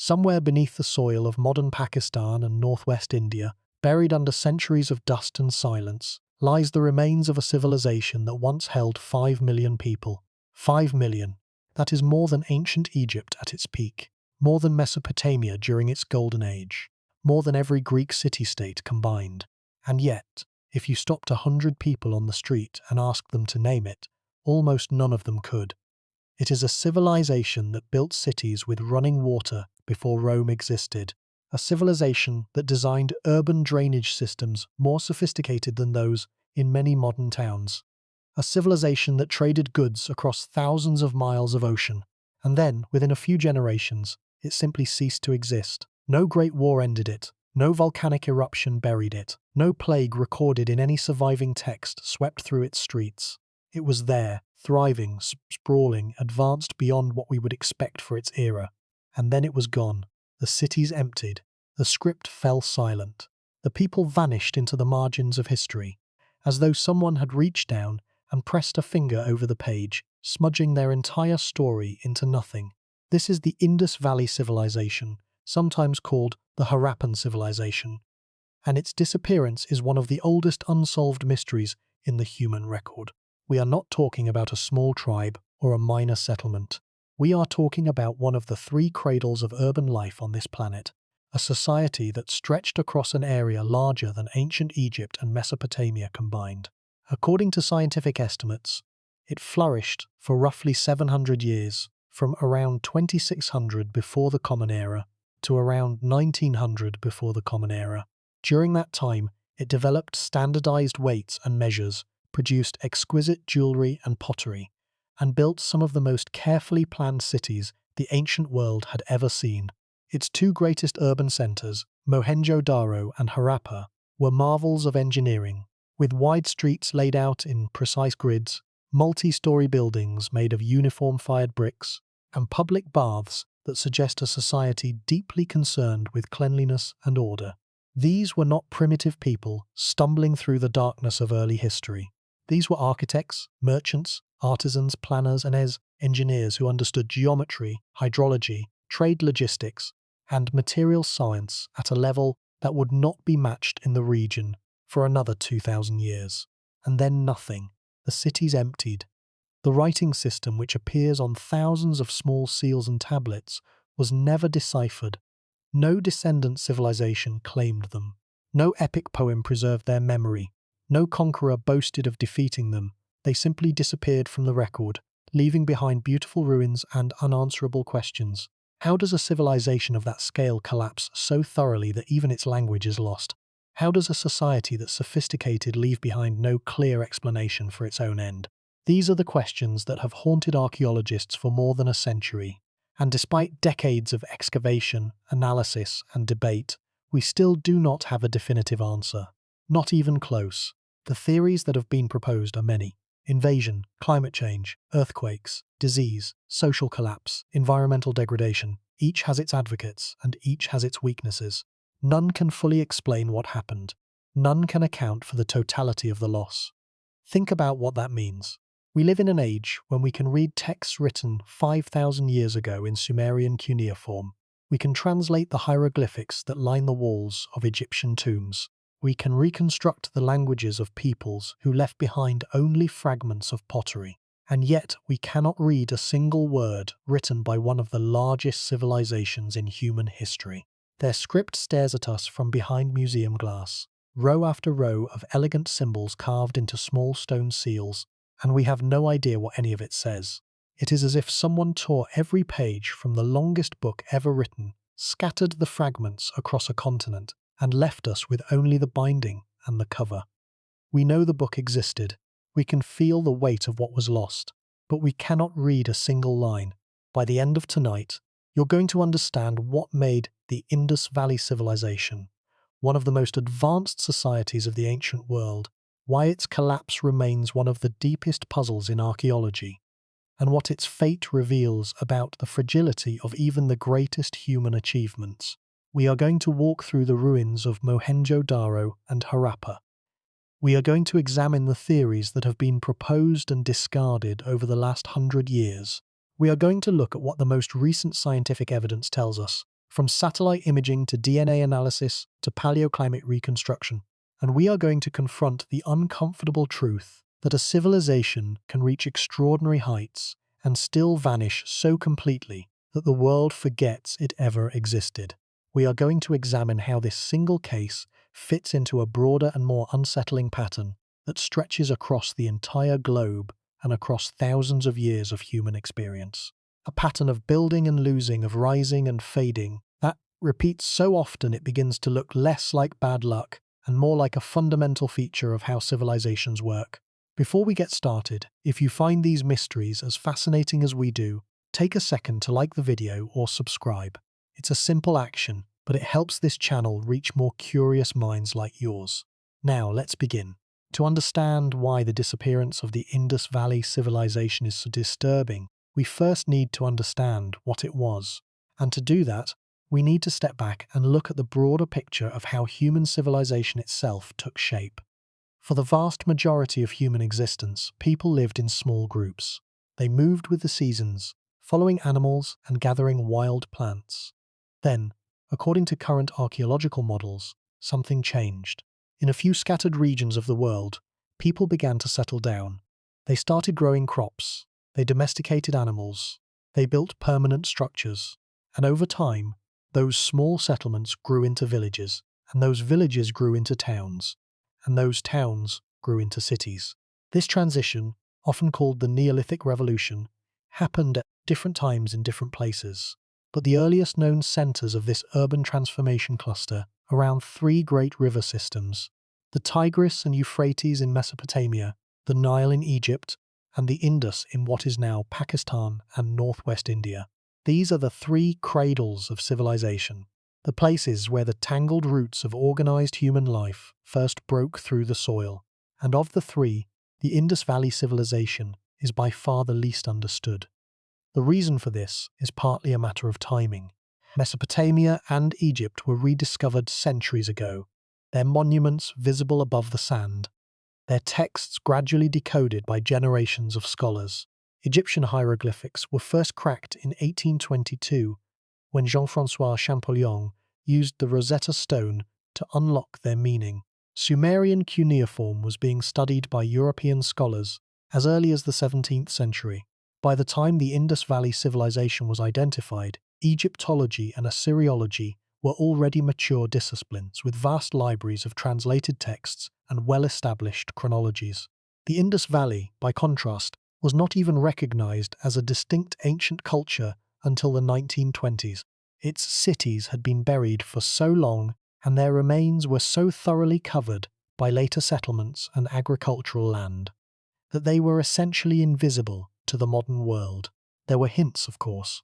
Somewhere beneath the soil of modern Pakistan and northwest India, buried under centuries of dust and silence, lies the remains of a civilization that once held 5 million people. 5 million. That is more than ancient Egypt at its peak, more than Mesopotamia during its golden age, more than every Greek city-state combined. And yet, if you stopped 100 people on the street and asked them to name it, almost none of them could. It is a civilization that built cities with running water before Rome existed, a civilization that designed urban drainage systems more sophisticated than those in many modern towns, a civilization that traded goods across thousands of miles of ocean, and then, within a few generations, it simply ceased to exist. No great war ended it, no volcanic eruption buried it, no plague recorded in any surviving text swept through its streets. It was there, thriving, sprawling, advanced beyond what we would expect for its era. And then it was gone. The cities emptied. The script fell silent. The people vanished into the margins of history, as though someone had reached down and pressed a finger over the page, smudging their entire story into nothing. This is the Indus Valley civilization, sometimes called the Harappan civilization, and its disappearance is one of the oldest unsolved mysteries in the human record. We are not talking about a small tribe or a minor settlement. We are talking about one of the three cradles of urban life on this planet, a society that stretched across an area larger than ancient Egypt and Mesopotamia combined. According to scientific estimates, it flourished for roughly 700 years, from around 2600 before the Common Era to around 1900 before the Common Era. During that time, it developed standardized weights and measures, produced exquisite jewelry and pottery, and built some of the most carefully planned cities the ancient world had ever seen. Its two greatest urban centers, Mohenjo-Daro and Harappa, were marvels of engineering, with wide streets laid out in precise grids, multi-story buildings made of uniform-fired bricks, and public baths that suggest a society deeply concerned with cleanliness and order. These were not primitive people stumbling through the darkness of early history. These were architects, merchants, artisans, planners, and engineers who understood geometry, hydrology, trade logistics, and material science at a level that would not be matched in the region for another 2,000 years. And then nothing. The cities emptied. The writing system, which appears on thousands of small seals and tablets, was never deciphered. No descendant civilization claimed them. No epic poem preserved their memory. No conqueror boasted of defeating them. They simply disappeared from the record, leaving behind beautiful ruins and unanswerable questions. How does a civilization of that scale collapse so thoroughly that even its language is lost? How does a society that's sophisticated leave behind no clear explanation for its own end? These are the questions that have haunted archaeologists for more than a century. And despite decades of excavation, analysis, and debate, we still do not have a definitive answer. Not even close. The theories that have been proposed are many. Invasion, climate change, earthquakes, disease, social collapse, environmental degradation. Each has its advocates, and each has its weaknesses. None can fully explain what happened. None can account for the totality of the loss. Think about what that means. We live in an age when we can read texts written 5,000 years ago in Sumerian cuneiform. We can translate the hieroglyphics that line the walls of Egyptian tombs. We can reconstruct the languages of peoples who left behind only fragments of pottery. And yet we cannot read a single word written by one of the largest civilizations in human history. Their script stares at us from behind museum glass, row after row of elegant symbols carved into small stone seals, and we have no idea what any of it says. It is as if someone tore every page from the longest book ever written, scattered the fragments across a continent, and left us with only the binding and the cover. We know the book existed. We can feel the weight of what was lost, but we cannot read a single line. By the end of tonight, you're going to understand what made the Indus Valley civilization one of the most advanced societies of the ancient world, why its collapse remains one of the deepest puzzles in archaeology, and what its fate reveals about the fragility of even the greatest human achievements. We are going to walk through the ruins of Mohenjo-Daro and Harappa. We are going to examine the theories that have been proposed and discarded over the last 100 years. We are going to look at what the most recent scientific evidence tells us, from satellite imaging to DNA analysis to paleoclimate reconstruction. And we are going to confront the uncomfortable truth that a civilization can reach extraordinary heights and still vanish so completely that the world forgets it ever existed. We are going to examine how this single case fits into a broader and more unsettling pattern that stretches across the entire globe and across thousands of years of human experience. A pattern of building and losing, of rising and fading, that repeats so often it begins to look less like bad luck and more like a fundamental feature of how civilizations work. Before we get started, if you find these mysteries as fascinating as we do, take a second to like the video or subscribe. It's a simple action, but it helps this channel reach more curious minds like yours. Now, let's begin. To understand why the disappearance of the Indus Valley civilization is so disturbing, we first need to understand what it was. And to do that, we need to step back and look at the broader picture of how human civilization itself took shape. For the vast majority of human existence, people lived in small groups. They moved with the seasons, following animals and gathering wild plants. Then, according to current archaeological models, something changed. In a few scattered regions of the world, people began to settle down. They started growing crops, they domesticated animals, they built permanent structures, and over time, those small settlements grew into villages, and those villages grew into towns, and those towns grew into cities. This transition, often called the Neolithic Revolution, happened at different times in different places. But the earliest known centers of this urban transformation cluster around three great river systems: the Tigris and Euphrates in Mesopotamia, the Nile in Egypt, and the Indus in what is now Pakistan and northwest India. These are the three cradles of civilization, the places where the tangled roots of organized human life first broke through the soil. And of the three, the Indus Valley civilization is by far the least understood. The reason for this is partly a matter of timing. Mesopotamia and Egypt were rediscovered centuries ago, their monuments visible above the sand, their texts gradually decoded by generations of scholars. Egyptian hieroglyphics were first cracked in 1822 when Jean-François Champollion used the Rosetta Stone to unlock their meaning. Sumerian cuneiform was being studied by European scholars as early as the 17th century. By the time the Indus Valley civilization was identified, Egyptology and Assyriology were already mature disciplines with vast libraries of translated texts and well-established chronologies. The Indus Valley, by contrast, was not even recognized as a distinct ancient culture until the 1920s. Its cities had been buried for so long, and their remains were so thoroughly covered by later settlements and agricultural land, that they were essentially invisible to the modern world. There were hints, of course.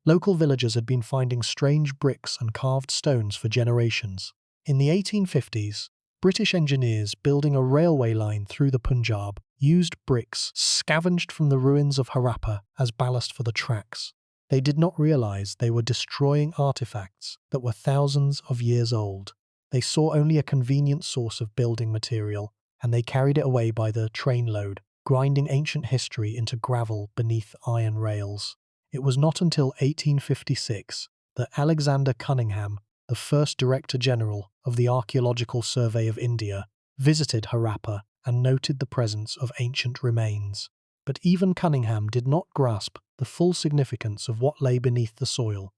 Local villagers had been finding strange bricks and carved stones for generations. In the 1850s, British engineers building a railway line through the Punjab used bricks scavenged from the ruins of Harappa as ballast for the tracks. They did not realize they were destroying artifacts that were thousands of years old. They saw only a convenient source of building material, and they carried it away by the trainload, grinding ancient history into gravel beneath iron rails. It was not until 1856 that Alexander Cunningham, the first Director General of the Archaeological Survey of India, visited Harappa and noted the presence of ancient remains. But even Cunningham did not grasp the full significance of what lay beneath the soil.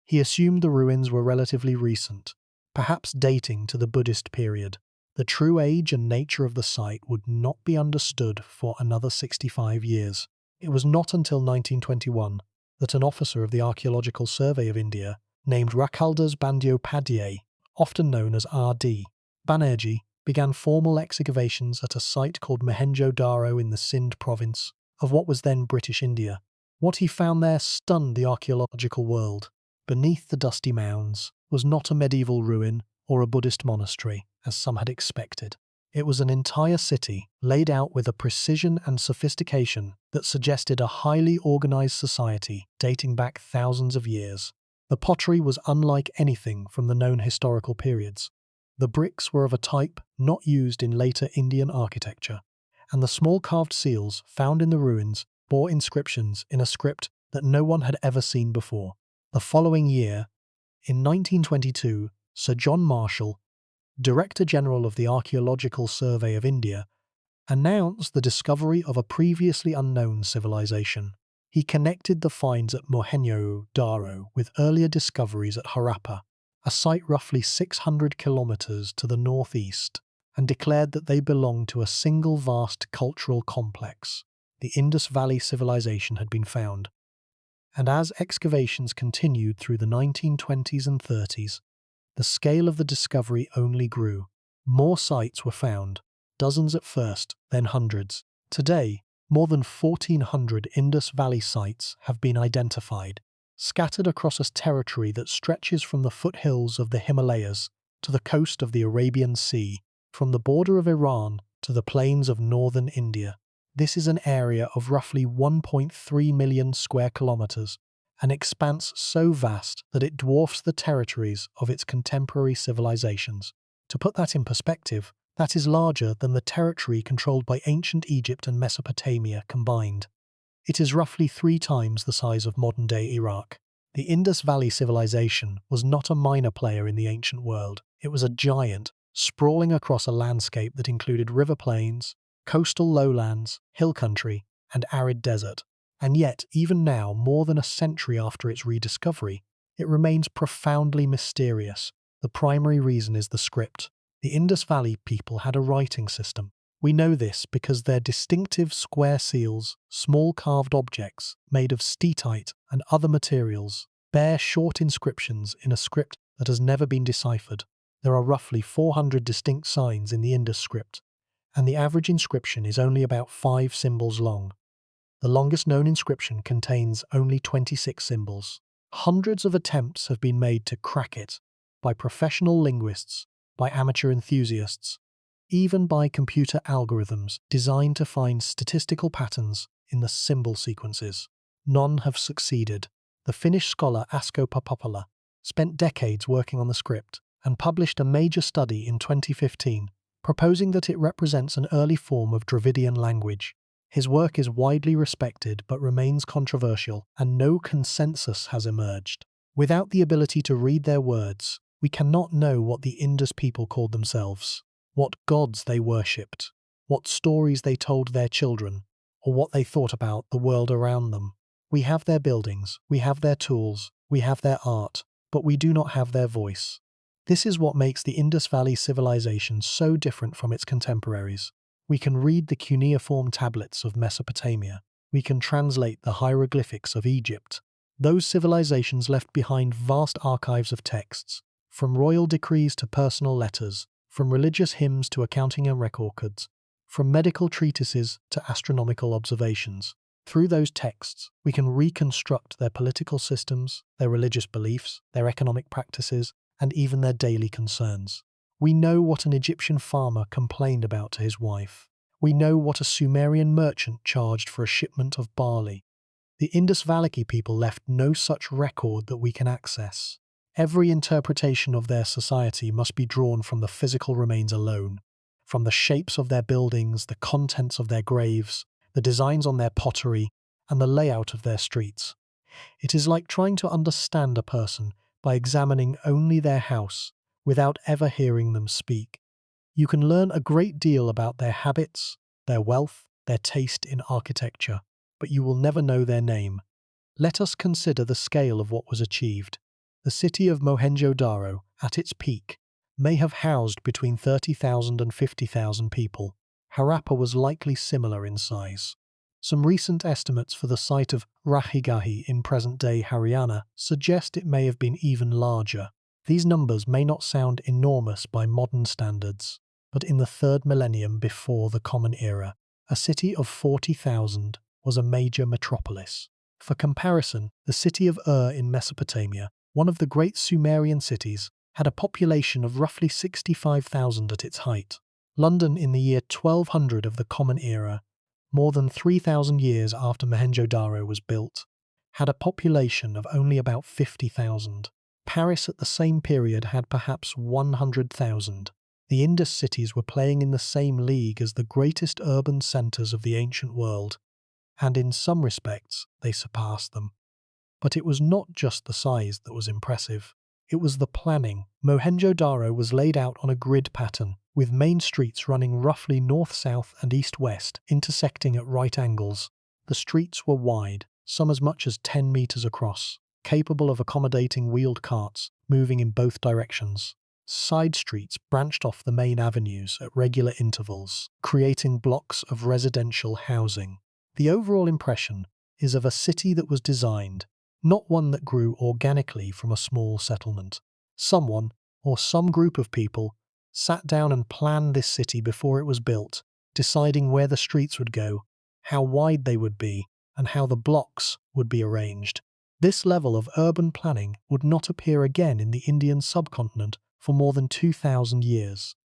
He assumed the ruins were relatively recent, perhaps dating to the Buddhist period. The true age and nature of the site would not be understood for another 65 years. It was not until 1921 that an officer of the Archaeological Survey of India, named Rakaldas Bandyopadhyay, often known as R.D. Banerjee, began formal excavations at a site called Mohenjo-Daro in the Sindh province of what was then British India. What he found there stunned the archaeological world. Beneath the dusty mounds was not a medieval ruin or a Buddhist monastery, as some had expected. It was an entire city, laid out with a precision and sophistication that suggested a highly organized society dating back thousands of years. The pottery was unlike anything from the known historical periods. The bricks were of a type not used in later Indian architecture, and the small carved seals found in the ruins bore inscriptions in a script that no one had ever seen before. The following year, In 1922, Sir John Marshall, Director General of the Archaeological Survey of India, announced the discovery of a previously unknown civilization. He connected the finds at Mohenjo-Daro with earlier discoveries at Harappa, a site roughly 600 kilometers to the northeast, and declared that they belonged to a single vast cultural complex. The Indus Valley civilization had been found. And as excavations continued through the 1920s and 30s, the scale of the discovery only grew. More sites were found, dozens at first, then hundreds. Today, more than 1,400 Indus Valley sites have been identified, scattered across a territory that stretches from the foothills of the Himalayas to the coast of the Arabian Sea, from the border of Iran to the plains of northern India. This is an area of roughly 1.3 million square kilometers, an expanse so vast that it dwarfs the territories of its contemporary civilizations. To put that in perspective, that is larger than the territory controlled by ancient Egypt and Mesopotamia combined. It is roughly 3 times the size of modern-day Iraq. The Indus Valley civilization was not a minor player in the ancient world. It was a giant, sprawling across a landscape that included river plains, coastal lowlands, hill country, and arid desert. And yet, even now, more than a century after its rediscovery, it remains profoundly mysterious. The primary reason is the script. The Indus Valley people had a writing system. We know this because their distinctive square seals, small carved objects made of steatite and other materials, bear short inscriptions in a script that has never been deciphered. There are roughly 400 distinct signs in the Indus script, and the average inscription is only about 5 symbols long. The longest known inscription contains only 26 symbols. Hundreds of attempts have been made to crack it, by professional linguists, by amateur enthusiasts, even by computer algorithms designed to find statistical patterns in the symbol sequences. None have succeeded. The Finnish scholar Asko Papopala spent decades working on the script and published a major study in 2015, proposing that it represents an early form of Dravidian language. His work is widely respected but remains controversial, and no consensus has emerged. Without the ability to read their words, we cannot know what the Indus people called themselves, what gods they worshipped, what stories they told their children, or what they thought about the world around them. We have their buildings, we have their tools, we have their art, but we do not have their voice. This is what makes the Indus Valley civilization so different from its contemporaries. We can read the cuneiform tablets of Mesopotamia. We can translate the hieroglyphics of Egypt. Those civilizations left behind vast archives of texts, from royal decrees to personal letters, from religious hymns to accounting and records, from medical treatises to astronomical observations. Through those texts, we can reconstruct their political systems, their religious beliefs, their economic practices, and even their daily concerns. We know what an Egyptian farmer complained about to his wife. We know what a Sumerian merchant charged for a shipment of barley. The Indus Valley people left no such record that we can access. Every interpretation of their society must be drawn from the physical remains alone, from the shapes of their buildings, the contents of their graves, the designs on their pottery, and the layout of their streets. It is like trying to understand a person by examining only their house, without ever hearing them speak. You can learn a great deal about their habits, their wealth, their taste in architecture, but you will never know their name. Let us consider the scale of what was achieved. The city of Mohenjo-Daro, at its peak, may have housed between 30,000 and 50,000 people. Harappa was likely similar in size. Some recent estimates for the site of Rakhigahi in present-day Haryana suggest it may have been even larger. These numbers may not sound enormous by modern standards, but in the 3rd millennium before the Common Era, a city of 40,000 was a major metropolis. For comparison, the city of in Mesopotamia, one of the great Sumerian cities, had a population of roughly 65,000 at its height. London in the year 1200 of the Common Era, more than 3,000 years after Mohenjo-Daro was built, had a population of only about 50,000. Paris at the same period had perhaps 100,000. The Indus cities were playing in the same league as the greatest urban centres of the ancient world, and in some respects they surpassed them. But it was not just the size that was impressive. it was the planning. Mohenjo-daro was laid out on a grid pattern, with main streets running roughly north-south and east-west, intersecting at right angles. The streets were wide, some as much as 10 meters across, capable of accommodating wheeled carts, moving in both directions. Side streets branched off the main avenues at regular intervals, creating blocks of residential housing. The overall impression is of a city that was designed, not one that grew organically from a small settlement. Someone, or some group of people, sat down and planned this city before it was built, deciding where the streets would go, how wide they would be, and how the blocks would be arranged. This level of urban planning would not appear again in the Indian subcontinent for more than 2,000 years.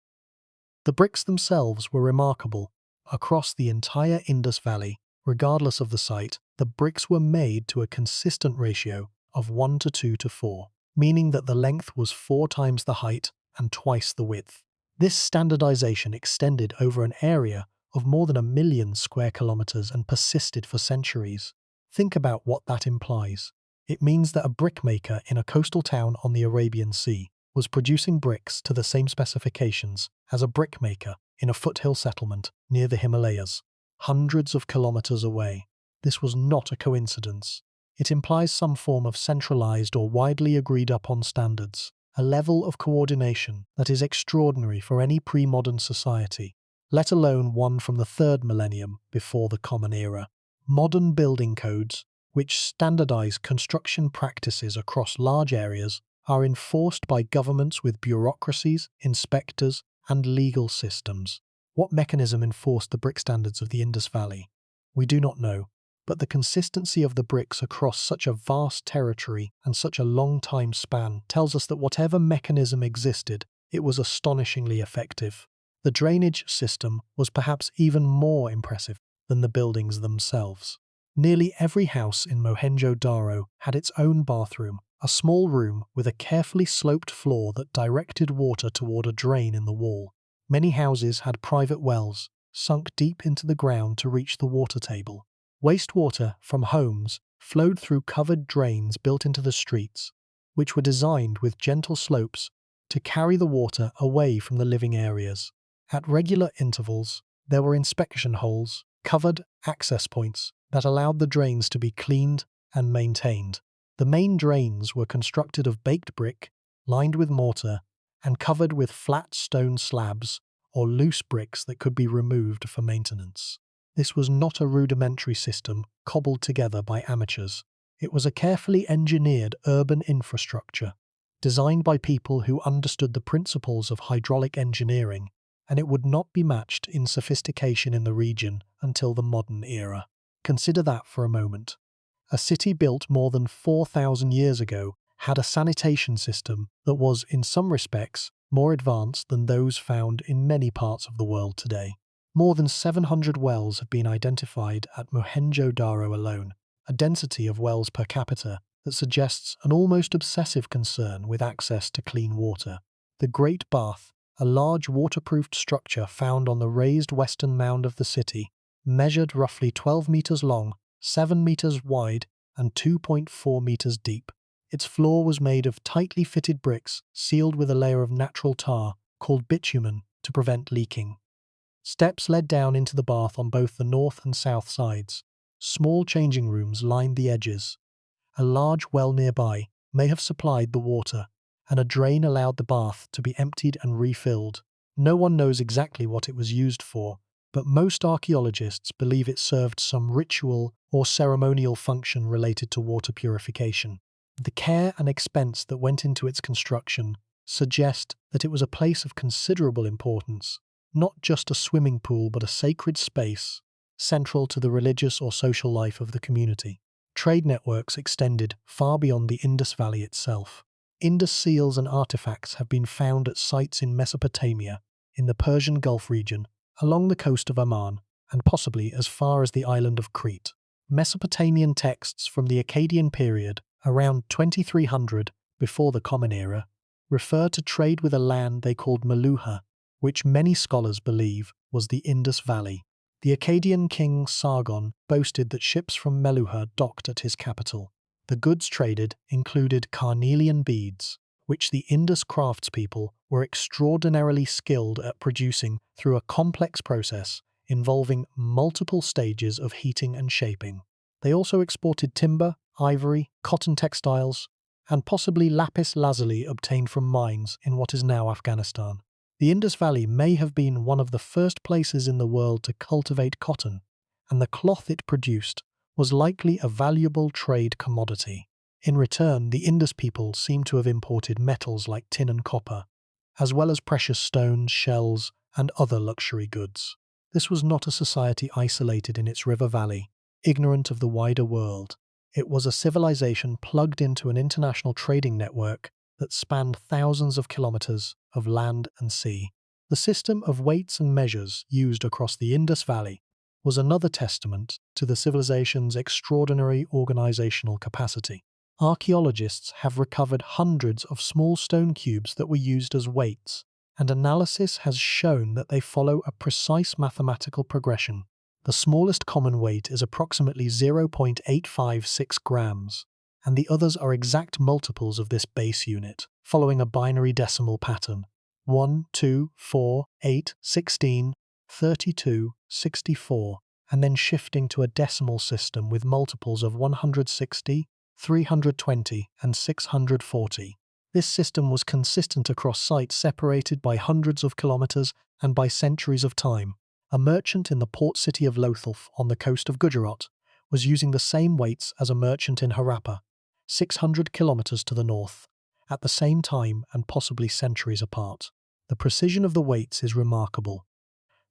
The bricks themselves were remarkable. Across the entire Indus Valley, regardless of the site, the bricks were made to a consistent ratio of 1 to 2 to 4, meaning that the length was 4 times the height and twice the width. This standardization extended over an area of more than 1 million square kilometers and persisted for centuries. Think about what that implies. It means that a brickmaker in a coastal town on the Arabian Sea was producing bricks to the same specifications as a brickmaker in a foothill settlement near the Himalayas, hundreds of kilometers away. This was not a coincidence. It implies some form of centralized or widely agreed upon standards, a level of coordination that is extraordinary for any pre-modern society, let alone one from the 3rd millennium before the Common Era. Modern building codes, which standardize construction practices across large areas, are enforced by governments with bureaucracies, inspectors, and legal systems. What mechanism enforced the brick standards of the Indus Valley? We do not know, but the consistency of the bricks across such a vast territory and such a long time span tells us that whatever mechanism existed, it was astonishingly effective. The drainage system was perhaps even more impressive than the buildings themselves. Nearly every house in Mohenjo-daro had its own bathroom, a small room with a carefully sloped floor that directed water toward a drain in the wall. Many houses had private wells, sunk deep into the ground to reach the water table. Wastewater from homes flowed through covered drains built into the streets, which were designed with gentle slopes to carry the water away from the living areas. At regular intervals, there were inspection holes, covered access points that allowed the drains to be cleaned and maintained. The main drains were constructed of baked brick, lined with mortar, and covered with flat stone slabs or loose bricks that could be removed for maintenance. This was not a rudimentary system cobbled together by amateurs. It was a carefully engineered urban infrastructure, designed by people who understood the principles of hydraulic engineering, and it would not be matched in sophistication in the region until the modern era. Consider that for a moment. A city built more than 4,000 years ago had a sanitation system that was, in some respects, more advanced than those found in many parts of the world today. More than 700 wells have been identified at Mohenjo-daro alone, a density of wells per capita that suggests an almost obsessive concern with access to clean water. The Great Bath, a large waterproofed structure found on the raised western mound of the city, measured roughly 12 meters long, 7 meters wide, and 2.4 meters deep. Its floor was made of tightly fitted bricks sealed with a layer of natural tar called bitumen to prevent leaking. Steps led down into the bath on both the north and south sides. Small changing rooms lined the edges. A large well nearby may have supplied the water, and a drain allowed the bath to be emptied and refilled. No one knows exactly what it was used for, but most archaeologists believe it served some ritual or ceremonial function related to water purification. The care and expense that went into its construction suggest that it was a place of considerable importance, not just a swimming pool but a sacred space, central to the religious or social life of the community. Trade networks extended far beyond the Indus Valley itself. Indus seals and artifacts have been found at sites in Mesopotamia, in the Persian Gulf region, along the coast of Oman, and possibly as far as the island of Crete. Mesopotamian texts from the Akkadian period, around 2300 before the Common Era, refer to trade with a land they called Meluha, which many scholars believe was the Indus Valley. The Akkadian king Sargon boasted that ships from Meluha docked at his capital. The goods traded included carnelian beads, which the Indus craftspeople were extraordinarily skilled at producing through a complex process involving multiple stages of heating and shaping. They also exported timber, ivory, cotton textiles, and possibly lapis lazuli obtained from mines in what is now Afghanistan. The Indus Valley may have been one of the first places in the world to cultivate cotton, and the cloth it produced was likely a valuable trade commodity. In return, the Indus people seem to have imported metals like tin and copper, as well as precious stones, shells, and other luxury goods. This was not a society isolated in its river valley, ignorant of the wider world. It was a civilization plugged into an international trading network that spanned thousands of kilometers of land and sea. The system of weights and measures used across the Indus Valley was another testament to the civilization's extraordinary organizational capacity. Archaeologists have recovered hundreds of small stone cubes that were used as weights, and analysis has shown that they follow a precise mathematical progression. The smallest common weight is approximately 0.856 grams, and the others are exact multiples of this base unit, following a binary decimal pattern: 1, 2, 4, 8, 16, 32, 64, and then shifting to a decimal system with multiples of 160, 320, and 640. This system was consistent across sites separated by hundreds of kilometers and by centuries of time. A merchant in the port city of Lothal on the coast of Gujarat was using the same weights as a merchant in Harappa, 600 kilometers to the north, at the same time and possibly centuries apart. The precision of the weights is remarkable.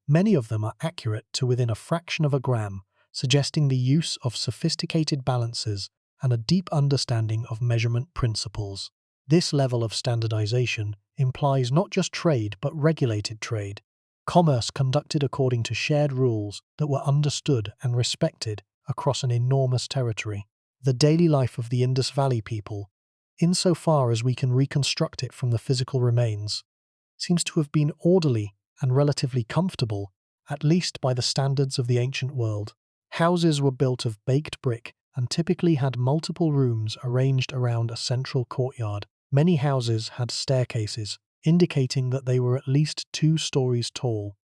Many of them are accurate to within a fraction of a gram, suggesting the use of sophisticated balances and a deep understanding of measurement principles. This level of standardization implies not just trade but regulated trade, commerce conducted according to shared rules that were understood and respected across an enormous territory. The daily life of the Indus Valley people, insofar as we can reconstruct it from the physical remains, seems to have been orderly and relatively comfortable, at least by the standards of the ancient world. Houses were built of baked brick and typically had multiple rooms arranged around a central courtyard. Many houses had staircases, indicating that they were at least 2 stories tall.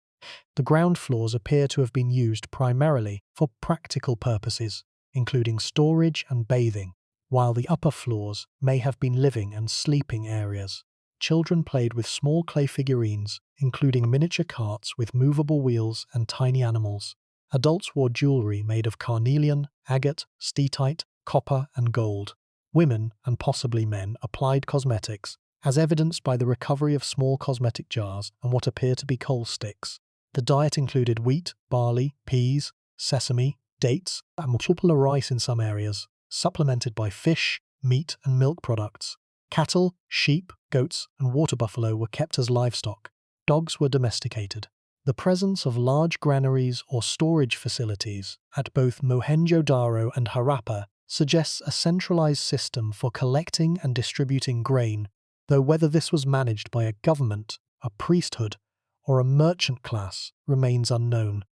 The ground floors appear to have been used primarily for practical purposes, including storage and bathing, while the upper floors may have been living and sleeping areas. Children played with small clay figurines, including miniature carts with movable wheels and tiny animals. Adults wore jewelry made of carnelian, agate, steatite, copper, and gold. Women, and possibly men, applied cosmetics, as evidenced by the recovery of small cosmetic jars and what appear to be coal sticks. The diet included wheat, barley, peas, sesame, dates, and multiple rice in some areas, supplemented by fish, meat, and milk products. Cattle, sheep, goats, and water buffalo were kept as livestock. Dogs were domesticated. The presence of large granaries or storage facilities at both Mohenjo-Daro and Harappa suggests a centralized system for collecting and distributing grain, though whether this was managed by a government, a priesthood, or a merchant class remains unknown.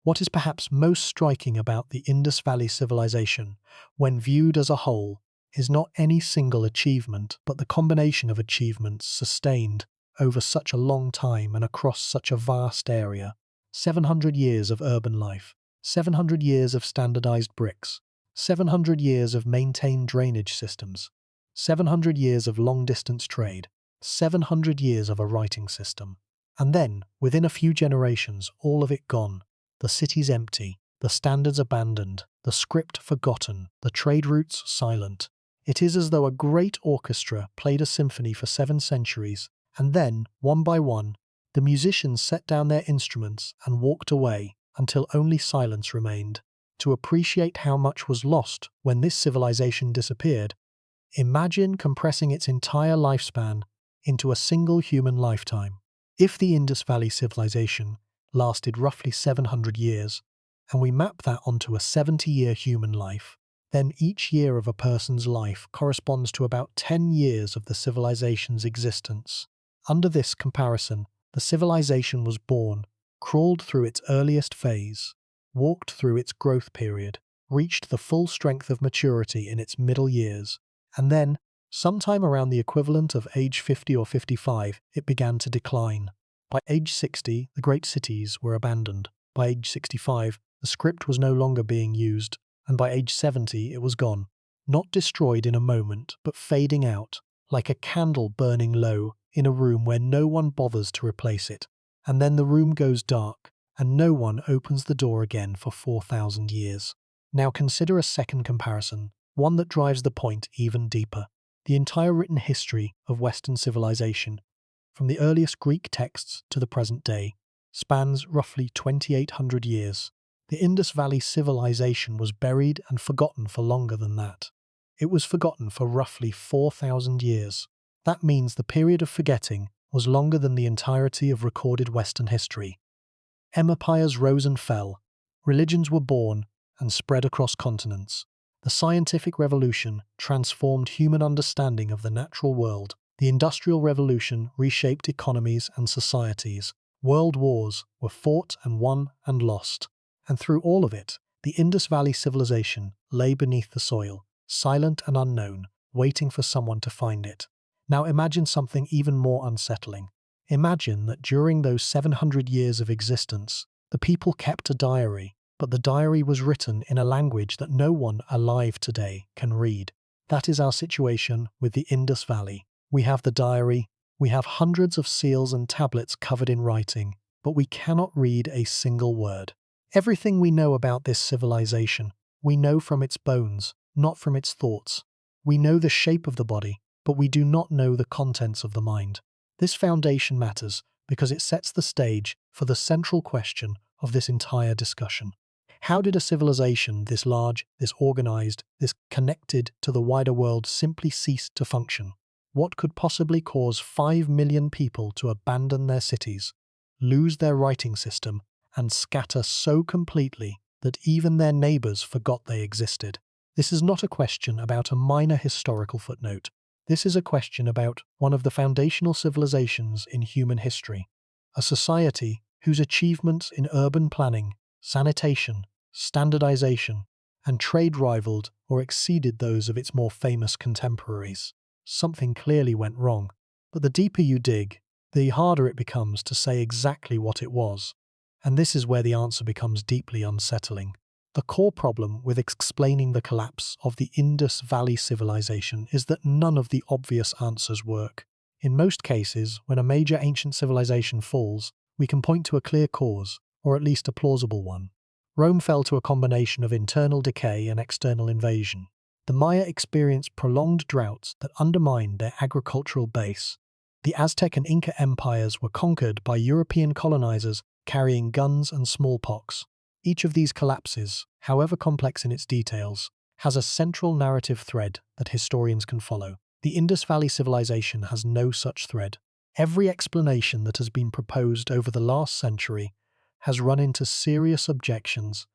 What is perhaps most striking about the Indus Valley civilization, when viewed as a whole, is not any single achievement, but the combination of achievements sustained over such a long time and across such a vast area. 700 years of urban life, 700 years of standardized bricks, 700 years of maintained drainage systems, 700 years of long-distance trade, 700 years of a writing system. And then, within a few generations, all of it gone. The cities empty, the standards abandoned, the script forgotten, the trade routes silent. It is as though a great orchestra played a symphony for 7 centuries, and then, one by one, the musicians set down their instruments and walked away until only silence remained. To appreciate how much was lost when this civilization disappeared, imagine compressing its entire lifespan into a single human lifetime. If the Indus Valley civilization lasted roughly 700 years, and we map that onto a 70-year human life, then each year of a person's life corresponds to about 10 years of the civilization's existence. Under this comparison, the civilization was born, crawled through its earliest phase, walked through its growth period, reached the full strength of maturity in its middle years, and then, Sometime around the equivalent of age 50 or 55, it began to decline. By age 60, the great cities were abandoned. By age 65, the script was no longer being used, and by age 70, it was gone. Not destroyed in a moment, but fading out, like a candle burning low in a room where no one bothers to replace it. And then the room goes dark, and no one opens the door again for 4,000 years. Now consider a second comparison, one that drives the point even deeper. The entire written history of Western civilization, from the earliest Greek texts to the present day, spans roughly 2,800 years. The Indus Valley civilization was buried and forgotten for longer than that. It was forgotten for roughly 4,000 years. That means the period of forgetting was longer than the entirety of recorded Western history. Empires rose and fell, religions were born and spread across continents. The scientific revolution transformed human understanding of the natural world. The Industrial Revolution reshaped economies and societies. World wars were fought and won and lost. And through all of it, the Indus Valley civilization lay beneath the soil, silent and unknown, waiting for someone to find it. Now imagine something even more unsettling. Imagine that during those 700 years of existence, the people kept a diary, but the diary was written in a language that no one alive today can read. That is our situation with the Indus Valley. We have the diary, we have hundreds of seals and tablets covered in writing, but we cannot read a single word. Everything we know about this civilization, we know from its bones, not from its thoughts. We know the shape of the body, but we do not know the contents of the mind. This foundation matters because it sets the stage for the central question of this entire discussion. How did a civilization this large, this organized, this connected to the wider world simply cease to function? What could possibly cause 5 million people to abandon their cities, lose their writing system, and scatter so completely that even their neighbors forgot they existed? This is not a question about a minor historical footnote. This is a question about one of the foundational civilizations in human history, a society whose achievements in urban planning, sanitation, standardization, and trade rivaled or exceeded those of its more famous contemporaries. Something clearly went wrong, but the deeper you dig, the harder it becomes to say exactly what it was. And this is where the answer becomes deeply unsettling. The core problem with explaining the collapse of the Indus Valley civilization is that none of the obvious answers work. In most cases, when a major ancient civilization falls, we can point to a clear cause, or at least a plausible one. Rome fell to a combination of internal decay and external invasion. The Maya experienced prolonged droughts that undermined their agricultural base. The Aztec and Inca empires were conquered by European colonizers carrying guns and smallpox. Each of these collapses, however complex in its details, has a central narrative thread that historians can follow. The Indus Valley civilization has no such thread. Every explanation that has been proposed over the last century has run into serious objections,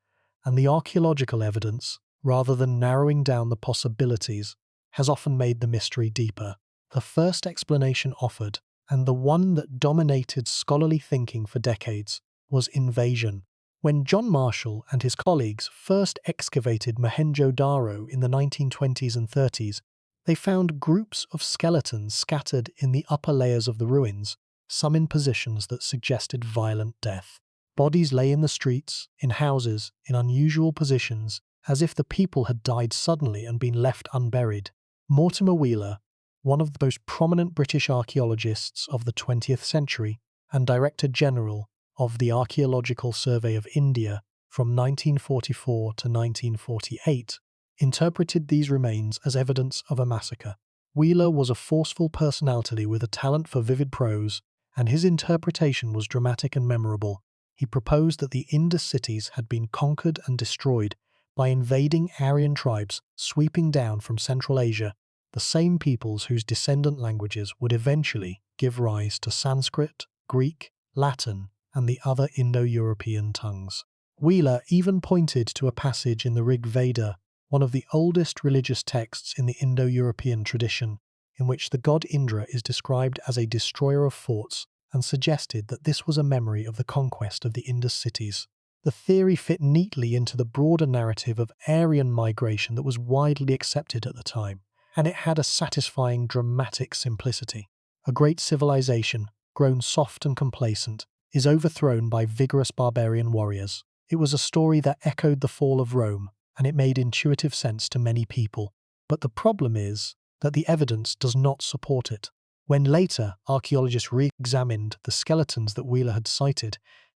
and the archaeological evidence, rather than narrowing down the possibilities, has often made the mystery deeper. The first explanation offered, and the one that dominated scholarly thinking for decades, was invasion. When John Marshall and his colleagues first excavated Mohenjo-Daro in the 1920s and 30s, they found groups of skeletons scattered in the upper layers of the ruins, some in positions that suggested violent death. Bodies lay in the streets, in houses, in unusual positions, as if the people had died suddenly and been left unburied. Mortimer Wheeler, one of the most prominent British archaeologists of the 20th century and Director General of the Archaeological Survey of India from 1944 to 1948, interpreted these remains as evidence of a massacre. Wheeler was a forceful personality with a talent for vivid prose, and his interpretation was dramatic and memorable. He proposed that the Indus cities had been conquered and destroyed by invading Aryan tribes sweeping down from Central Asia, the same peoples whose descendant languages would eventually give rise to Sanskrit, Greek, Latin, and the other Indo-European tongues. Wheeler even pointed to a passage in the Rig Veda, one of the oldest religious texts in the Indo-European tradition, in which the god Indra is described as a destroyer of forts, and suggested that this was a memory of the conquest of the Indus cities. The theory fit neatly into the broader narrative of Aryan migration that was widely accepted at the time, and it had a satisfying, dramatic simplicity. A great civilization, grown soft and complacent, is overthrown by vigorous barbarian warriors. It was a story that echoed the fall of Rome, and it made intuitive sense to many people. But the problem is that the evidence does not support it. When later archaeologists re-examined the skeletons that Wheeler had cited,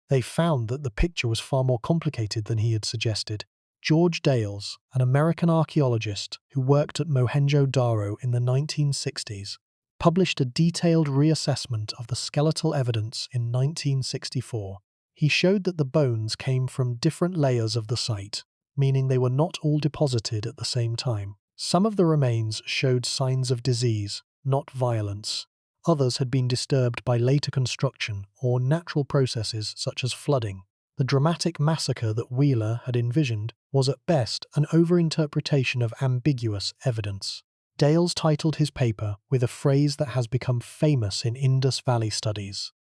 they found that the picture was far more complicated than he had suggested. George Dales, an American archaeologist who worked at Mohenjo-Daro in the 1960s, published a detailed reassessment of the skeletal evidence in 1964. He showed that the bones came from different layers of the site, meaning they were not all deposited at the same time. Some of the remains showed signs of disease, not violence. Others had been disturbed by later construction or natural processes such as flooding. The dramatic massacre that Wheeler had envisioned was at best an overinterpretation of ambiguous evidence. Dales titled his paper with a phrase that has become famous in Indus Valley studies: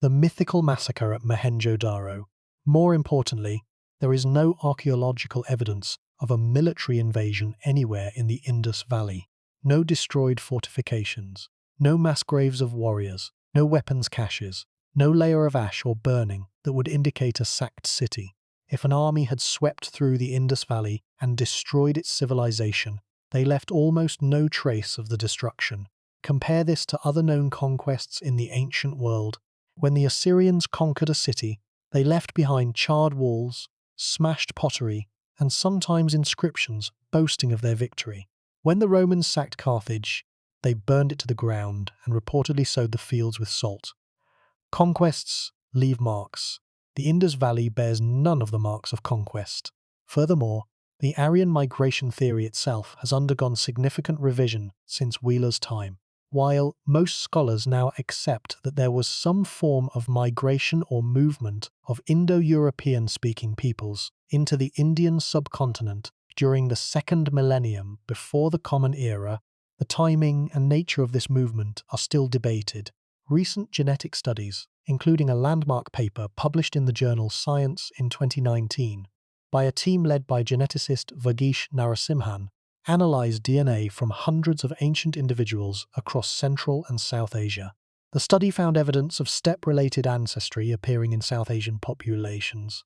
the mythical massacre at Mohenjo-Daro. More importantly, there is no archaeological evidence of a military invasion anywhere in the Indus Valley. No destroyed fortifications, no mass graves of warriors, no weapons caches, no layer of ash or burning that would indicate a sacked city. If an army had swept through the Indus Valley and destroyed its civilization, they left almost no trace of the destruction. Compare this to other known conquests in the ancient world. When the Assyrians conquered a city, they left behind charred walls, smashed pottery, and sometimes inscriptions boasting of their victory. When the Romans sacked Carthage, they burned it to the ground and reportedly sowed the fields with salt. Conquests leave marks. The Indus Valley bears none of the marks of conquest. Furthermore, the Aryan migration theory itself has undergone significant revision since Wheeler's time. While most scholars now accept that there was some form of migration or movement of Indo-European-speaking peoples into the Indian subcontinent during the second millennium before the Common Era, the timing and nature of this movement are still debated. Recent genetic studies, including a landmark paper published in the journal Science in 2019 by a team led by geneticist Vagesh Narasimhan, analyzed DNA from hundreds of ancient individuals across Central and South Asia. The study found evidence of steppe-related ancestry appearing in South Asian populations,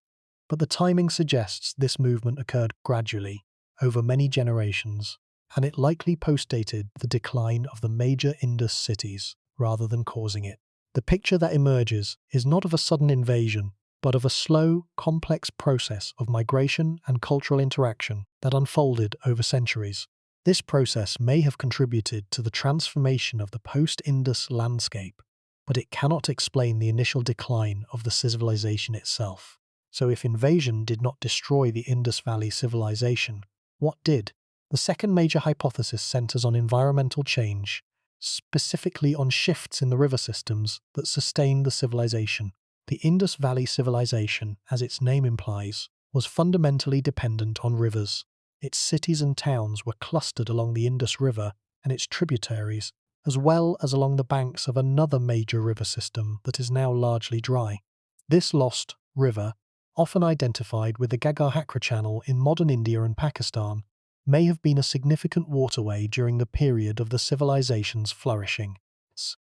but the timing suggests this movement occurred gradually, over many generations, and it likely postdated the decline of the major Indus cities rather than causing it. The picture that emerges is not of a sudden invasion, but of a slow, complex process of migration and cultural interaction that unfolded over centuries. This process may have contributed to the transformation of the post-Indus landscape, but it cannot explain the initial decline of the civilization itself. So if invasion did not destroy the Indus Valley civilization, what did? The second major hypothesis centers on environmental change, specifically on shifts in the river systems that sustained the civilization. The Indus Valley civilization, as its name implies, was fundamentally dependent on rivers. Its cities and towns were clustered along the Indus River and its tributaries, as well as along the banks of another major river system that is now largely dry. This lost river, often identified with the Ghaggar-Hakra Channel in modern India and Pakistan, may have been a significant waterway during the period of the civilization's flourishing.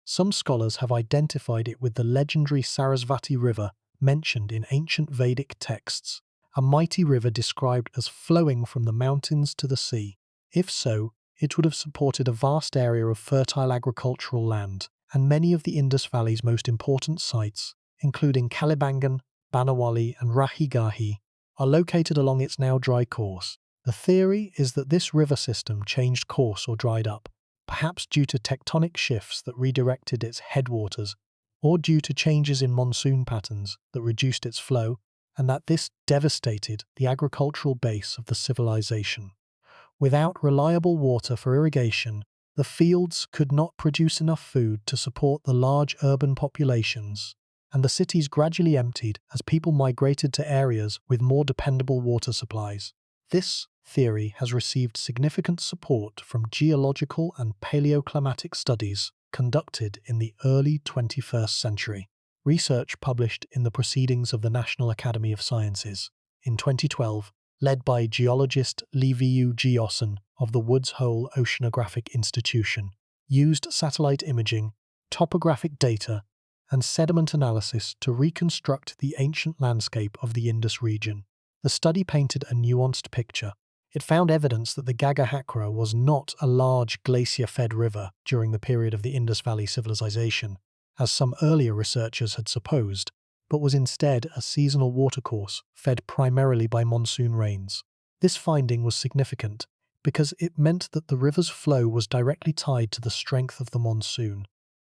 Some scholars have identified it with the legendary Sarasvati River mentioned in ancient Vedic texts, a mighty river described as flowing from the mountains to the sea. If so, it would have supported a vast area of fertile agricultural land, and many of the Indus Valley's most important sites, including Kalibangan, Banawali and Rahigahi, are located along its now dry course. The theory is that this river system changed course or dried up, perhaps due to tectonic shifts that redirected its headwaters, or due to changes in monsoon patterns that reduced its flow, and that this devastated the agricultural base of the civilization. Without reliable water for irrigation, the fields could not produce enough food to support the large urban populations, and the cities gradually emptied as people migrated to areas with more dependable water supplies. This theory has received significant support from geological and paleoclimatic studies conducted in the early 21st century. Research published in the Proceedings of the National Academy of Sciences in 2012 led by geologist Liviu Giossen of the Woods Hole Oceanographic Institution, used satellite imaging, topographic data, and sediment analysis to reconstruct the ancient landscape of the Indus region. The study painted a nuanced picture. It found evidence that the Gagahakra was not a large glacier-fed river during the period of the Indus Valley civilization, as some earlier researchers had supposed, but was instead a seasonal watercourse fed primarily by monsoon rains. This finding was significant because it meant that the river's flow was directly tied to the strength of the monsoon.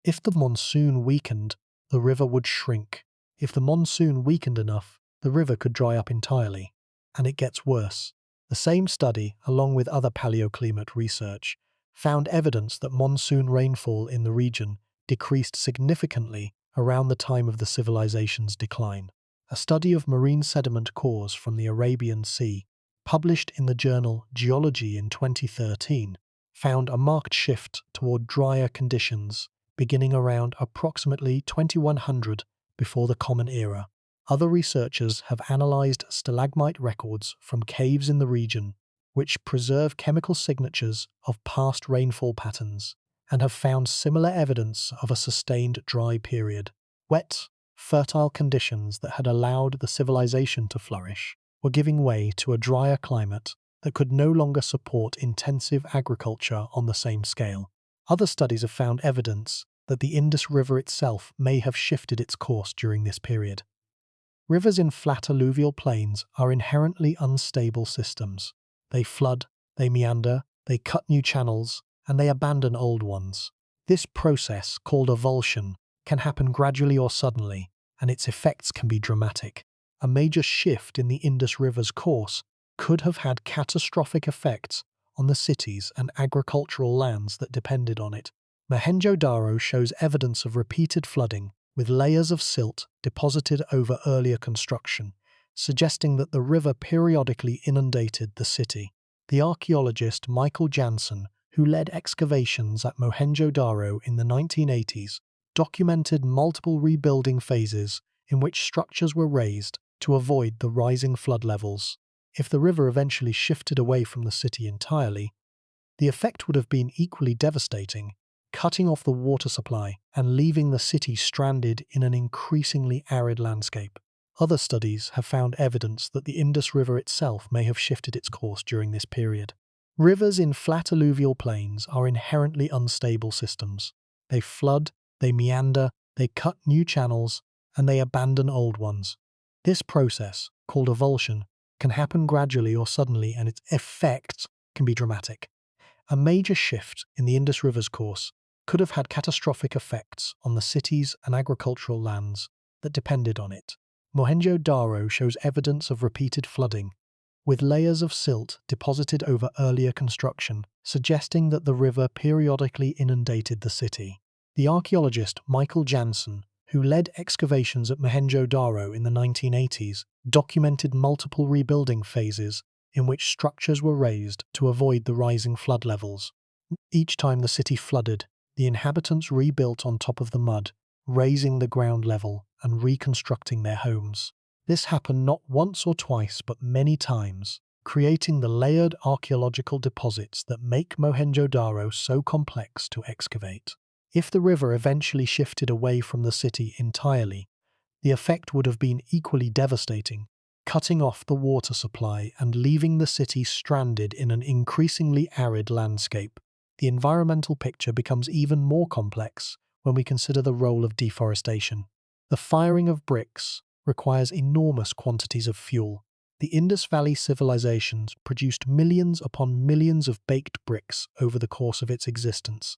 If the monsoon weakened, the river would shrink. If the monsoon weakened enough, the river could dry up entirely. And it gets worse. The same study, along with other paleoclimate research, found evidence that monsoon rainfall in the region decreased significantly around the time of the civilization's decline. A study of marine sediment cores from the Arabian Sea, published in the journal Geology in 2013, found a marked shift toward drier conditions beginning around approximately 2100 before the Common Era. Other researchers have analyzed stalagmite records from caves in the region, which preserve chemical signatures of past rainfall patterns, and have found similar evidence of a sustained dry period. Wet, fertile conditions that had allowed the civilization to flourish were giving way to a drier climate that could no longer support intensive agriculture on the same scale. Other studies have found evidence that the Indus River itself may have shifted its course during this period. Rivers in flat alluvial plains are inherently unstable systems. They flood, they meander, they cut new channels, and they abandon old ones. This process, called avulsion, can happen gradually or suddenly, and its effects can be dramatic. A major shift in the Indus River's course could have had catastrophic effects on the cities and agricultural lands that depended on it. Mohenjo-Daro shows evidence of repeated flooding, with layers of silt deposited over earlier construction, suggesting that the river periodically inundated the city. The archaeologist Michael Jansen, who led excavations at Mohenjo-Daro in the 1980s, documented multiple rebuilding phases in which structures were raised to avoid the rising flood levels. If the river eventually shifted away from the city entirely, the effect would have been equally devastating, cutting off the water supply and leaving the city stranded in an increasingly arid landscape. Other studies have found evidence that the Indus River itself may have shifted its course during this period. Rivers in flat alluvial plains are inherently unstable systems. They flood, they meander, they cut new channels, and they abandon old ones. This process, called avulsion, can happen gradually or suddenly, and its effects can be dramatic. A major shift in the Indus River's course could have had catastrophic effects on the cities and agricultural lands that depended on it. Mohenjo-Daro shows evidence of repeated flooding, with layers of silt deposited over earlier construction, suggesting that the river periodically inundated the city. The archaeologist Michael Jansen, who led excavations at Mohenjo-Daro in the 1980s, documented multiple rebuilding phases in which structures were raised to avoid the rising flood levels. Each time the city flooded, the inhabitants rebuilt on top of the mud, raising the ground level and reconstructing their homes. This happened not once or twice, but many times, creating the layered archaeological deposits that make Mohenjo-Daro so complex to excavate. If the river eventually shifted away from the city entirely, the effect would have been equally devastating, cutting off the water supply and leaving the city stranded in an increasingly arid landscape. The environmental picture becomes even more complex when we consider the role of deforestation. The firing of bricks requires enormous quantities of fuel. The Indus Valley civilizations produced millions upon millions of baked bricks over the course of its existence,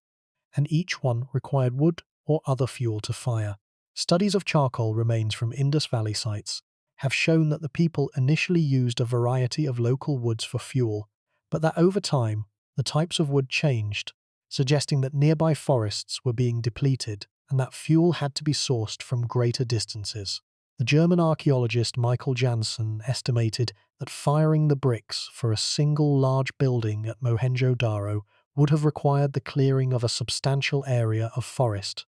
and each one required wood or other fuel to fire. Studies of charcoal remains from Indus Valley sites have shown that the people initially used a variety of local woods for fuel, but that over time, the types of wood changed, suggesting that nearby forests were being depleted and that fuel had to be sourced from greater distances. The German archaeologist Michael Jansen estimated that firing the bricks for a single large building at Mohenjo-Daro would have required the clearing of a substantial area of forest.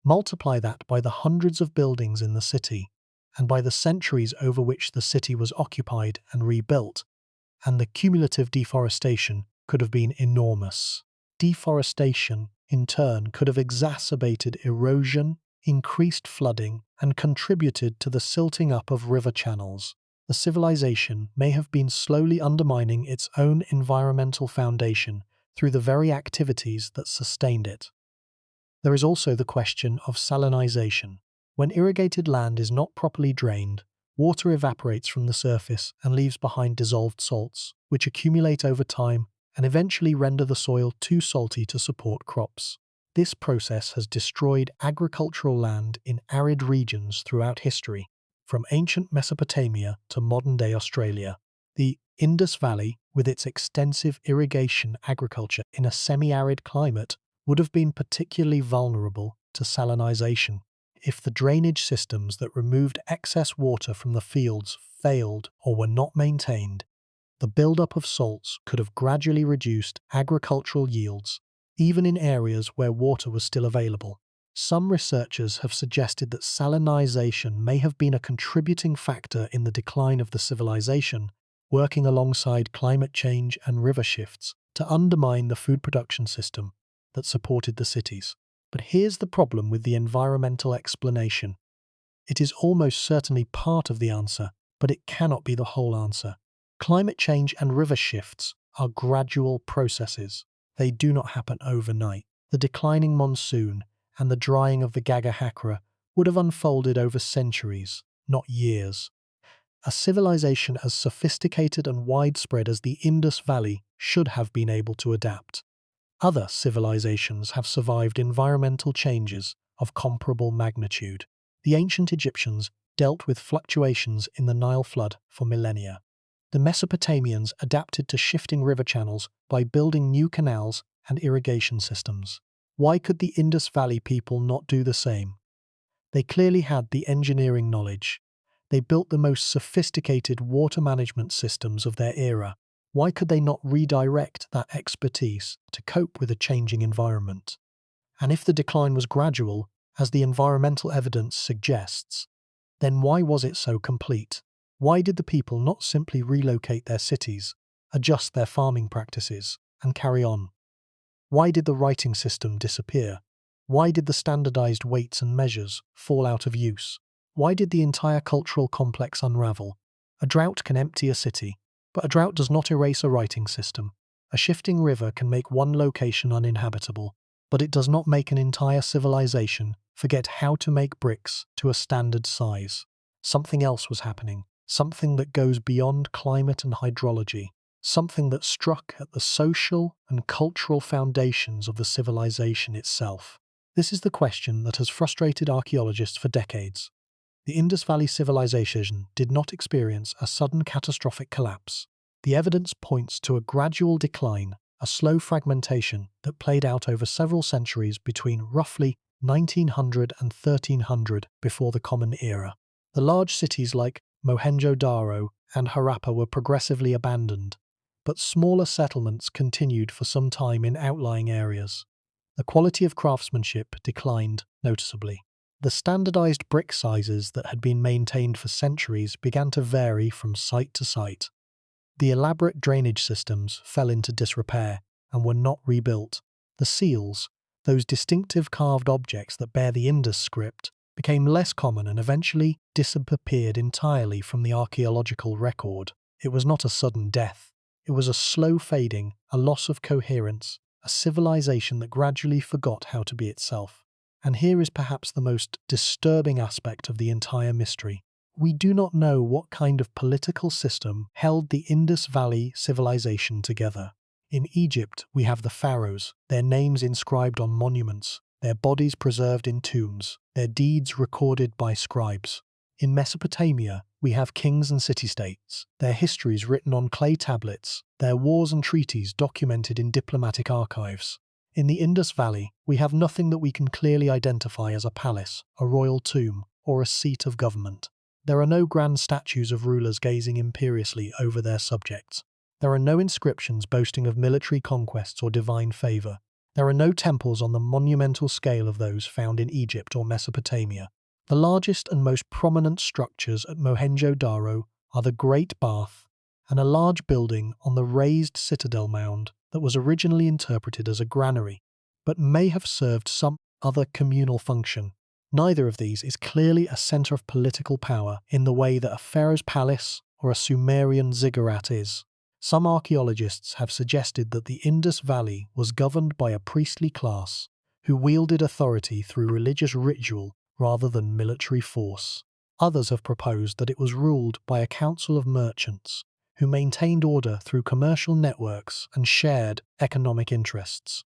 Multiply that by the hundreds of buildings in the city, and by the centuries over which the city was occupied and rebuilt, and the cumulative deforestation could have been enormous. Deforestation, in turn, could have exacerbated erosion, increased flooding, and contributed to the silting up of river channels. The civilization may have been slowly undermining its own environmental foundation through the very activities that sustained it. There is also the question of salinization. When irrigated land is not properly drained, water evaporates from the surface and leaves behind dissolved salts, which accumulate over time and eventually render the soil too salty to support crops. This process has destroyed agricultural land in arid regions throughout history, from ancient Mesopotamia to modern-day Australia. The Indus Valley, with its extensive irrigation agriculture in a semi-arid climate, would have been particularly vulnerable to salinization. If the drainage systems that removed excess water from the fields failed or were not maintained, the buildup of salts could have gradually reduced agricultural yields, even in areas where water was still available. Some researchers have suggested that salinization may have been a contributing factor in the decline of the civilization, working alongside climate change and river shifts to undermine the food production system that supported the cities. But here's the problem with the environmental explanation. It is almost certainly part of the answer, but it cannot be the whole answer. Climate change and river shifts are gradual processes. They do not happen overnight. The declining monsoon and the drying of the Gaga Hakra would have unfolded over centuries, not years. A civilization as sophisticated and widespread as the Indus Valley should have been able to adapt. Other civilizations have survived environmental changes of comparable magnitude. The ancient Egyptians dealt with fluctuations in the Nile flood for millennia. The Mesopotamians adapted to shifting river channels by building new canals and irrigation systems. Why could the Indus Valley people not do the same? They clearly had the engineering knowledge. They built the most sophisticated water management systems of their era. Why could they not redirect that expertise to cope with a changing environment? And if the decline was gradual, as the environmental evidence suggests, then why was it so complete? Why did the people not simply relocate their cities, adjust their farming practices, and carry on? Why did the writing system disappear? Why did the standardized weights and measures fall out of use? Why did the entire cultural complex unravel? A drought can empty a city, but a drought does not erase a writing system. A shifting river can make one location uninhabitable, but it does not make an entire civilization forget how to make bricks to a standard size. Something else was happening, something that goes beyond climate and hydrology, something that struck at the social and cultural foundations of the civilization itself. This is the question that has frustrated archaeologists for decades. The Indus Valley civilization did not experience a sudden catastrophic collapse. The evidence points to a gradual decline, a slow fragmentation that played out over several centuries between roughly 1900 and 1300 before the Common Era. The large cities like Mohenjo-Daro and Harappa were progressively abandoned, but smaller settlements continued for some time in outlying areas. The quality of craftsmanship declined noticeably. The standardized brick sizes that had been maintained for centuries began to vary from site to site. The elaborate drainage systems fell into disrepair and were not rebuilt. The seals, those distinctive carved objects that bear the Indus script, became less common and eventually disappeared entirely from the archaeological record. It was not a sudden death. It was a slow fading, a loss of coherence, a civilization that gradually forgot how to be itself. And here is perhaps the most disturbing aspect of the entire mystery. We do not know what kind of political system held the Indus Valley civilization together. In Egypt, we have the pharaohs, their names inscribed on monuments, their bodies preserved in tombs, their deeds recorded by scribes. In Mesopotamia, we have kings and city-states, their histories written on clay tablets, their wars and treaties documented in diplomatic archives. In the Indus Valley, we have nothing that we can clearly identify as a palace, a royal tomb, or a seat of government. There are no grand statues of rulers gazing imperiously over their subjects. There are no inscriptions boasting of military conquests or divine favor. There are no temples on the monumental scale of those found in Egypt or Mesopotamia. The largest and most prominent structures at Mohenjo-Daro are the Great Bath and a large building on the raised citadel mound that was originally interpreted as a granary, but may have served some other communal function. Neither of these is clearly a center of political power in the way that a pharaoh's palace or a Sumerian ziggurat is. Some archaeologists have suggested that the Indus Valley was governed by a priestly class who wielded authority through religious ritual rather than military force. Others have proposed that it was ruled by a council of merchants who maintained order through commercial networks and shared economic interests.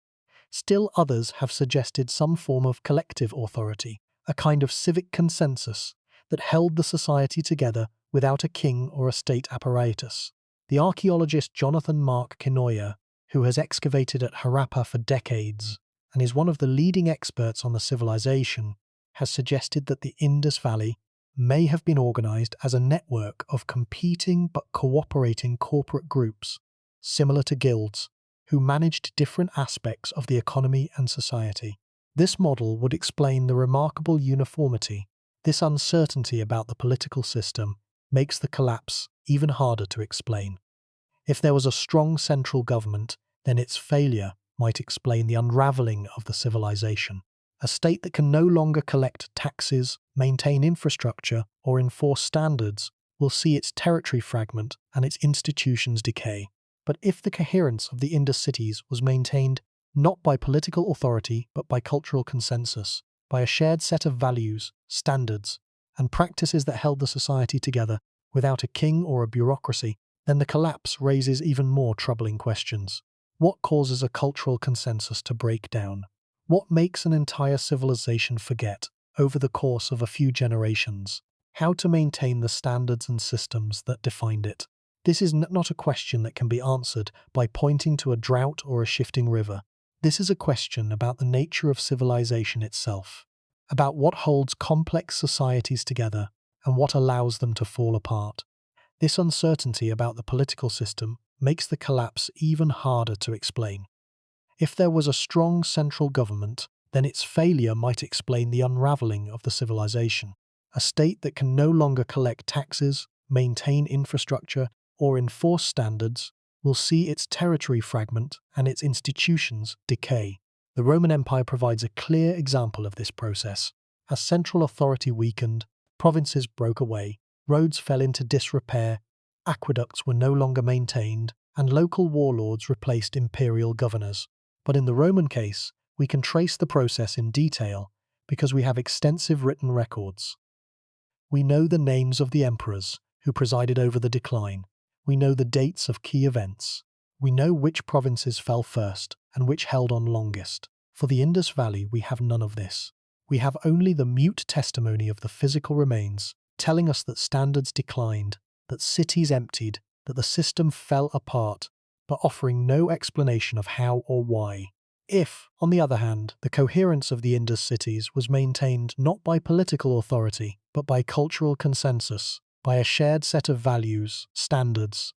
Still others have suggested some form of collective authority, a kind of civic consensus that held the society together without a king or a state apparatus. The archaeologist Jonathan Mark Kinoya, who has excavated at Harappa for decades and is one of the leading experts on the civilization, has suggested that the Indus Valley may have been organized as a network of competing but cooperating corporate groups, similar to guilds, who managed different aspects of the economy and society. This model would explain the remarkable uniformity. This uncertainty about the political system makes the collapse even harder to explain. If there was a strong central government, then its failure might explain the unraveling of the civilization. A state that can no longer collect taxes, maintain infrastructure, or enforce standards will see its territory fragment and its institutions decay. But if the coherence of the Indus cities was maintained not by political authority but by cultural consensus, by a shared set of values, standards, and practices that held the society together without a king or a bureaucracy, then the collapse raises even more troubling questions. What causes a cultural consensus to break down? What makes an entire civilization forget, over the course of a few generations, how to maintain the standards and systems that defined it? This is not a question that can be answered by pointing to a drought or a shifting river. This is a question about the nature of civilization itself, about what holds complex societies together and what allows them to fall apart. This uncertainty about the political system makes the collapse even harder to explain. If there was a strong central government, then its failure might explain the unraveling of the civilization. A state that can no longer collect taxes, maintain infrastructure, or enforce standards will see its territory fragment and its institutions decay. The Roman Empire provides a clear example of this process. As central authority weakened, provinces broke away, roads fell into disrepair, aqueducts were no longer maintained, and local warlords replaced imperial governors. But in the Roman case, we can trace the process in detail because we have extensive written records. We know the names of the emperors who presided over the decline. We know the dates of key events. We know which provinces fell first and which held on longest. For the Indus Valley, we have none of this. We have only the mute testimony of the physical remains, telling us that standards declined, that cities emptied, that the system fell apart, but offering no explanation of how or why. If, on the other hand, the coherence of the Indus cities was maintained not by political authority, but by cultural consensus, by a shared set of values, standards,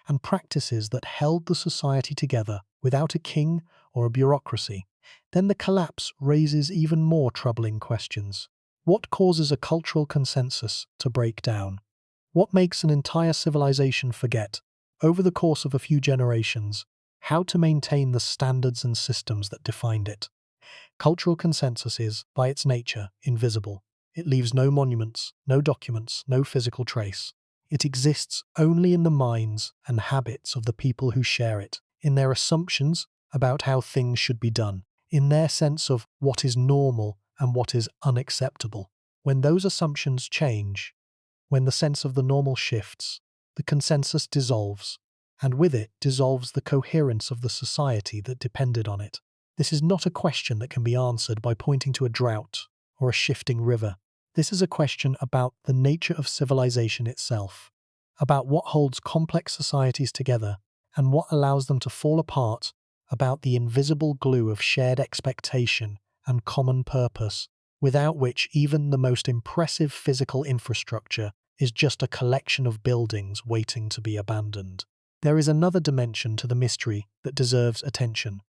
and practices that held the society together without a king or a bureaucracy, then the collapse raises even more troubling questions. What causes a cultural consensus to break down? What makes an entire civilization forget, over the course of a few generations, how to maintain the standards and systems that defined it? Cultural consensus is, by its nature, invisible. It leaves no monuments, no documents, no physical trace. It exists only in the minds and habits of the people who share it, in their assumptions about how things should be done, in their sense of what is normal and what is unacceptable. When those assumptions change, when the sense of the normal shifts, the consensus dissolves, and with it dissolves the coherence of the society that depended on it. This is not a question that can be answered by pointing to a drought or a shifting river. This is a question about the nature of civilization itself, about what holds complex societies together and what allows them to fall apart, about the invisible glue of shared expectation and common purpose, without which even the most impressive physical infrastructure is just a collection of buildings waiting to be abandoned. There is another dimension to the mystery that deserves attention: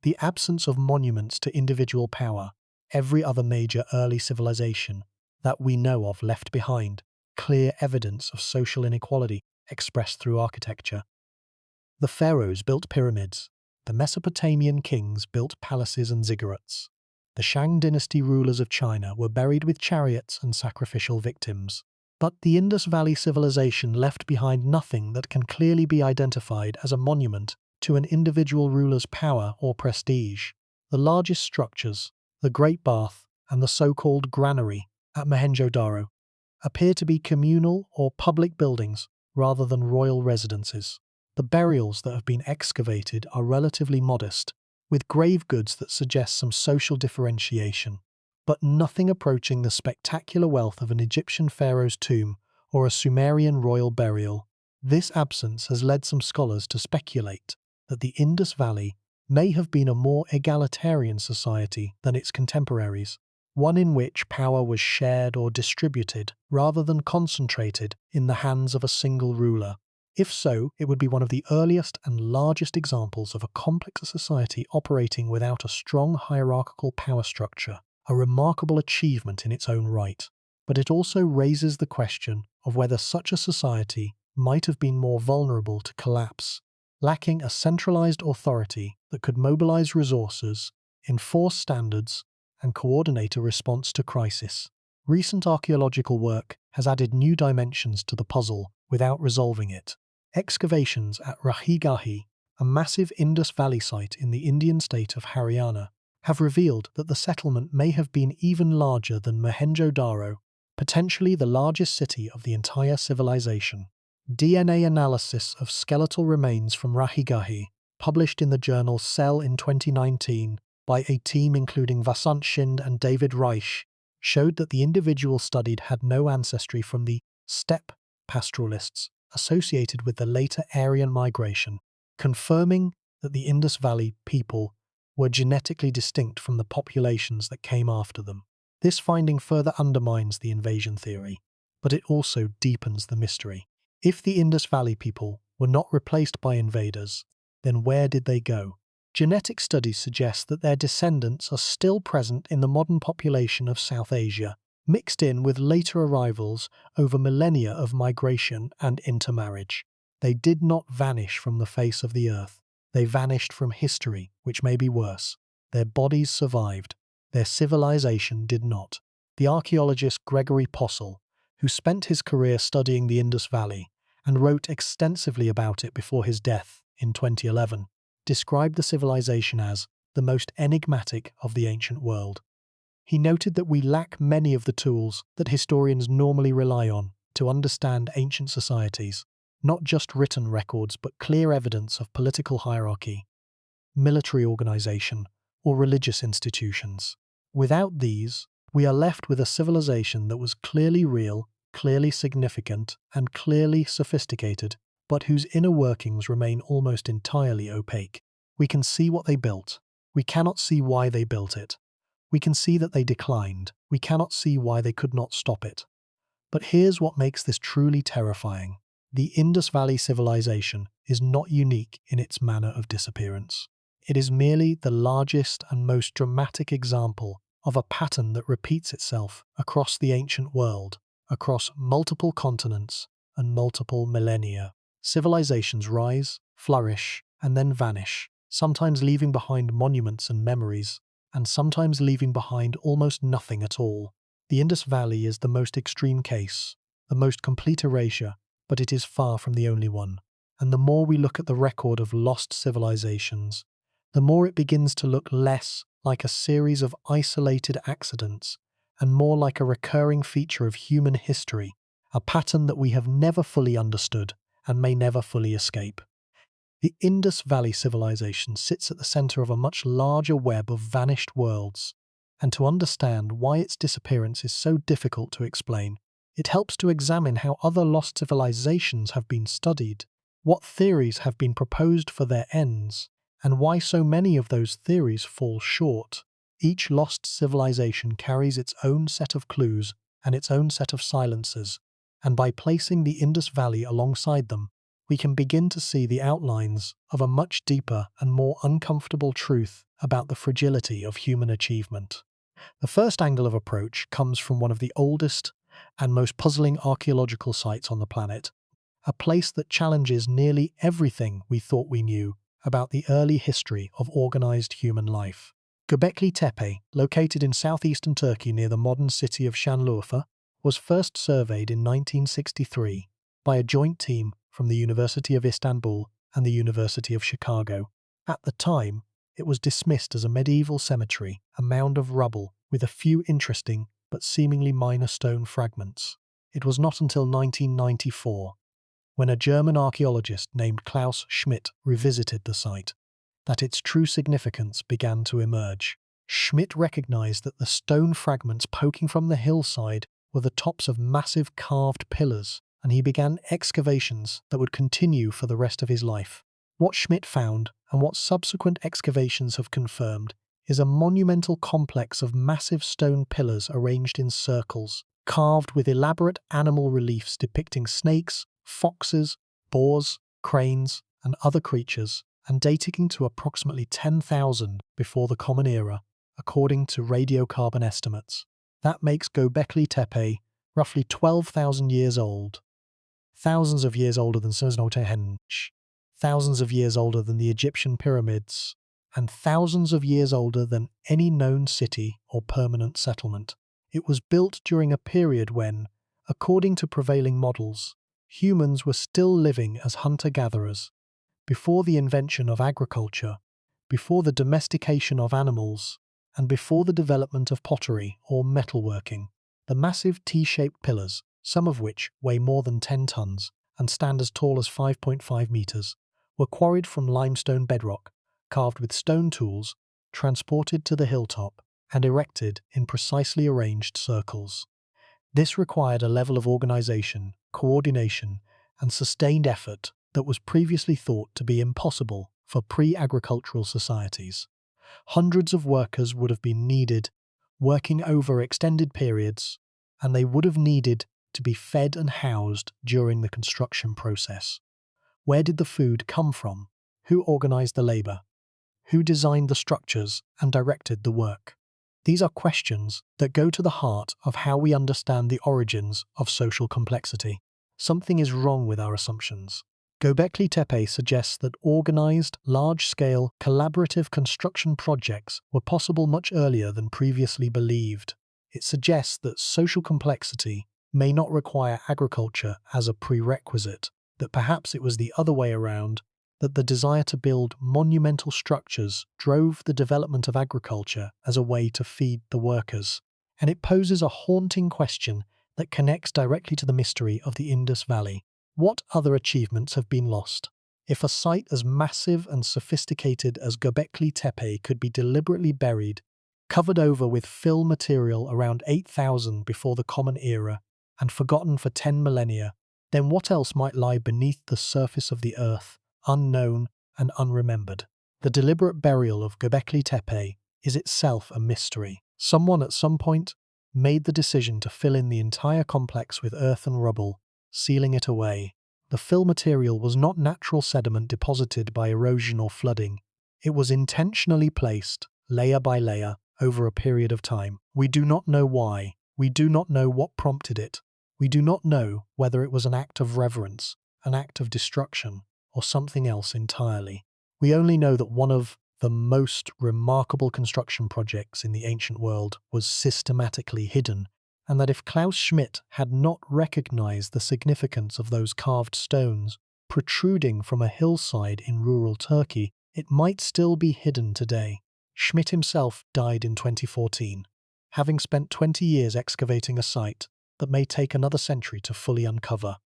the absence of monuments to individual power. Every other major early civilization, that we know of left behind clear evidence of social inequality expressed through architecture. The pharaohs built pyramids. The Mesopotamian kings built palaces and ziggurats. The Shang dynasty rulers of China were buried with chariots and sacrificial victims. But the Indus Valley civilization left behind nothing that can clearly be identified as a monument to an individual ruler's power or prestige. The largest structures, the Great Bath and the so-called granary at Mohenjo-daro, appear to be communal or public buildings rather than royal residences. The burials that have been excavated are relatively modest, with grave goods that suggest some social differentiation, but nothing approaching the spectacular wealth of an Egyptian pharaoh's tomb or a Sumerian royal burial. This absence has led some scholars to speculate that the Indus Valley may have been a more egalitarian society than its contemporaries, one in which power was shared or distributed rather than concentrated in the hands of a single ruler. If so, it would be one of the earliest and largest examples of a complex society operating without a strong hierarchical power structure, a remarkable achievement in its own right. But it also raises the question of whether such a society might have been more vulnerable to collapse, lacking a centralized authority that could mobilize resources, enforce standards, and coordinate a response to crisis. Recent archaeological work has added new dimensions to the puzzle without resolving it. Excavations at Rahigahi, a massive Indus Valley site in the Indian state of Haryana, have revealed that the settlement may have been even larger than Mohenjo-daro, potentially the largest city of the entire civilization. DNA analysis of skeletal remains from Rahigahi, published in the journal Cell in 2019 by a team including Vasant Shind and David Reich, showed that the individual studied had no ancestry from the steppe pastoralists associated with the later Aryan migration, confirming that the Indus Valley people were genetically distinct from the populations that came after them. This finding further undermines the invasion theory, but it also deepens the mystery. If the Indus Valley people were not replaced by invaders, then where did they go? Genetic studies suggest that their descendants are still present in the modern population of South Asia, mixed in with later arrivals over millennia of migration and intermarriage. They did not vanish from the face of the earth. They vanished from history, which may be worse. Their bodies survived. Their civilization did not. The archaeologist Gregory Possehl, who spent his career studying the Indus Valley and wrote extensively about it before his death in 2011, described the civilization as the most enigmatic of the ancient world. He noted that we lack many of the tools that historians normally rely on to understand ancient societies, not just written records but clear evidence of political hierarchy, military organization, or religious institutions. Without these, we are left with a civilization that was clearly real, clearly significant, and clearly sophisticated, but whose inner workings remain almost entirely opaque. We can see what they built. We cannot see why they built it. We can see that they declined. We cannot see why they could not stop it. But here's what makes this truly terrifying. The Indus Valley civilization is not unique in its manner of disappearance. It is merely the largest and most dramatic example of a pattern that repeats itself across the ancient world, across multiple continents and multiple millennia. Civilizations rise, flourish, and then vanish, sometimes leaving behind monuments and memories, and sometimes leaving behind almost nothing at all. The Indus Valley is the most extreme case, the most complete erasure, but it is far from the only one. And the more we look at the record of lost civilizations, the more it begins to look less like a series of isolated accidents and more like a recurring feature of human history, a pattern that we have never fully understood and may never fully escape. The Indus Valley civilization sits at the center of a much larger web of vanished worlds, and to understand why its disappearance is so difficult to explain, it helps to examine how other lost civilizations have been studied, what theories have been proposed for their ends, and why so many of those theories fall short. Each lost civilization carries its own set of clues and its own set of silences, and by placing the Indus Valley alongside them, we can begin to see the outlines of a much deeper and more uncomfortable truth about the fragility of human achievement. The first angle of approach comes from one of the oldest and most puzzling archaeological sites on the planet, a place that challenges nearly everything we thought we knew about the early history of organized human life. Göbekli Tepe, located in southeastern Turkey near the modern city of Şanlıurfa, was first surveyed in 1963 by a joint team from the University of Istanbul and the University of Chicago. At the time, it was dismissed as a medieval cemetery, a mound of rubble with a few interesting but seemingly minor stone fragments. It was not until 1994, when a German archaeologist named Klaus Schmidt revisited the site, that its true significance began to emerge. Schmidt recognized that the stone fragments poking from the hillside were the tops of massive carved pillars, and he began excavations that would continue for the rest of his life. What Schmidt found, and what subsequent excavations have confirmed, is a monumental complex of massive stone pillars arranged in circles, carved with elaborate animal reliefs depicting snakes, foxes, boars, cranes, and other creatures, and dating to approximately 10,000 before the Common Era, according to radiocarbon estimates. That makes Göbekli Tepe roughly 12,000 years old, thousands of years older than Stonehenge, thousands of years older than the Egyptian pyramids, and thousands of years older than any known city or permanent settlement. It was built during a period when, according to prevailing models, humans were still living as hunter-gatherers, before the invention of agriculture, before the domestication of animals, and before the development of pottery or metalworking. The massive T-shaped pillars, some of which weigh more than 10 tons and stand as tall as 5.5 meters, were quarried from limestone bedrock, carved with stone tools, transported to the hilltop, and erected in precisely arranged circles. This required a level of organization, coordination, and sustained effort that was previously thought to be impossible for pre-agricultural societies. Hundreds of workers would have been needed, working over extended periods, and they would have needed to be fed and housed during the construction process. Where did the food come from? Who organized the labor? Who designed the structures and directed the work? These are questions that go to the heart of how we understand the origins of social complexity. Something is wrong with our assumptions. Göbekli Tepe suggests that organized, large-scale, collaborative construction projects were possible much earlier than previously believed. It suggests that social complexity may not require agriculture as a prerequisite, that perhaps it was the other way around, that the desire to build monumental structures drove the development of agriculture as a way to feed the workers. And it poses a haunting question that connects directly to the mystery of the Indus Valley. What other achievements have been lost? If a site as massive and sophisticated as Göbekli Tepe could be deliberately buried, covered over with fill material around 8,000 before the Common Era, and forgotten for 10 millennia, then what else might lie beneath the surface of the earth, unknown and unremembered? The deliberate burial of Göbekli Tepe is itself a mystery. Someone at some point made the decision to fill in the entire complex with earth and rubble, sealing it away. The fill material was not natural sediment deposited by erosion or flooding. It was intentionally placed, layer by layer, over a period of time. We do not know why. We do not know what prompted it. We do not know whether it was an act of reverence, an act of destruction, or something else entirely. We only know that one of the most remarkable construction projects in the ancient world was systematically hidden, and that if Klaus Schmidt had not recognized the significance of those carved stones protruding from a hillside in rural Turkey, it might still be hidden today. Schmidt himself died in 2014, having spent 20 years excavating a site that may take another century to fully uncover.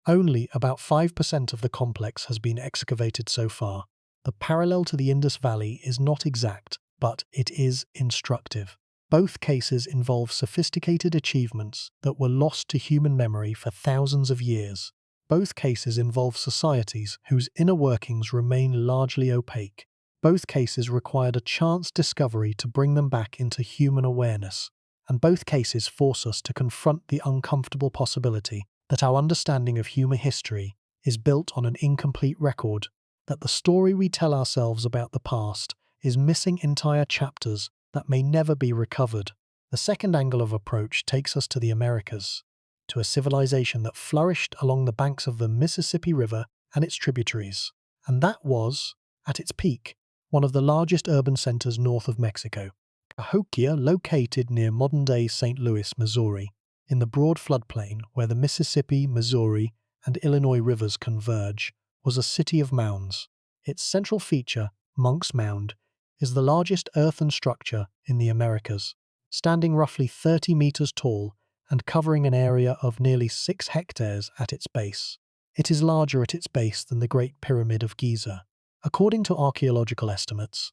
Only about 5% of the complex has been excavated so far. The parallel to the Indus Valley is not exact, but it is instructive. Both cases involve sophisticated achievements that were lost to human memory for thousands of years. Both cases involve societies whose inner workings remain largely opaque. Both cases required a chance discovery to bring them back into human awareness. And both cases force us to confront the uncomfortable possibility that our understanding of human history is built on an incomplete record, that the story we tell ourselves about the past is missing entire chapters that may never be recovered. The second angle of approach takes us to the Americas, to a civilization that flourished along the banks of the Mississippi River and its tributaries. And that was, at its peak, one of the largest urban centers north of Mexico. Cahokia, located near modern-day St. Louis, Missouri, in the broad floodplain where the Mississippi, Missouri, and Illinois rivers converge, was a city of mounds. Its central feature, Monk's Mound, is the largest earthen structure in the Americas, standing roughly 30 meters tall and covering an area of nearly 6 hectares at its base. It is larger at its base than the Great Pyramid of Giza. According to archaeological estimates,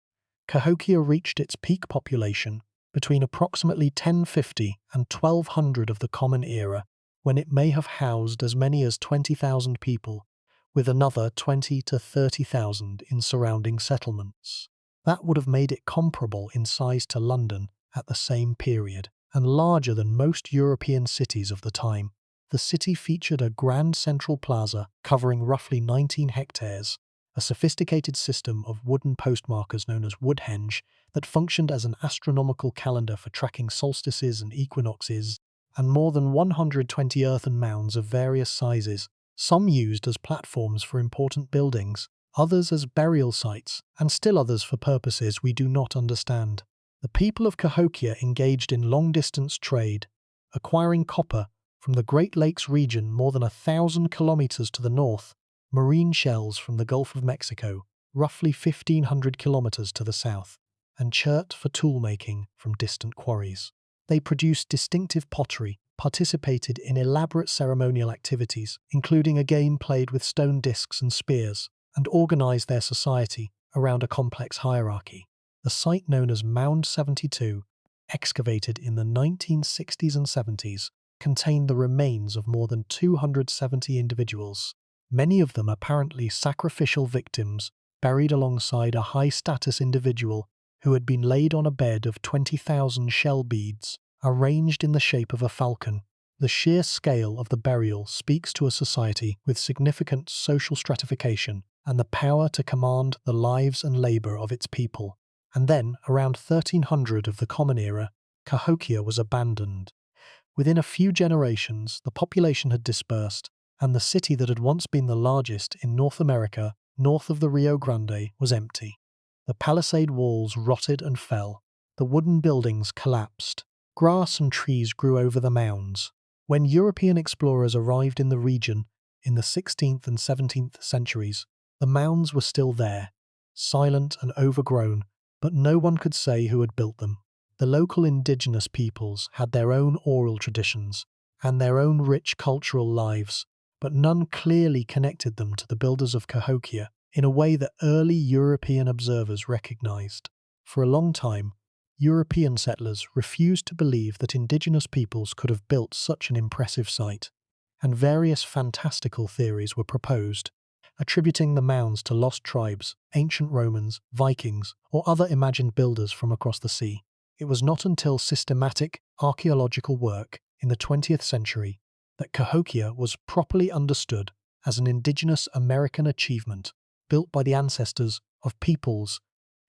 Cahokia reached its peak population between approximately 1050 and 1200 of the Common Era, when it may have housed as many as 20,000 people, with another 20 to 30,000 in surrounding settlements. That would have made it comparable in size to London at the same period, and larger than most European cities of the time. The city featured a grand central plaza covering roughly 19 hectares, a sophisticated system of wooden postmarkers known as woodhenge that functioned as an astronomical calendar for tracking solstices and equinoxes, and more than 120 earthen mounds of various sizes, some used as platforms for important buildings, others as burial sites, and still others for purposes we do not understand. The people of Cahokia engaged in long-distance trade, acquiring copper from the Great Lakes region more than 1,000 kilometers to the north, marine shells from the Gulf of Mexico, roughly 1,500 kilometers to the south, and chert for tool-making from distant quarries. They produced distinctive pottery, participated in elaborate ceremonial activities, including a game played with stone discs and spears, and organized their society around a complex hierarchy. The site known as Mound 72, excavated in the 1960s and 70s, contained the remains of more than 270 individuals, many of them apparently sacrificial victims buried alongside a high-status individual who had been laid on a bed of 20,000 shell beads, arranged in the shape of a falcon. The sheer scale of the burial speaks to a society with significant social stratification and the power to command the lives and labor of its people. And then, around 1300 of the Common Era, Cahokia was abandoned. Within a few generations, the population had dispersed, and the city that had once been the largest in North America, north of the Rio Grande, was empty. The palisade walls rotted and fell. The wooden buildings collapsed. Grass and trees grew over the mounds. When European explorers arrived in the region in the 16th and 17th centuries, the mounds were still there, silent and overgrown, but no one could say who had built them. The local indigenous peoples had their own oral traditions and their own rich cultural lives, but none clearly connected them to the builders of Cahokia in a way that early European observers recognized. For a long time, European settlers refused to believe that indigenous peoples could have built such an impressive site, and various fantastical theories were proposed, attributing the mounds to lost tribes, ancient Romans, Vikings, or other imagined builders from across the sea. It was not until systematic archaeological work in the 20th century that Cahokia was properly understood as an indigenous American achievement built by the ancestors of peoples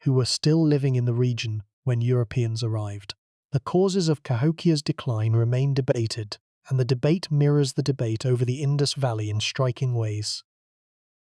who were still living in the region when Europeans arrived. The causes of Cahokia's decline remain debated, and the debate mirrors the debate over the Indus Valley in striking ways.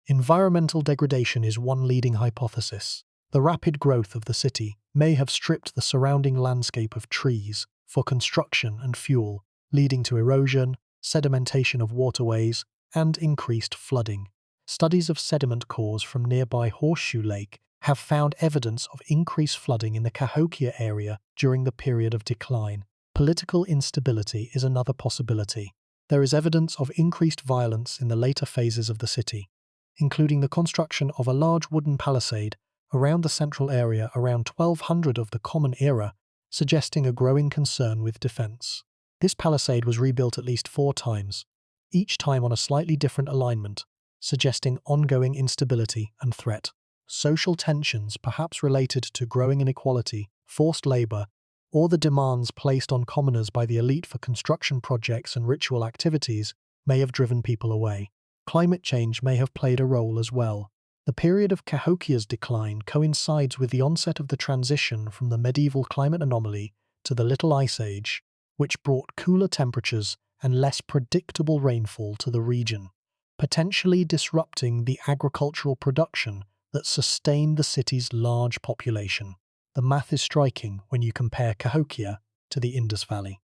Environmental degradation is one leading hypothesis. The rapid growth of the city may have stripped the surrounding landscape of trees for construction and fuel, leading to erosion, sedimentation of waterways, and increased flooding. Studies of sediment cores from nearby Horseshoe Lake have found evidence of increased flooding in the Cahokia area during the period of decline. Political instability is another possibility. There is evidence of increased violence in the later phases of the city, including the construction of a large wooden palisade around the central area around 1200 of the Common Era, suggesting a growing concern with defense. This palisade was rebuilt at least 4 times, each time on a slightly different alignment, suggesting ongoing instability and threat. Social tensions, perhaps related to growing inequality, forced labor, or the demands placed on commoners by the elite for construction projects and ritual activities, may have driven people away. Climate change may have played a role as well. The period of Cahokia's decline coincides with the onset of the transition from the medieval climate anomaly to the Little Ice Age, which brought cooler temperatures and less predictable rainfall to the region, potentially disrupting the agricultural production that sustained the city's large population. The math is striking when you compare Cahokia to the Indus Valley.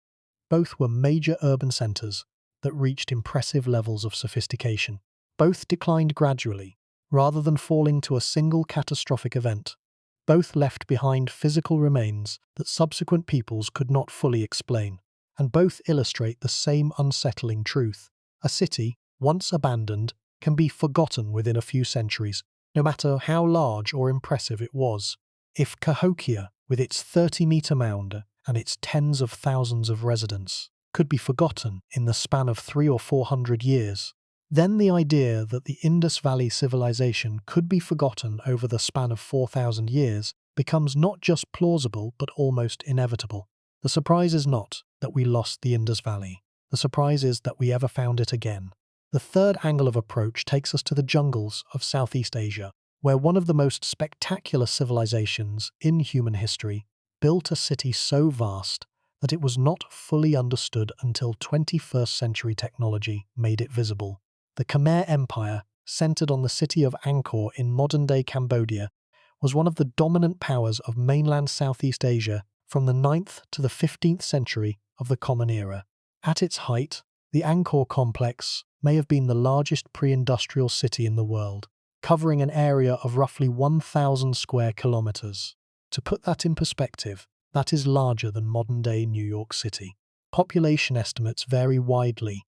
Both were major urban centers that reached impressive levels of sophistication. Both declined gradually, rather than falling to a single catastrophic event. Both left behind physical remains that subsequent peoples could not fully explain, and both illustrate the same unsettling truth. A city, once abandoned, can be forgotten within a few centuries, no matter how large or impressive it was. If Cahokia, with its 30-meter mound and its tens of thousands of residents, could be forgotten in the span of 300 or 400 years, then the idea that the Indus Valley civilization could be forgotten over the span of 4,000 years becomes not just plausible but almost inevitable. The surprise is not that we lost the Indus Valley. The surprise is that we ever found it again. The third angle of approach takes us to the jungles of Southeast Asia, where one of the most spectacular civilizations in human history built a city so vast that it was not fully understood until 21st century technology made it visible. The Khmer Empire, centered on the city of Angkor in modern-day Cambodia, was one of the dominant powers of mainland Southeast Asia from the 9th to the 15th century of the Common Era. At its height, the Angkor complex may have been the largest pre-industrial city in the world, covering an area of roughly 1,000 square kilometers. To put that in perspective, that is larger than modern-day New York City. Population estimates vary widely,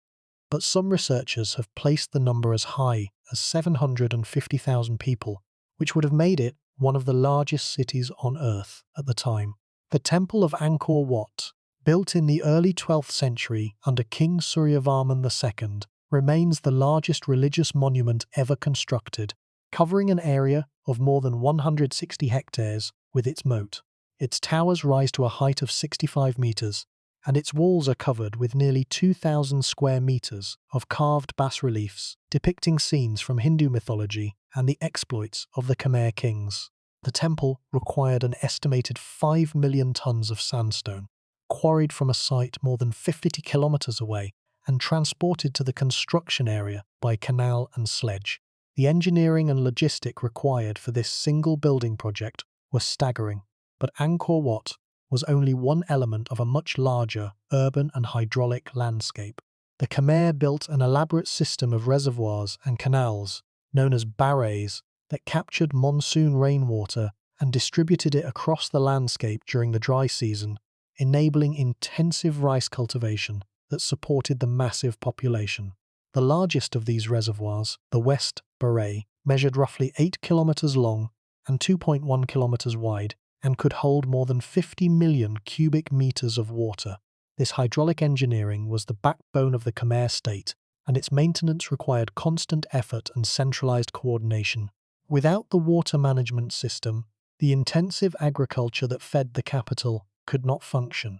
but some researchers have placed the number as high as 750,000 people, which would have made it one of the largest cities on Earth at the time. The Temple of Angkor Wat, built in the early 12th century under King Suryavarman II, remains the largest religious monument ever constructed, covering an area of more than 160 hectares with its moat. Its towers rise to a height of 65 meters, and its walls are covered with nearly 2,000 square meters of carved bas-reliefs depicting scenes from Hindu mythology and the exploits of the Khmer kings. The temple required an estimated 5 million tons of sandstone, quarried from a site more than 50 kilometers away and transported to the construction area by canal and sledge. The engineering and logistic required for this single building project were staggering, but Angkor Wat was only one element of a much larger urban and hydraulic landscape. The Khmer built an elaborate system of reservoirs and canals, known as barrays, that captured monsoon rainwater and distributed it across the landscape during the dry season, enabling intensive rice cultivation that supported the massive population. The largest of these reservoirs, the West Baray, measured roughly 8 kilometers long and 2.1 kilometers wide, and could hold more than 50 million cubic meters of water. This hydraulic engineering was the backbone of the Khmer state, and its maintenance required constant effort and centralized coordination. Without the water management system, the intensive agriculture that fed the capital could not function.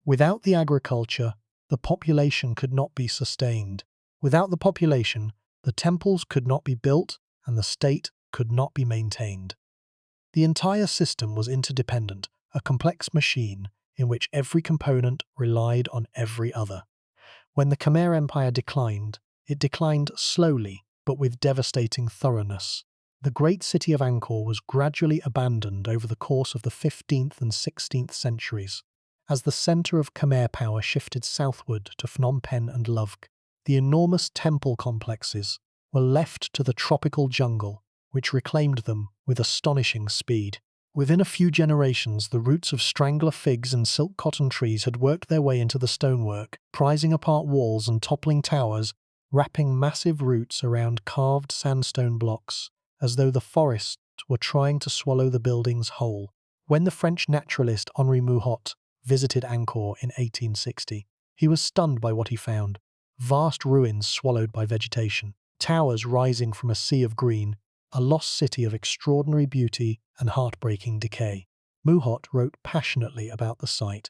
Without the agriculture, the population could not be sustained. Without the population, the temples could not be built and the state could not be maintained. The entire system was interdependent, a complex machine in which every component relied on every other. When the Khmer Empire declined, it declined slowly but with devastating thoroughness. The great city of Angkor was gradually abandoned over the course of the 15th and 16th centuries. As the center of Khmer power shifted southward to Phnom Penh and Luvk, the enormous temple complexes were left to the tropical jungle, which reclaimed them with astonishing speed. Within a few generations, the roots of strangler figs and silk cotton trees had worked their way into the stonework, prizing apart walls and toppling towers, wrapping massive roots around carved sandstone blocks, as though the forests were trying to swallow the buildings whole. When the French naturalist Henri Mouhot visited Angkor in 1860, he was stunned by what he found. Vast ruins swallowed by vegetation, towers rising from a sea of green, a lost city of extraordinary beauty and heartbreaking decay. Mouhot wrote passionately about the site,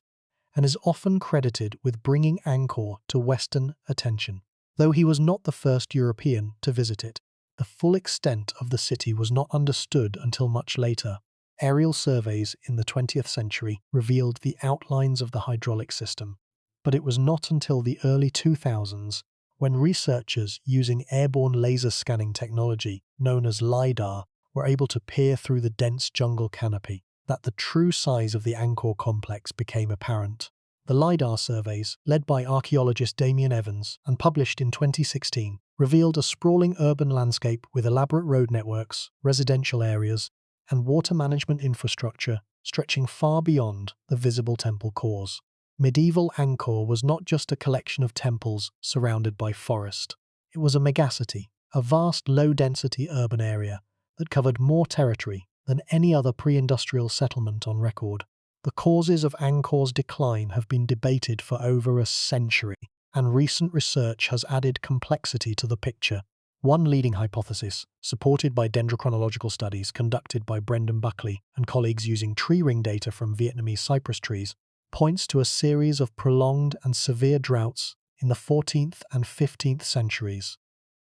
and is often credited with bringing Angkor to Western attention, though he was not the first European to visit it. the full extent of the city was not understood until much later. Aerial surveys in the 20th century revealed the outlines of the hydraulic system, but it was not until the early 2000s when researchers using airborne laser scanning technology known as LiDAR were able to peer through the dense jungle canopy that the true size of the Angkor complex became apparent. The LiDAR surveys, led by archaeologist Damien Evans and published in 2016, revealed a sprawling urban landscape with elaborate road networks, residential areas, and water management infrastructure stretching far beyond the visible temple cores. Medieval Angkor was not just a collection of temples surrounded by forest. It was a megacity, a vast low-density urban area that covered more territory than any other pre-industrial settlement on record. The causes of Angkor's decline have been debated for over a century, and recent research has added complexity to the picture. One leading hypothesis, supported by dendrochronological studies conducted by Brendan Buckley and colleagues using tree ring data from Vietnamese cypress trees, points to a series of prolonged and severe droughts in the 14th and 15th centuries,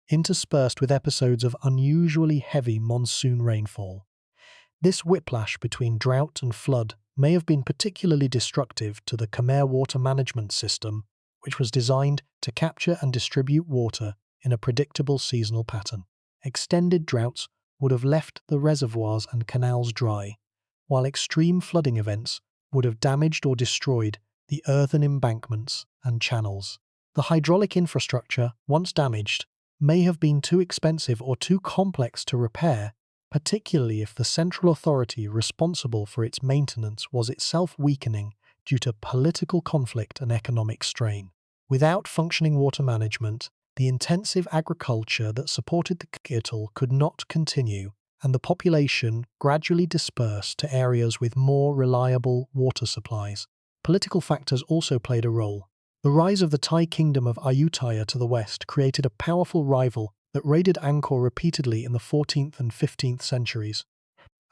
interspersed with episodes of unusually heavy monsoon rainfall. This whiplash between drought and flood may have been particularly destructive to the Khmer water management system, which was designed to capture and distribute water in a predictable seasonal pattern. Extended droughts would have left the reservoirs and canals dry, while extreme flooding events would have damaged or destroyed the earthen embankments and channels. The hydraulic infrastructure, once damaged, may have been too expensive or too complex to repair, particularly if the central authority responsible for its maintenance was itself weakening due to political conflict and economic strain. Without functioning water management, the intensive agriculture that supported the capital could not continue, and the population gradually dispersed to areas with more reliable water supplies. Political factors also played a role. The rise of the Thai kingdom of Ayutthaya to the west created a powerful rival that raided Angkor repeatedly in the 14th and 15th centuries.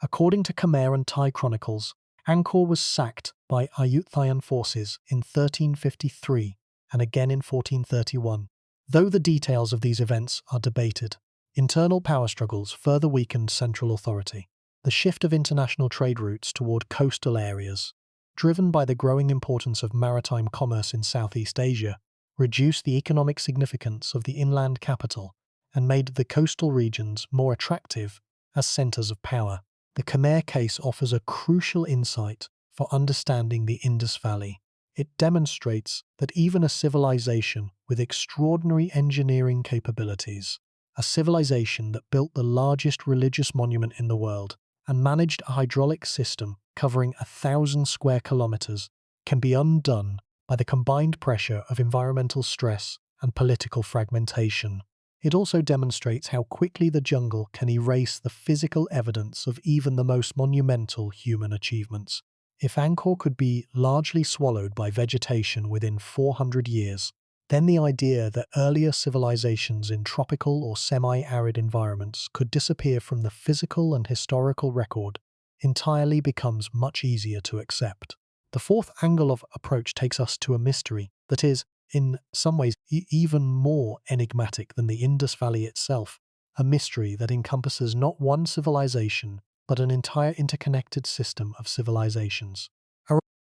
According to Khmer and Thai chronicles, Angkor was sacked by Ayutthayan forces in 1353 and again in 1431. Though the details of these events are debated, internal power struggles further weakened central authority. The shift of international trade routes toward coastal areas, driven by the growing importance of maritime commerce in Southeast Asia, reduced the economic significance of the inland capital and made the coastal regions more attractive as centers of power. The Khmer case offers a crucial insight for understanding the Indus Valley. It demonstrates that even a civilization with extraordinary engineering capabilities, a civilization that built the largest religious monument in the world and managed a hydraulic system covering 1,000 square kilometers, can be undone by the combined pressure of environmental stress and political fragmentation. It also demonstrates how quickly the jungle can erase the physical evidence of even the most monumental human achievements. If Angkor could be largely swallowed by vegetation within 400 years, then the idea that earlier civilizations in tropical or semi-arid environments could disappear from the physical and historical record entirely becomes much easier to accept. The fourth angle of approach takes us to a mystery that is, in some ways, even more enigmatic than the Indus Valley itself, a mystery that encompasses not one civilization, but an entire interconnected system of civilizations.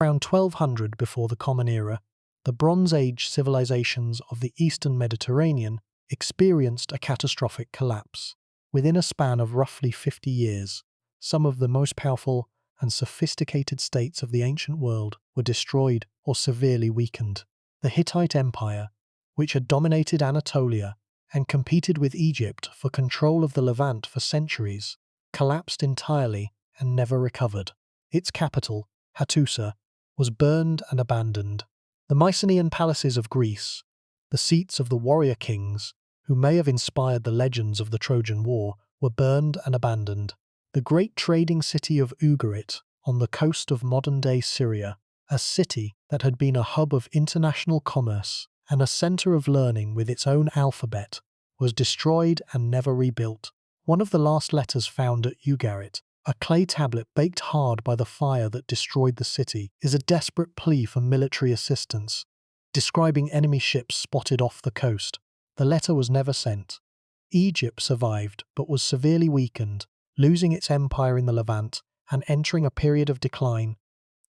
Around 1200 before the Common Era, the Bronze Age civilizations of the Eastern Mediterranean experienced a catastrophic collapse. Within a span of roughly 50 years, some of the most powerful and sophisticated states of the ancient world were destroyed or severely weakened. The Hittite Empire, which had dominated Anatolia and competed with Egypt for control of the Levant for centuries, collapsed entirely and never recovered. Its capital, Hattusa, was burned and abandoned. The Mycenaean palaces of Greece, the seats of the warrior kings who may have inspired the legends of the Trojan War, were burned and abandoned. The great trading city of Ugarit, on the coast of modern-day Syria, a city that had been a hub of international commerce and a center of learning with its own alphabet, was destroyed and never rebuilt. One of the last letters found at Ugarit, a clay tablet baked hard by the fire that destroyed the city, is a desperate plea for military assistance, describing enemy ships spotted off the coast. The letter was never sent. Egypt survived but was severely weakened, losing its empire in the Levant and entering a period of decline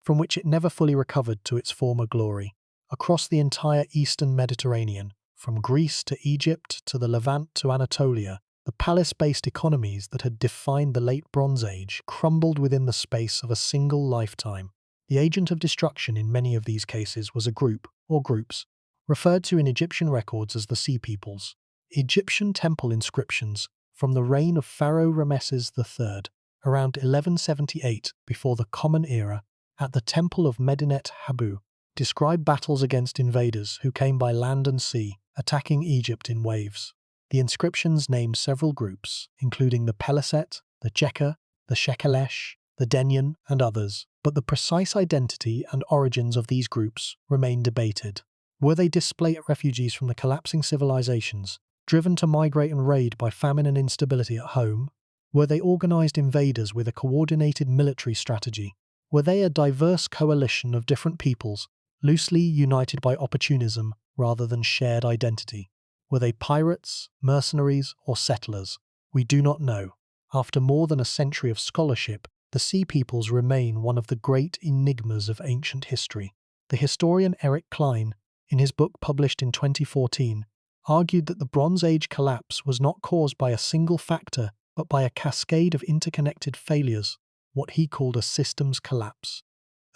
from which it never fully recovered to its former glory. Across the entire eastern Mediterranean, from Greece to Egypt to the Levant to Anatolia, the palace-based economies that had defined the Late Bronze Age crumbled within the space of a single lifetime. The agent of destruction in many of these cases was a group, or groups, referred to in Egyptian records as the Sea Peoples. Egyptian temple inscriptions from the reign of Pharaoh Ramesses III, around 1178 before the Common Era, at the Temple of Medinet Habu, describe battles against invaders who came by land and sea, attacking Egypt in waves. The inscriptions name several groups, including the Peleset, the Jekka, the Shekelesh, the Denyen, and others, but the precise identity and origins of these groups remain debated. Were they displaced refugees from the collapsing civilizations, driven to migrate and raid by famine and instability at home? Were they organized invaders with a coordinated military strategy? Were they a diverse coalition of different peoples, loosely united by opportunism rather than shared identity? Were they pirates, mercenaries, or settlers? We do not know. After more than a century of scholarship, the Sea Peoples remain one of the great enigmas of ancient history. The historian Eric Klein, in his book published in 2014, argued that the Bronze Age collapse was not caused by a single factor, but by a cascade of interconnected failures, what he called a systems collapse.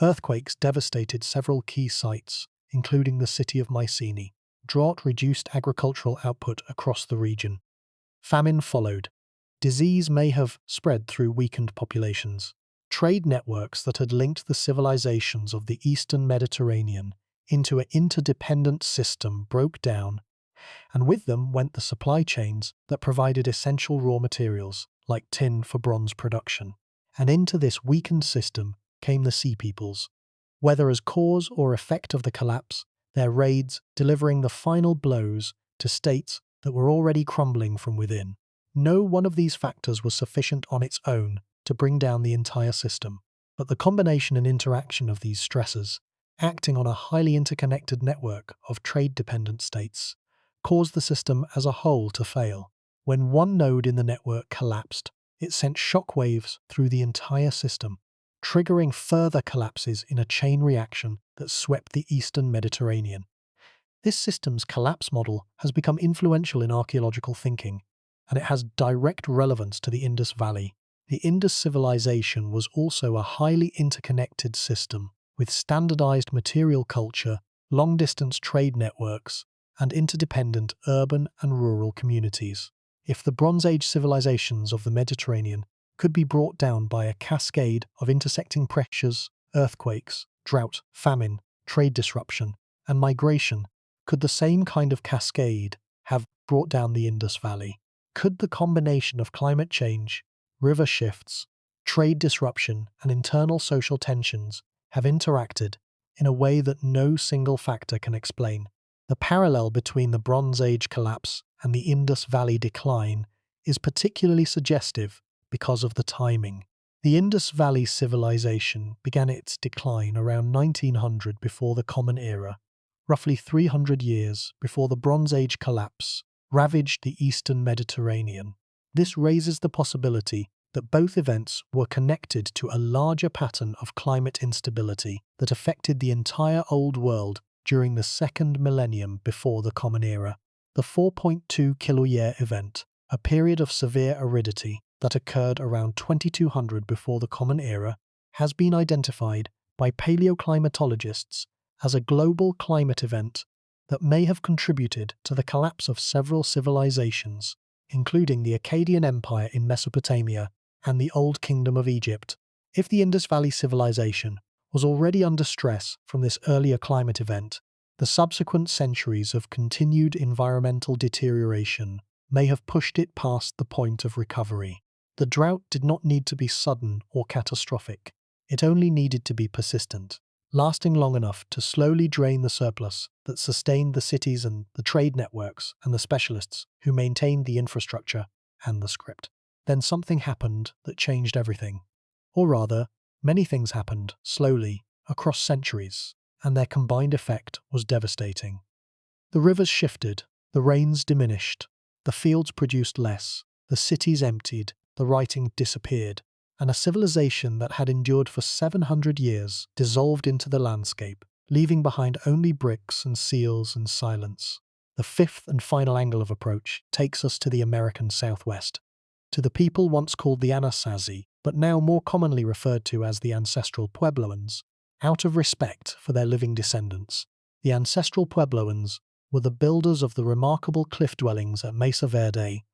Earthquakes devastated several key sites, including the city of Mycenae. Drought reduced agricultural output across the region. Famine followed. Disease may have spread through weakened populations. Trade networks that had linked the civilizations of the eastern Mediterranean into an interdependent system broke down, and with them went the supply chains that provided essential raw materials, like tin for bronze production. And into this weakened system came the Sea Peoples. Whether as cause or effect of the collapse, their raids delivering the final blows to states that were already crumbling from within. No one of these factors was sufficient on its own to bring down the entire system, but the combination and interaction of these stresses, acting on a highly interconnected network of trade-dependent states, caused the system as a whole to fail. When one node in the network collapsed, it sent shockwaves through the entire system, triggering further collapses in a chain reaction that swept the eastern Mediterranean. This system's collapse model has become influential in archaeological thinking, and it has direct relevance to the Indus Valley. The Indus civilization was also a highly interconnected system, with standardized material culture, long-distance trade networks, and interdependent urban and rural communities. If the Bronze Age civilizations of the Mediterranean could be brought down by a cascade of intersecting pressures, earthquakes, drought, famine, trade disruption, and migration, could the same kind of cascade have brought down the Indus Valley? Could the combination of climate change, river shifts, trade disruption, and internal social tensions have interacted in a way that no single factor can explain? The parallel between the Bronze Age collapse and the Indus Valley decline is particularly suggestive because of the timing. The Indus Valley civilization began its decline around 1900 before the Common Era, roughly 300 years before the Bronze Age collapse ravaged the eastern Mediterranean. This raises the possibility that both events were connected to a larger pattern of climate instability that affected the entire Old World during the second millennium before the Common Era. The 4.2 kiloyear event, a period of severe aridity that occurred around 2200 before the Common Era, has been identified by paleoclimatologists as a global climate event that may have contributed to the collapse of several civilizations, including the Akkadian Empire in Mesopotamia and the Old Kingdom of Egypt. If the Indus Valley civilization was already under stress from this earlier climate event, the subsequent centuries of continued environmental deterioration may have pushed it past the point of recovery. The drought did not need to be sudden or catastrophic. It only needed to be persistent, lasting long enough to slowly drain the surplus that sustained the cities and the trade networks and the specialists who maintained the infrastructure and the script. Then something happened that changed everything. Or rather, many things happened, slowly, across centuries, and their combined effect was devastating. The rivers shifted, the rains diminished, The fields produced less, the cities emptied, the writing disappeared, and a civilization that had endured for 700 years dissolved into the landscape, leaving behind only bricks and seals and silence. The fifth and final angle of approach takes us to the American Southwest, to the people once called the Anasazi, but now more commonly referred to as the Ancestral Puebloans. Out of respect for their living descendants, the Ancestral Puebloans were the builders of the remarkable cliff dwellings at Mesa Verde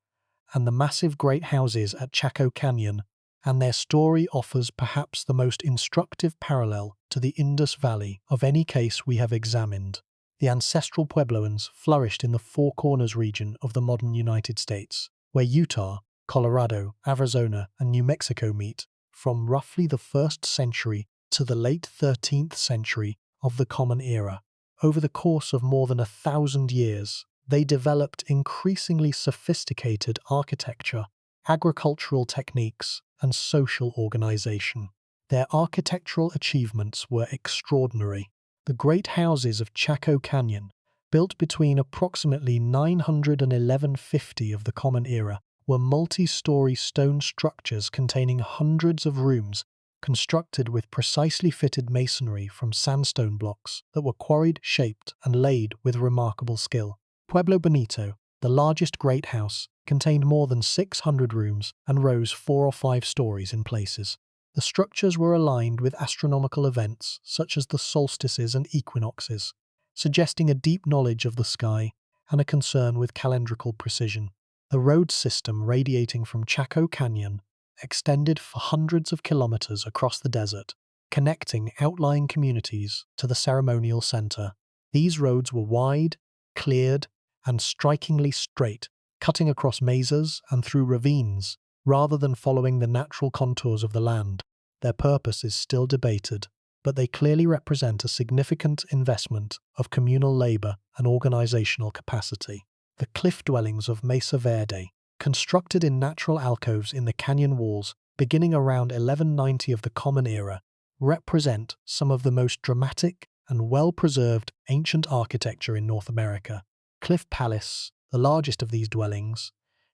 and the massive great houses at Chaco Canyon, and their story offers perhaps the most instructive parallel to the Indus Valley of any case we have examined. The Ancestral Puebloans flourished in the Four Corners region of the modern United States, where Utah, Colorado, Arizona, and New Mexico meet, from roughly the 1st century to the late 13th century of the Common Era. Over the course of more than 1,000 years, they developed increasingly sophisticated architecture, agricultural techniques, and social organization. Their architectural achievements were extraordinary. The great houses of Chaco Canyon, built between approximately 900 and 1150 of the Common Era, were multi-story stone structures containing hundreds of rooms, constructed with precisely fitted masonry from sandstone blocks that were quarried, shaped, and laid with remarkable skill. Pueblo Bonito, the largest great house, contained more than 600 rooms and rose 4 or 5 stories in places. The structures were aligned with astronomical events such as the solstices and equinoxes, suggesting a deep knowledge of the sky and a concern with calendrical precision. The road system radiating from Chaco Canyon extended for hundreds of kilometers across the desert, connecting outlying communities to the ceremonial center. These roads were wide, cleared, and strikingly straight, cutting across mesas and through ravines, rather than following the natural contours of the land. Their purpose is still debated, but they clearly represent a significant investment of communal labor and organizational capacity. The cliff dwellings of Mesa Verde, constructed in natural alcoves in the canyon walls beginning around 1190 of the Common Era, represent some of the most dramatic and well-preserved ancient architecture in North America. Cliff Palace, the largest of these dwellings,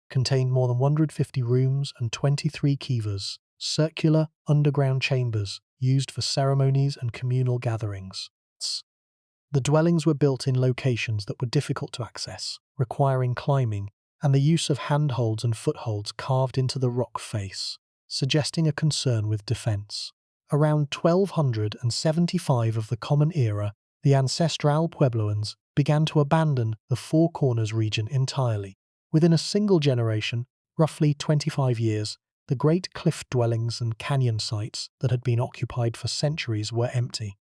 contained more than 150 rooms and 23 kivas, circular underground chambers used for ceremonies and communal gatherings. The dwellings were built in locations that were difficult to access, requiring climbing, and the use of handholds and footholds carved into the rock face, suggesting a concern with defense. Around 1275 of the Common Era, the Ancestral Puebloans began to abandon the Four Corners region entirely. Within a single generation, roughly 25 years, the great cliff dwellings and canyon sites that had been occupied for centuries were empty.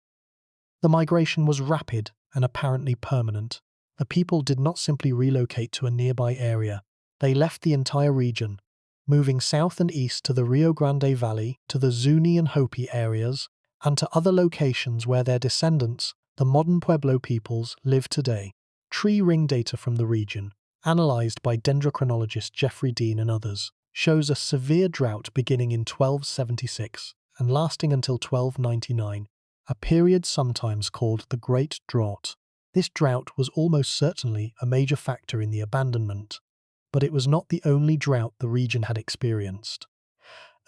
The migration was rapid and apparently permanent. The people did not simply relocate to a nearby area. They left the entire region, moving south and east to the Rio Grande Valley, to the Zuni and Hopi areas, and to other locations where their descendants, the modern Pueblo peoples, live today. Tree ring data from the region, analyzed by dendrochronologist Jeffrey Dean and others, shows a severe drought beginning in 1276 and lasting until 1299, a period sometimes called the Great Drought. This drought was almost certainly a major factor in the abandonment, but it was not the only drought the region had experienced.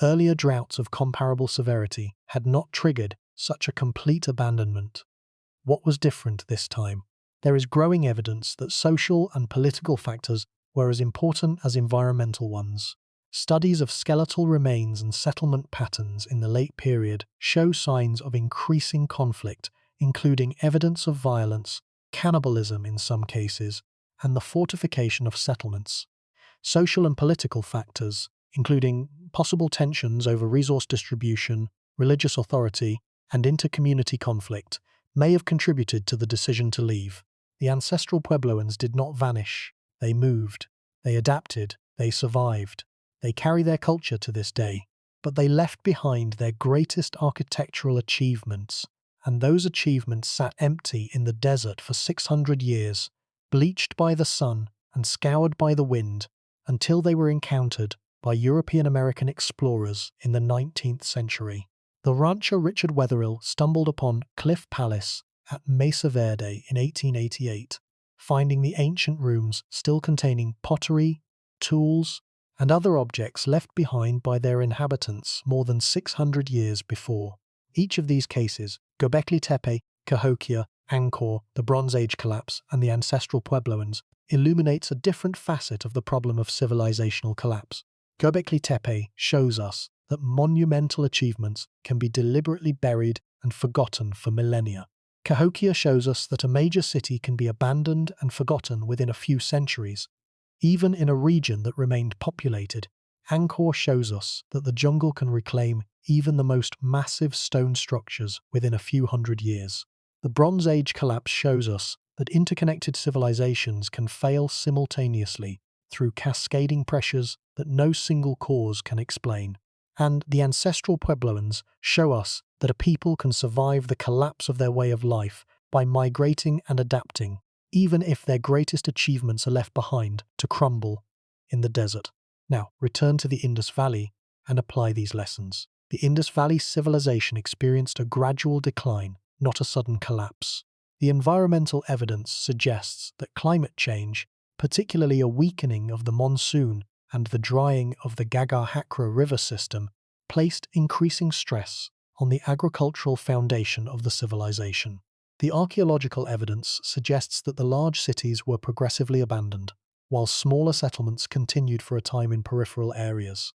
Earlier droughts of comparable severity had not triggered such a complete abandonment. What was different this time? There is growing evidence that social and political factors were as important as environmental ones. Studies of skeletal remains and settlement patterns in the late period show signs of increasing conflict, including evidence of violence, cannibalism in some cases, and the fortification of settlements. Social and political factors, including possible tensions over resource distribution, religious authority, and inter-community conflict, may have contributed to the decision to leave. The Ancestral Puebloans did not vanish. They moved. They adapted. They survived. They carry their culture to this day, but they left behind their greatest architectural achievements, and those achievements sat empty in the desert for 600 years, bleached by the sun and scoured by the wind, until they were encountered by European-American explorers in the 19th century. The rancher Richard Wetherill stumbled upon Cliff Palace at Mesa Verde in 1888, finding the ancient rooms still containing pottery, tools, and other objects left behind by their inhabitants more than 600 years before. Each of these cases, Göbekli Tepe, Cahokia, Angkor, the Bronze Age collapse, and the Ancestral Puebloans, illuminates a different facet of the problem of civilizational collapse. Göbekli Tepe shows us that monumental achievements can be deliberately buried and forgotten for millennia. Cahokia shows us that a major city can be abandoned and forgotten within a few centuries, even in a region that remained populated. Angkor shows us that the jungle can reclaim even the most massive stone structures within a few hundred years. The Bronze Age collapse shows us that interconnected civilizations can fail simultaneously through cascading pressures that no single cause can explain. And the Ancestral Puebloans show us that a people can survive the collapse of their way of life by migrating and adapting, even if their greatest achievements are left behind to crumble in the desert. Now, return to the Indus Valley and apply these lessons. The Indus Valley civilization experienced a gradual decline, not a sudden collapse. The environmental evidence suggests that climate change, particularly a weakening of the monsoon and the drying of the Gagar-Hakra river system, placed increasing stress on the agricultural foundation of the civilization. The archaeological evidence suggests that the large cities were progressively abandoned, while smaller settlements continued for a time in peripheral areas.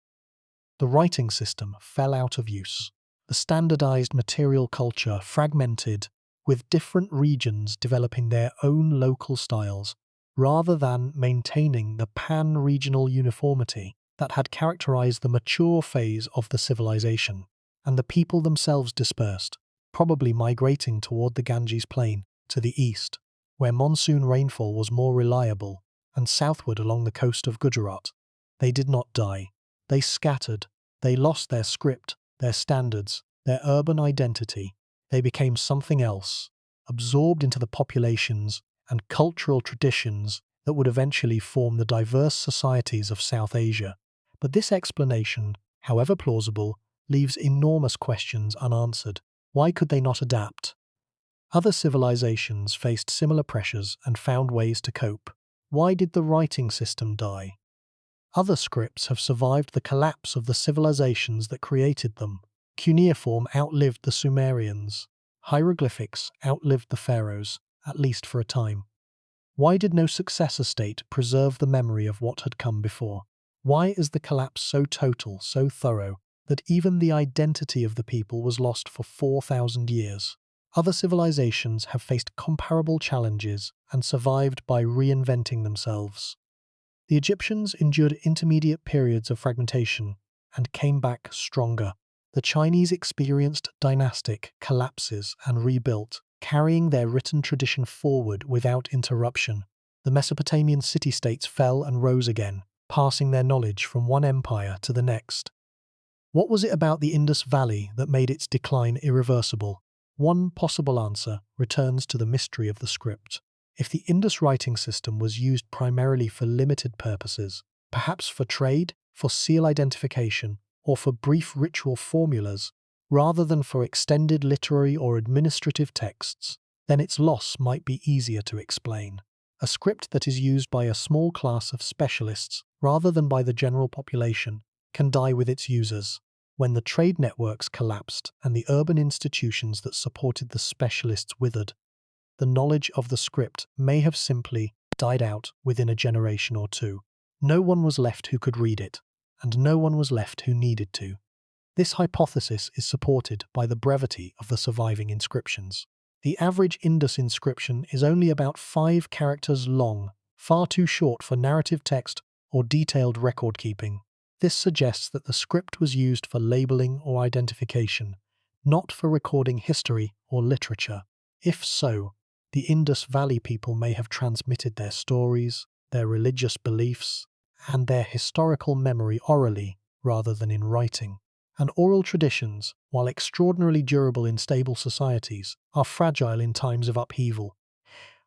The writing system fell out of use. The standardized material culture fragmented, with different regions developing their own local styles, rather than maintaining the pan-regional uniformity that had characterized the mature phase of the civilization. And the people themselves dispersed, probably migrating toward the Ganges Plain to the east, where monsoon rainfall was more reliable, and southward along the coast of Gujarat. They did not die. They scattered. They lost their script, their standards, their urban identity. They became something else, absorbed into the populations and cultural traditions that would eventually form the diverse societies of South Asia. But this explanation, however plausible, leaves enormous questions unanswered. Why could they not adapt? Other civilizations faced similar pressures and found ways to cope. Why did the writing system die? Other scripts have survived the collapse of the civilizations that created them. Cuneiform outlived the Sumerians. Hieroglyphics outlived the pharaohs, at least for a time. Why did no successor state preserve the memory of what had come before? Why is the collapse so total, so thorough, that even the identity of the people was lost for 4,000 years? Other civilizations have faced comparable challenges and survived by reinventing themselves. The Egyptians endured intermediate periods of fragmentation and came back stronger. The Chinese experienced dynastic collapses and rebuilt, carrying their written tradition forward without interruption. The Mesopotamian city-states fell and rose again, passing their knowledge from one empire to the next. What was it about the Indus Valley that made its decline irreversible? One possible answer returns to the mystery of the script. If the Indus writing system was used primarily for limited purposes, perhaps for trade, for seal identification, or for brief ritual formulas, rather than for extended literary or administrative texts, then its loss might be easier to explain. A script that is used by a small class of specialists, rather than by the general population, can die with its users. When the trade networks collapsed and the urban institutions that supported the specialists withered, the knowledge of the script may have simply died out within a generation or two. No one was left who could read it, and no one was left who needed to. This hypothesis is supported by the brevity of the surviving inscriptions. The average Indus inscription is only about 5 characters long, far too short for narrative text or detailed record-keeping. This suggests that the script was used for labeling or identification, not for recording history or literature. If so, the Indus Valley people may have transmitted their stories, their religious beliefs, and their historical memory orally rather than in writing. And oral traditions, while extraordinarily durable in stable societies, are fragile in times of upheaval.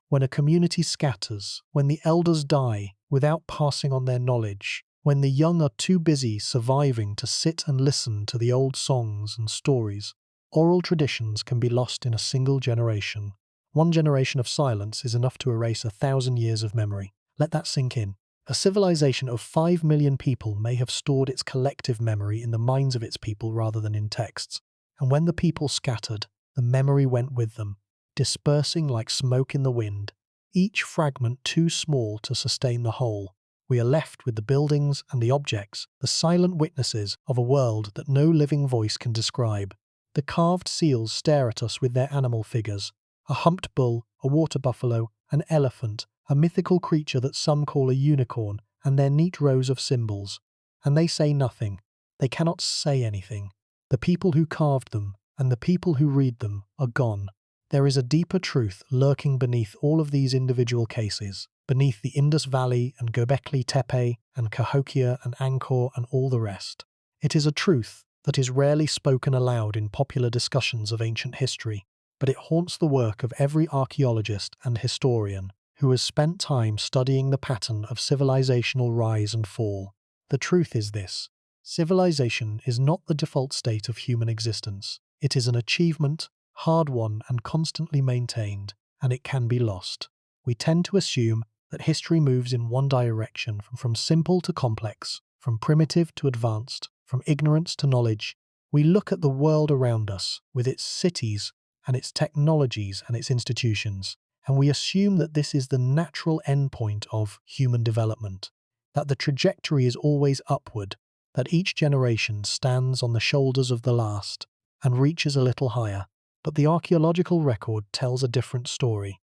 When a community scatters, when the elders die without passing on their knowledge, when the young are too busy surviving to sit and listen to the old songs and stories, oral traditions can be lost in a single generation. One generation of silence is enough to erase 1,000 years of memory. Let that sink in. A civilization of 5 million people may have stored its collective memory in the minds of its people rather than in texts. And when the people scattered, the memory went with them, dispersing like smoke in the wind, each fragment too small to sustain the whole. We are left with the buildings and the objects, the silent witnesses of a world that no living voice can describe. The carved seals stare at us with their animal figures: a humped bull, a water buffalo, an elephant, a mythical creature that some call a unicorn, and their neat rows of symbols. And they say nothing. They cannot say anything. The people who carved them and the people who read them are gone. There is a deeper truth lurking beneath all of these individual cases, beneath the Indus Valley and Göbekli Tepe and Cahokia and Angkor and all the rest. It is a truth that is rarely spoken aloud in popular discussions of ancient history, but it haunts the work of every archaeologist and historian who has spent time studying the pattern of civilizational rise and fall. The truth is this: civilization is not the default state of human existence. It is an achievement, hard-won and constantly maintained, and it can be lost. We tend to assume that history moves in one direction, from simple to complex, from primitive to advanced, from ignorance to knowledge. We look at the world around us, with its cities and its technologies and its institutions, and we assume that this is the natural endpoint of human development, that the trajectory is always upward, that each generation stands on the shoulders of the last and reaches a little higher. But the archaeological record tells a different story.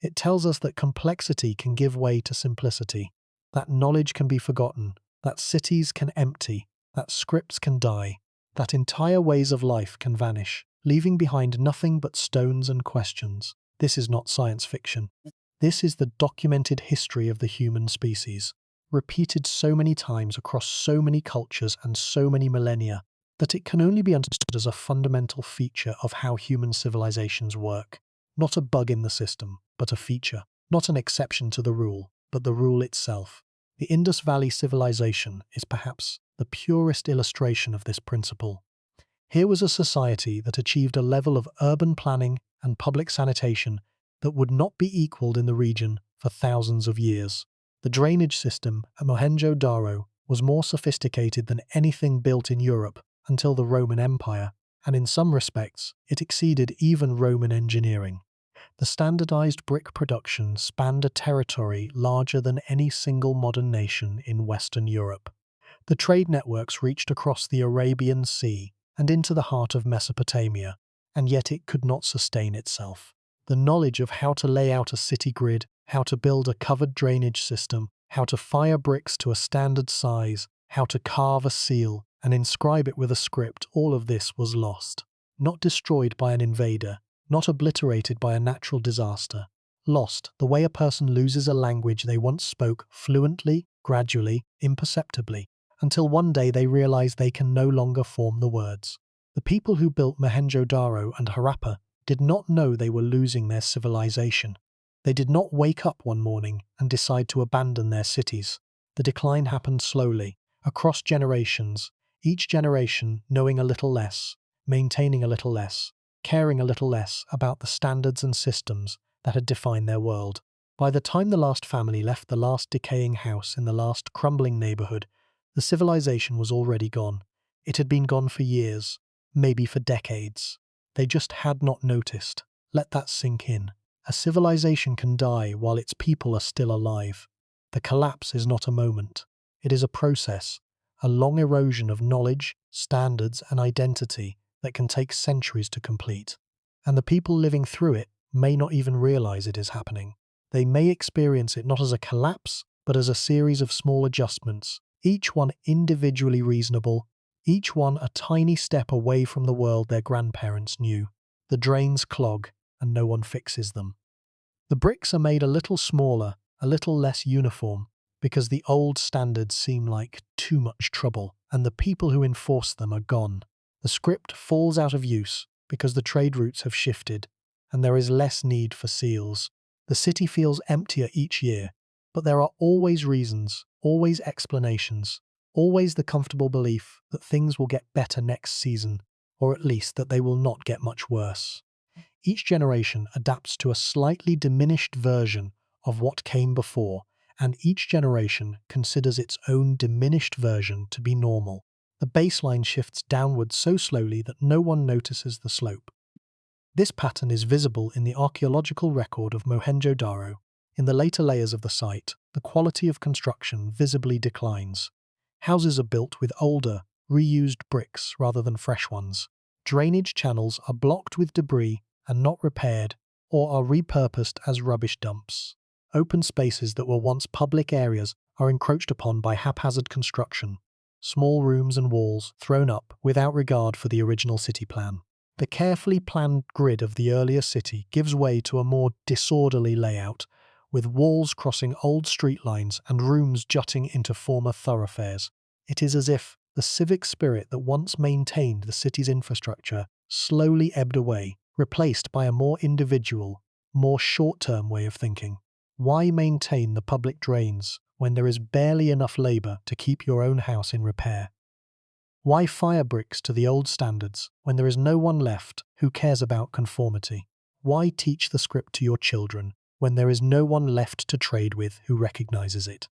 It tells us that complexity can give way to simplicity, that knowledge can be forgotten, that cities can empty, that scripts can die, that entire ways of life can vanish, leaving behind nothing but stones and questions. This is not science fiction. This is the documented history of the human species, repeated so many times across so many cultures and so many millennia, that it can only be understood as a fundamental feature of how human civilizations work. Not a bug in the system, but a feature. Not an exception to the rule, but the rule itself. The Indus Valley civilization is perhaps the purest illustration of this principle. Here was a society that achieved a level of urban planning and public sanitation that would not be equaled in the region for thousands of years. The drainage system at Mohenjo-Daro was more sophisticated than anything built in Europe until the Roman Empire, and in some respects, it exceeded even Roman engineering. The standardized brick production spanned a territory larger than any single modern nation in Western Europe. The trade networks reached across the Arabian Sea and into the heart of Mesopotamia, and yet it could not sustain itself. The knowledge of how to lay out a city grid, how to build a covered drainage system, how to fire bricks to a standard size, how to carve a seal and inscribe it with a script, all of this was lost. Not destroyed by an invader, not obliterated by a natural disaster. Lost the way a person loses a language they once spoke fluently, gradually, imperceptibly, until one day they realize they can no longer form the words. The people who built Mohenjo-Daro and Harappa did not know they were losing their civilization. They did not wake up one morning and decide to abandon their cities. The decline happened slowly, across generations, each generation knowing a little less, maintaining a little less, caring a little less about the standards and systems that had defined their world. By the time the last family left the last decaying house in the last crumbling neighborhood, the civilization was already gone. It had been gone for years, maybe for decades. They just had not noticed. Let that sink in. A civilization can die while its people are still alive. The collapse is not a moment. It is a process, a long erosion of knowledge, standards, and identity that can take centuries to complete. And the people living through it may not even realize it is happening. They may experience it not as a collapse, but as a series of small adjustments, each one individually reasonable, each one a tiny step away from the world their grandparents knew. The drains clog, and no one fixes them. The bricks are made a little smaller, a little less uniform, because the old standards seem like too much trouble, and the people who enforce them are gone. The script falls out of use because the trade routes have shifted, and there is less need for seals. The city feels emptier each year, but there are always reasons, always explanations, always the comfortable belief that things will get better next season, or at least that they will not get much worse. Each generation adapts to a slightly diminished version of what came before, and each generation considers its own diminished version to be normal. The baseline shifts downward so slowly that no one notices the slope. This pattern is visible in the archaeological record of Mohenjo-Daro. In the later layers of the site, the quality of construction visibly declines. Houses are built with older, reused bricks rather than fresh ones. Drainage channels are blocked with debris and not repaired, or are repurposed as rubbish dumps. Open spaces that were once public areas are encroached upon by haphazard construction. Small rooms and walls thrown up without regard for the original city plan. The carefully planned grid of the earlier city gives way to a more disorderly layout, with walls crossing old street lines and rooms jutting into former thoroughfares. It is as if the civic spirit that once maintained the city's infrastructure slowly ebbed away, replaced by a more individual, more short-term way of thinking. Why maintain the public drains when there is barely enough labour to keep your own house in repair? Why fire bricks to the old standards when there is no one left who cares about conformity? Why teach the script to your children when there is no one left to trade with who recognizes it?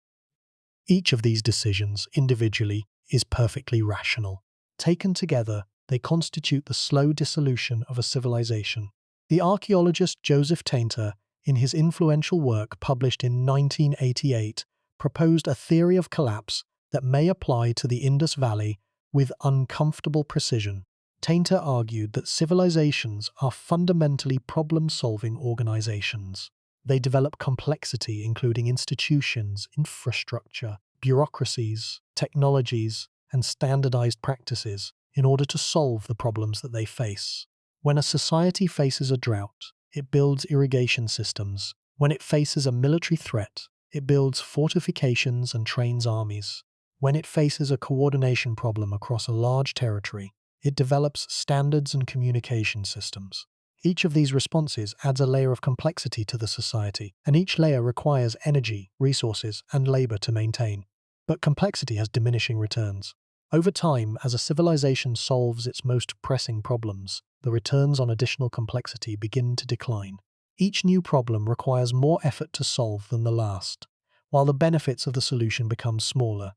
Each of these decisions, individually, is perfectly rational. Taken together, they constitute the slow dissolution of a civilization. The archaeologist Joseph Tainter, in his influential work published in 1988, proposed a theory of collapse that may apply to the Indus Valley with uncomfortable precision. Tainter argued that civilizations are fundamentally problem-solving organizations. They develop complexity, including institutions, infrastructure, bureaucracies, technologies, and standardized practices, in order to solve the problems that they face. When a society faces a drought, it builds irrigation systems. When it faces a military threat, it builds fortifications and trains armies. When it faces a coordination problem across a large territory, it develops standards and communication systems. Each of these responses adds a layer of complexity to the society, and each layer requires energy, resources, and labor to maintain. But complexity has diminishing returns. Over time, as a civilization solves its most pressing problems, the returns on additional complexity begin to decline. Each new problem requires more effort to solve than the last, while the benefits of the solution become smaller.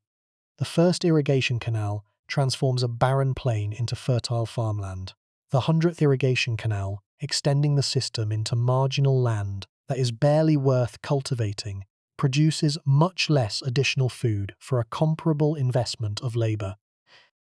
The first irrigation canal transforms a barren plain into fertile farmland. The 100th irrigation canal, extending the system into marginal land that is barely worth cultivating, produces much less additional food for a comparable investment of labor.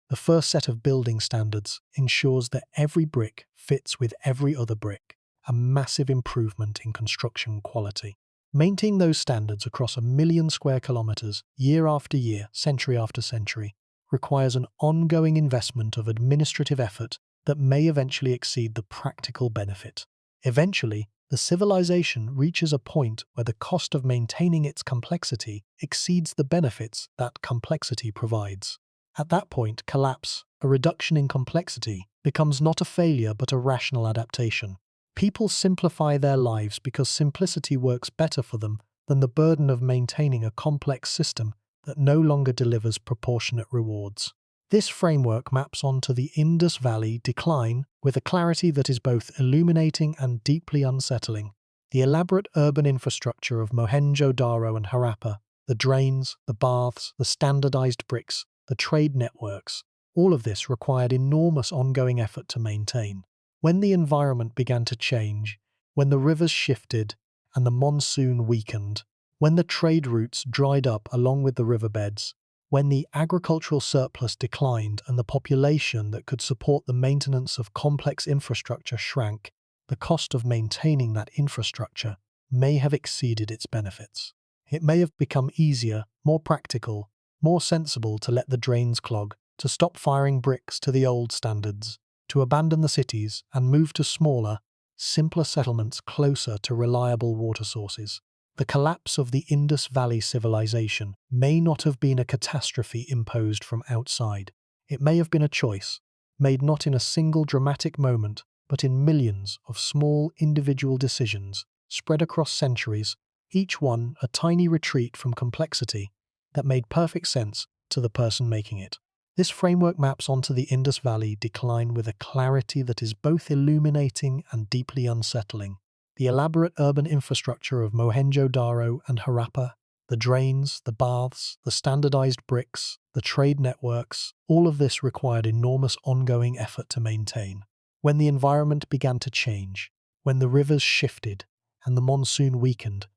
The first set of building standards ensures that every brick fits with every other brick, a massive improvement in construction quality. Maintain those standards across 1 million square kilometers, year after year, century after century, requires an ongoing investment of administrative effort that may eventually exceed the practical benefit. Eventually, the civilization reaches a point where the cost of maintaining its complexity exceeds the benefits that complexity provides. At that point, collapse, a reduction in complexity, becomes not a failure but a rational adaptation. People simplify their lives because simplicity works better for them than the burden of maintaining a complex system that no longer delivers proportionate rewards. This framework maps onto the Indus Valley decline with a clarity that is both illuminating and deeply unsettling. The elaborate urban infrastructure of Mohenjo-Daro and Harappa, the drains, the baths, the standardized bricks, the trade networks, all of this required enormous ongoing effort to maintain. When the environment began to change, when the rivers shifted and the monsoon weakened, when the trade routes dried up along with the riverbeds, when the agricultural surplus declined and the population that could support the maintenance of complex infrastructure shrank, the cost of maintaining that infrastructure may have exceeded its benefits. It may have become easier, more practical, more sensible to let the drains clog, to stop firing bricks to the old standards, to abandon the cities and move to smaller, simpler settlements closer to reliable water sources. The collapse of the Indus Valley civilization may not have been a catastrophe imposed from outside. It may have been a choice, made not in a single dramatic moment, but in millions of small individual decisions spread across centuries, each one a tiny retreat from complexity that made perfect sense to the person making it. This framework maps onto the Indus Valley decline with a clarity that is both illuminating and deeply unsettling. The elaborate urban infrastructure of Mohenjo-Daro and Harappa, the drains, the baths, the standardized bricks, the trade networks, all of this required enormous ongoing effort to maintain. When the environment began to change, when the rivers shifted and the monsoon weakened,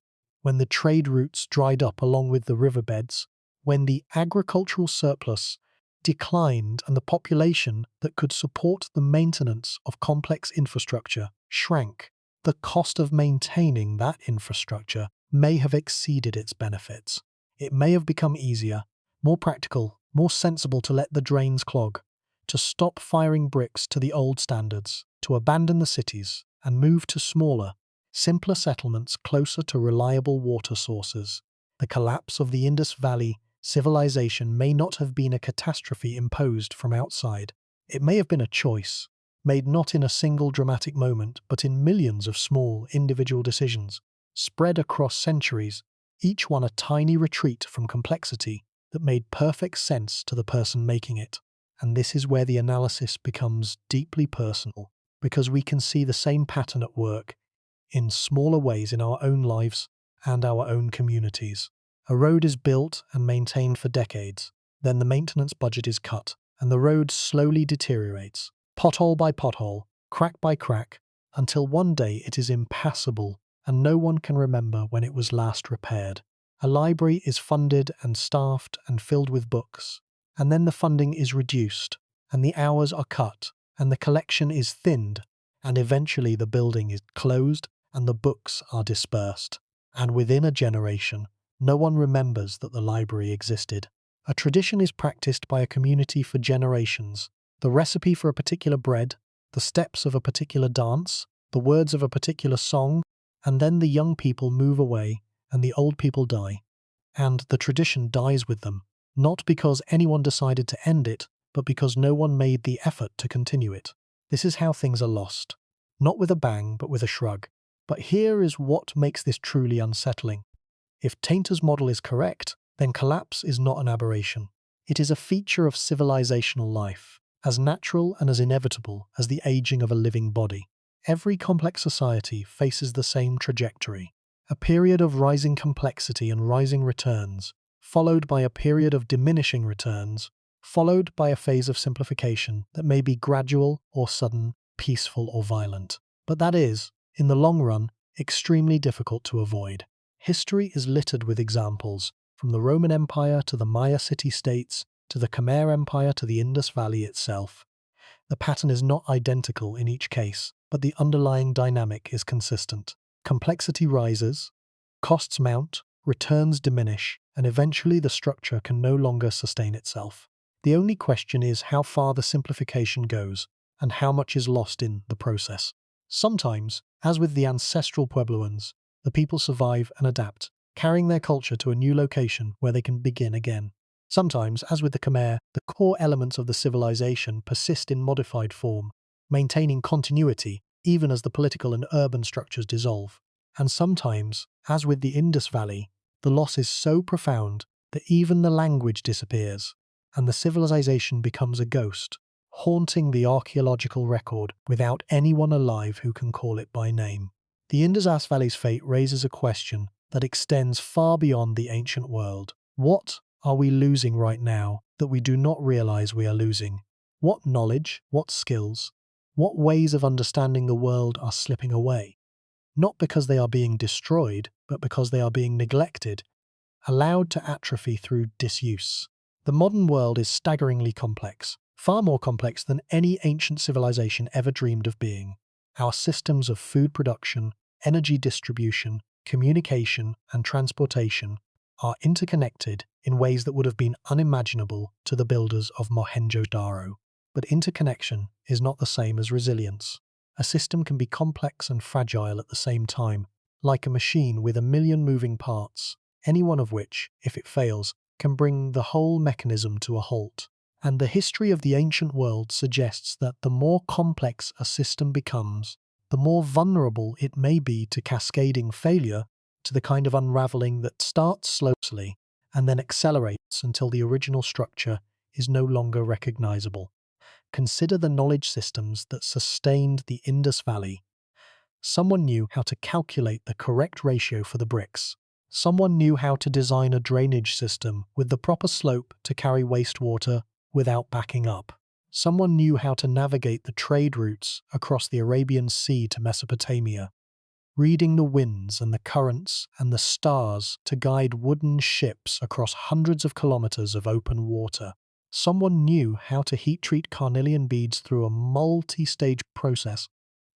when the trade routes dried up along with the riverbeds, when the agricultural surplus declined and the population that could support the maintenance of complex infrastructure shrank, the cost of maintaining that infrastructure may have exceeded its benefits. It may have become easier, more practical, more sensible to let the drains clog, to stop firing bricks to the old standards, to abandon the cities and move to smaller, simpler settlements closer to reliable water sources. The collapse of the Indus Valley civilization may not have been a catastrophe imposed from outside. It may have been a choice, made not in a single dramatic moment, but in millions of small, individual decisions, spread across centuries, each one a tiny retreat from complexity that made perfect sense to the person making it. And this is where the analysis becomes deeply personal, because we can see the same pattern at work in smaller ways in our own lives and our own communities. A road is built and maintained for decades, then the maintenance budget is cut, and the road slowly deteriorates, pothole by pothole, crack by crack, until one day it is impassable and no one can remember when it was last repaired. A library is funded and staffed and filled with books, and then the funding is reduced, and the hours are cut, and the collection is thinned, and eventually the building is closed and the books are dispersed. And within a generation, no one remembers that the library existed. A tradition is practiced by a community for generations. The recipe for a particular bread, the steps of a particular dance, the words of a particular song, and then the young people move away and the old people die. And the tradition dies with them, not because anyone decided to end it, but because no one made the effort to continue it. This is how things are lost. Not with a bang, but with a shrug. But here is what makes this truly unsettling. If Tainter's model is correct, then collapse is not an aberration. It is a feature of civilizational life, as natural and as inevitable as the aging of a living body. Every complex society faces the same trajectory, a period of rising complexity and rising returns, followed by a period of diminishing returns, followed by a phase of simplification that may be gradual or sudden, peaceful or violent. But that is, in the long run, extremely difficult to avoid. History is littered with examples, from the Roman Empire to the Maya city-states, to the Khmer Empire to the Indus Valley itself. The pattern is not identical in each case, but the underlying dynamic is consistent. Complexity rises, costs mount, returns diminish, and eventually the structure can no longer sustain itself. The only question is how far the simplification goes, and how much is lost in the process. Sometimes, as with the Ancestral Puebloans, the people survive and adapt, carrying their culture to a new location where they can begin again. Sometimes, as with the Khmer, the core elements of the civilization persist in modified form, maintaining continuity even as the political and urban structures dissolve. And sometimes, as with the Indus Valley, the loss is so profound that even the language disappears, and the civilization becomes a ghost, haunting the archaeological record without anyone alive who can call it by name. The Indus Valley's fate raises a question that extends far beyond the ancient world. What are we losing right now that we do not realize we are losing? What knowledge, what skills, what ways of understanding the world are slipping away? Not because they are being destroyed, but because they are being neglected, allowed to atrophy through disuse. The modern world is staggeringly complex, far more complex than any ancient civilization ever dreamed of being. Our systems of food production, energy distribution, communication, and transportation are interconnected in ways that would have been unimaginable to the builders of Mohenjo-Daro. But interconnection is not the same as resilience. A system can be complex and fragile at the same time, like a machine with a million moving parts, any one of which, if it fails, can bring the whole mechanism to a halt. And the history of the ancient world suggests that the more complex a system becomes, the more vulnerable it may be to cascading failure, to the kind of unraveling that starts slowly and then accelerates until the original structure is no longer recognizable. Consider the knowledge systems that sustained the Indus Valley. Someone knew how to calculate the correct ratio for the bricks. Someone knew how to design a drainage system with the proper slope to carry wastewater without backing up. Someone knew how to navigate the trade routes across the Arabian Sea to Mesopotamia, reading the winds and the currents and the stars to guide wooden ships across hundreds of kilometers of open water. Someone knew how to heat-treat carnelian beads through a multi-stage process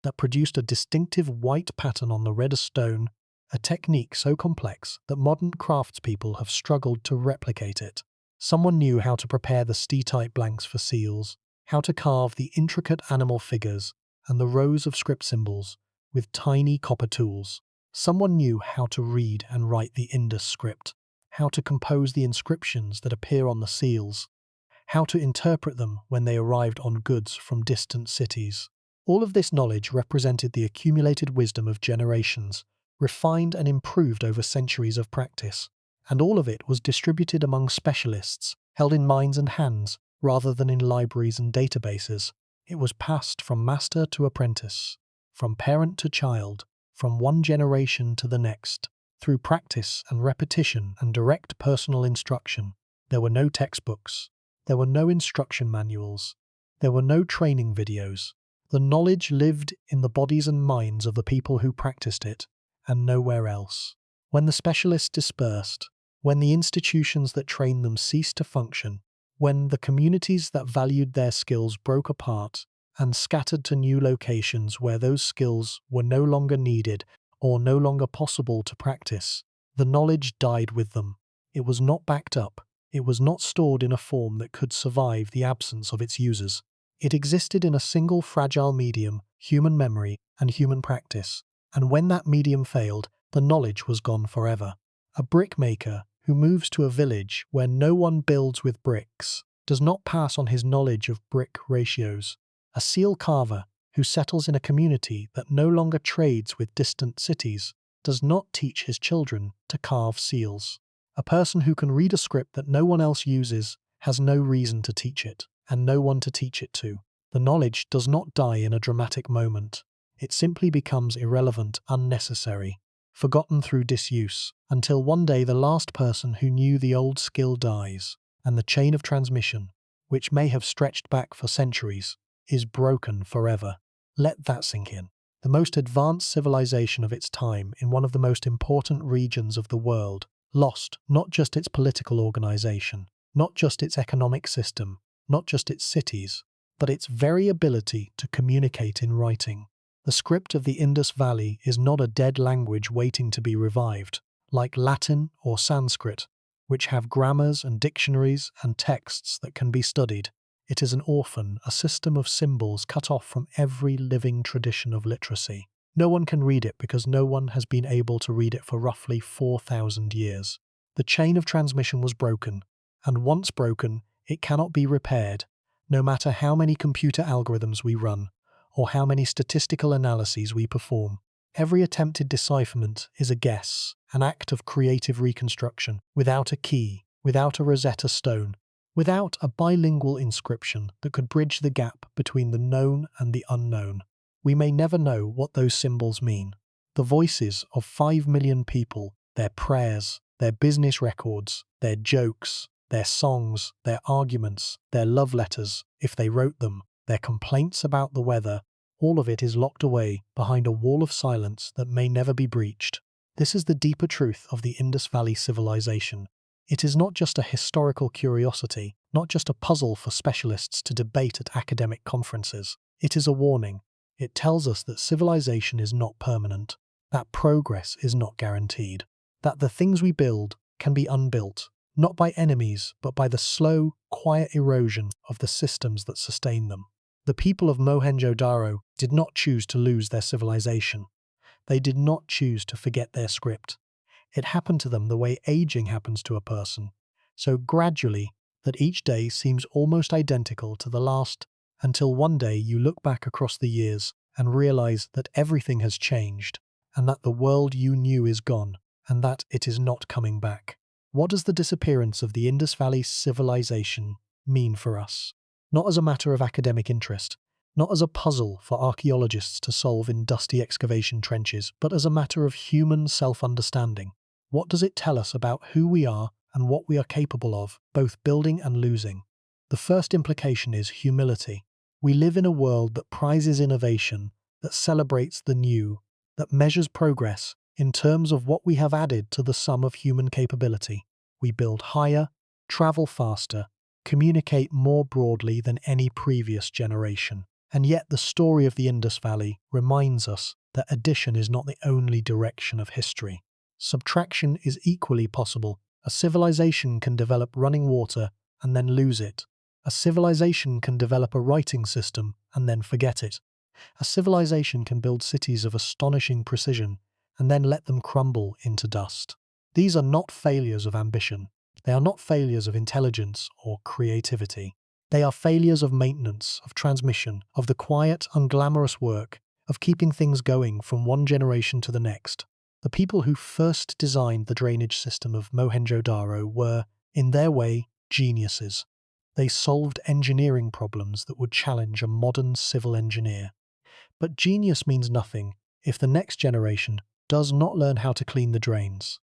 that produced a distinctive white pattern on the red stone, a technique so complex that modern craftspeople have struggled to replicate it. Someone knew how to prepare the steatite blanks for seals, how to carve the intricate animal figures and the rows of script symbols with tiny copper tools. Someone knew how to read and write the Indus script, how to compose the inscriptions that appear on the seals, how to interpret them when they arrived on goods from distant cities. All of this knowledge represented the accumulated wisdom of generations, refined and improved over centuries of practice, and all of it was distributed among specialists, held in minds and hands, rather than in libraries and databases. It was passed from master to apprentice, from parent to child, from one generation to the next, through practice and repetition and direct personal instruction. There were no textbooks. There were no instruction manuals. There were no training videos. The knowledge lived in the bodies and minds of the people who practiced it, and nowhere else. When the specialists dispersed, when the institutions that trained them ceased to function, when the communities that valued their skills broke apart and scattered to new locations where those skills were no longer needed or no longer possible to practice, the knowledge died with them. It was not backed up. It was not stored in a form that could survive the absence of its users. It existed in a single fragile medium, human memory and human practice, and when that medium failed, the knowledge was gone forever. A brickmaker who moves to a village where no one builds with bricks does not pass on his knowledge of brick ratios. A seal carver who settles in a community that no longer trades with distant cities does not teach his children to carve seals. A person who can read a script that no one else uses has no reason to teach it, and no one to teach it to. The knowledge does not die in a dramatic moment. It simply becomes irrelevant, unnecessary, forgotten through disuse, until one day the last person who knew the old skill dies, and the chain of transmission, which may have stretched back for centuries, is broken forever. Let that sink in. The most advanced civilization of its time in one of the most important regions of the world lost not just its political organization, not just its economic system, not just its cities, but its very ability to communicate in writing. The script of the Indus Valley is not a dead language waiting to be revived, like Latin or Sanskrit, which have grammars and dictionaries and texts that can be studied. It is an orphan, a system of symbols cut off from every living tradition of literacy. No one can read it because no one has been able to read it for roughly 4,000 years. The chain of transmission was broken, and once broken, it cannot be repaired, no matter how many computer algorithms we run, or how many statistical analyses we perform. Every attempted decipherment is a guess, an act of creative reconstruction, without a key, without a Rosetta Stone, without a bilingual inscription that could bridge the gap between the known and the unknown. We may never know what those symbols mean. The voices of 5 million people, their prayers, their business records, their jokes, their songs, their arguments, their love letters, if they wrote them, their complaints about the weather, all of it is locked away behind a wall of silence that may never be breached. This is the deeper truth of the Indus Valley civilization. It is not just a historical curiosity, not just a puzzle for specialists to debate at academic conferences. It is a warning. It tells us that civilization is not permanent, that progress is not guaranteed, that the things we build can be unbuilt, not by enemies, but by the slow, quiet erosion of the systems that sustain them. The people of Mohenjo-Daro did not choose to lose their civilization. They did not choose to forget their script. It happened to them the way aging happens to a person, so gradually that each day seems almost identical to the last, until one day you look back across the years and realize that everything has changed, and that the world you knew is gone, and that it is not coming back. What does the disappearance of the Indus Valley civilization mean for us? Not as a matter of academic interest, not as a puzzle for archaeologists to solve in dusty excavation trenches, but as a matter of human self-understanding. What does it tell us about who we are and what we are capable of, both building and losing? The first implication is humility. We live in a world that prizes innovation, that celebrates the new, that measures progress in terms of what we have added to the sum of human capability. We build higher, travel faster, communicate more broadly than any previous generation. And yet the story of the Indus Valley reminds us that addition is not the only direction of history. Subtraction is equally possible. A civilization can develop running water and then lose it. A civilization can develop a writing system and then forget it. A civilization can build cities of astonishing precision and then let them crumble into dust. These are not failures of ambition. They are not failures of intelligence or creativity. They are failures of maintenance, of transmission, of the quiet, unglamorous work of keeping things going from one generation to the next. The people who first designed the drainage system of Mohenjo-Daro were, in their way, geniuses. They solved engineering problems that would challenge a modern civil engineer. But genius means nothing if the next generation does not learn how to clean the drains.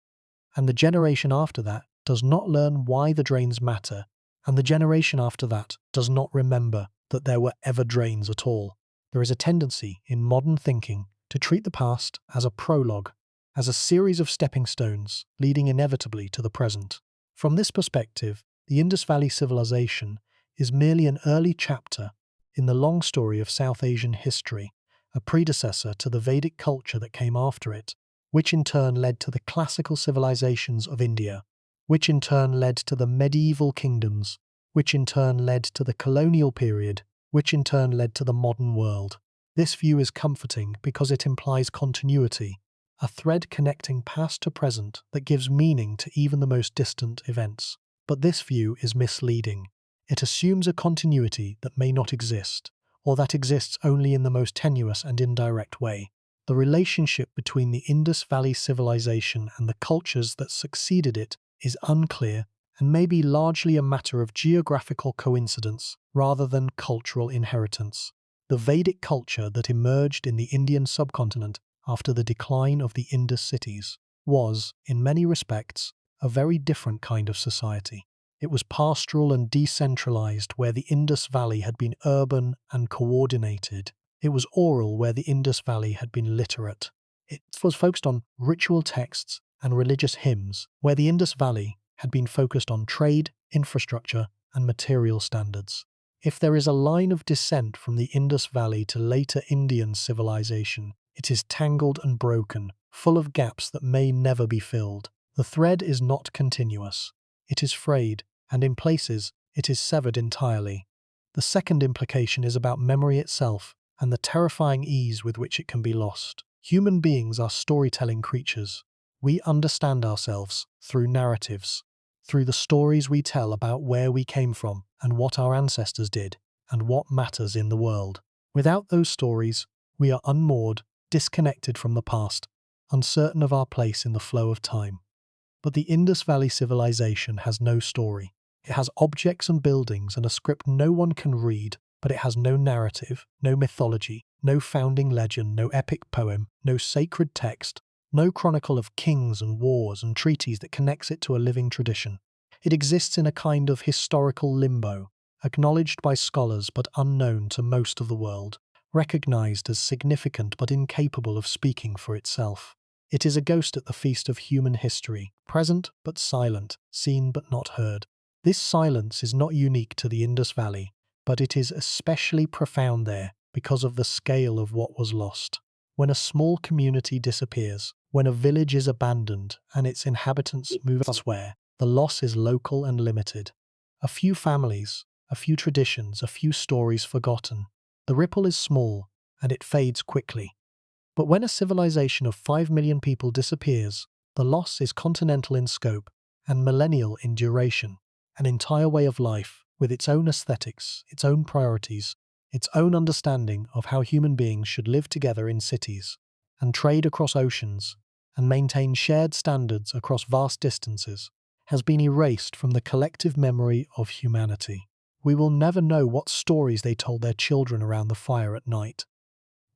And the generation after that does not learn why the drains matter, and the generation after that does not remember that there were ever drains at all. There is a tendency in modern thinking to treat the past as a prologue, as a series of stepping stones leading inevitably to the present. From this perspective, the Indus Valley civilization is merely an early chapter in the long story of South Asian history, a predecessor to the Vedic culture that came after it, which in turn led to the classical civilizations of India, which in turn led to the medieval kingdoms, which in turn led to the colonial period, which in turn led to the modern world. This view is comforting because it implies continuity, a thread connecting past to present that gives meaning to even the most distant events. But this view is misleading. It assumes a continuity that may not exist, or that exists only in the most tenuous and indirect way. The relationship between the Indus Valley civilization and the cultures that succeeded it is unclear and may be largely a matter of geographical coincidence rather than cultural inheritance. The Vedic culture that emerged in the Indian subcontinent after the decline of the Indus cities was, in many respects, a very different kind of society. It was pastoral and decentralized where the Indus Valley had been urban and coordinated. It was oral where the Indus Valley had been literate. It was focused on ritual texts and religious hymns, where the Indus Valley had been focused on trade, infrastructure, and material standards. If there is a line of descent from the Indus Valley to later Indian civilization, it is tangled and broken, full of gaps that may never be filled. The thread is not continuous. It is frayed, and in places, it is severed entirely. The second implication is about memory itself and the terrifying ease with which it can be lost. Human beings are storytelling creatures. We understand ourselves through narratives, through the stories we tell about where we came from and what our ancestors did and what matters in the world. Without those stories, we are unmoored, disconnected from the past, uncertain of our place in the flow of time. But the Indus Valley civilization has no story. It has objects and buildings and a script no one can read, but it has no narrative, no mythology, no founding legend, no epic poem, no sacred text, no chronicle of kings and wars and treaties that connects it to a living tradition. It exists in a kind of historical limbo, acknowledged by scholars but unknown to most of the world, recognized as significant but incapable of speaking for itself. It is a ghost at the feast of human history, present but silent, seen but not heard. This silence is not unique to the Indus Valley, but it is especially profound there because of the scale of what was lost. When a small community disappears, when a village is abandoned and its inhabitants move elsewhere, the loss is local and limited. A few families, a few traditions, a few stories forgotten. The ripple is small, and it fades quickly. But when a civilization of 5 million people disappears, the loss is continental in scope and millennial in duration. An entire way of life, with its own aesthetics, its own priorities, its own understanding of how human beings should live together in cities, and trade across oceans, and maintain shared standards across vast distances, has been erased from the collective memory of humanity. We will never know what stories they told their children around the fire at night.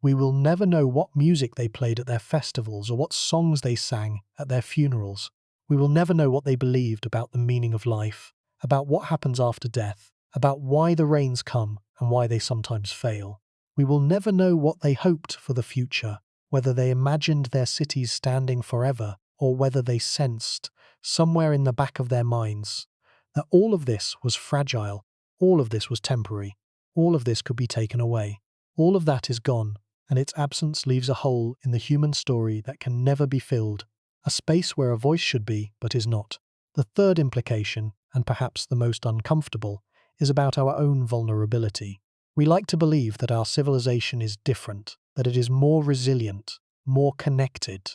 We will never know what music they played at their festivals or what songs they sang at their funerals. We will never know what they believed about the meaning of life, about what happens after death, about why the rains come and why they sometimes fail. We will never know what they hoped for the future, whether they imagined their cities standing forever or whether they sensed, somewhere in the back of their minds, that all of this was fragile, all of this was temporary, all of this could be taken away. All of that is gone, and its absence leaves a hole in the human story that can never be filled, a space where a voice should be but is not. The third implication, and perhaps the most uncomfortable, is about our own vulnerability. We like to believe that our civilization is different, that it is more resilient, more connected,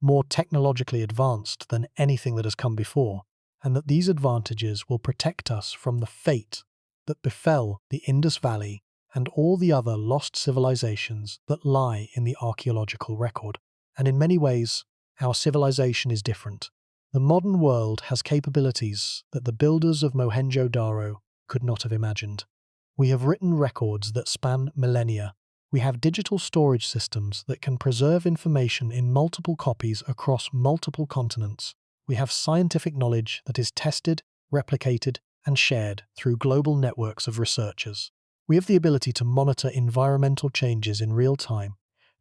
more technologically advanced than anything that has come before, and that these advantages will protect us from the fate that befell the Indus Valley and all the other lost civilizations that lie in the archaeological record. And in many ways, our civilization is different. The modern world has capabilities that the builders of Mohenjo-Daro could not have imagined. We have written records that span millennia. We have digital storage systems that can preserve information in multiple copies across multiple continents. We have scientific knowledge that is tested, replicated, and shared through global networks of researchers. We have the ability to monitor environmental changes in real time,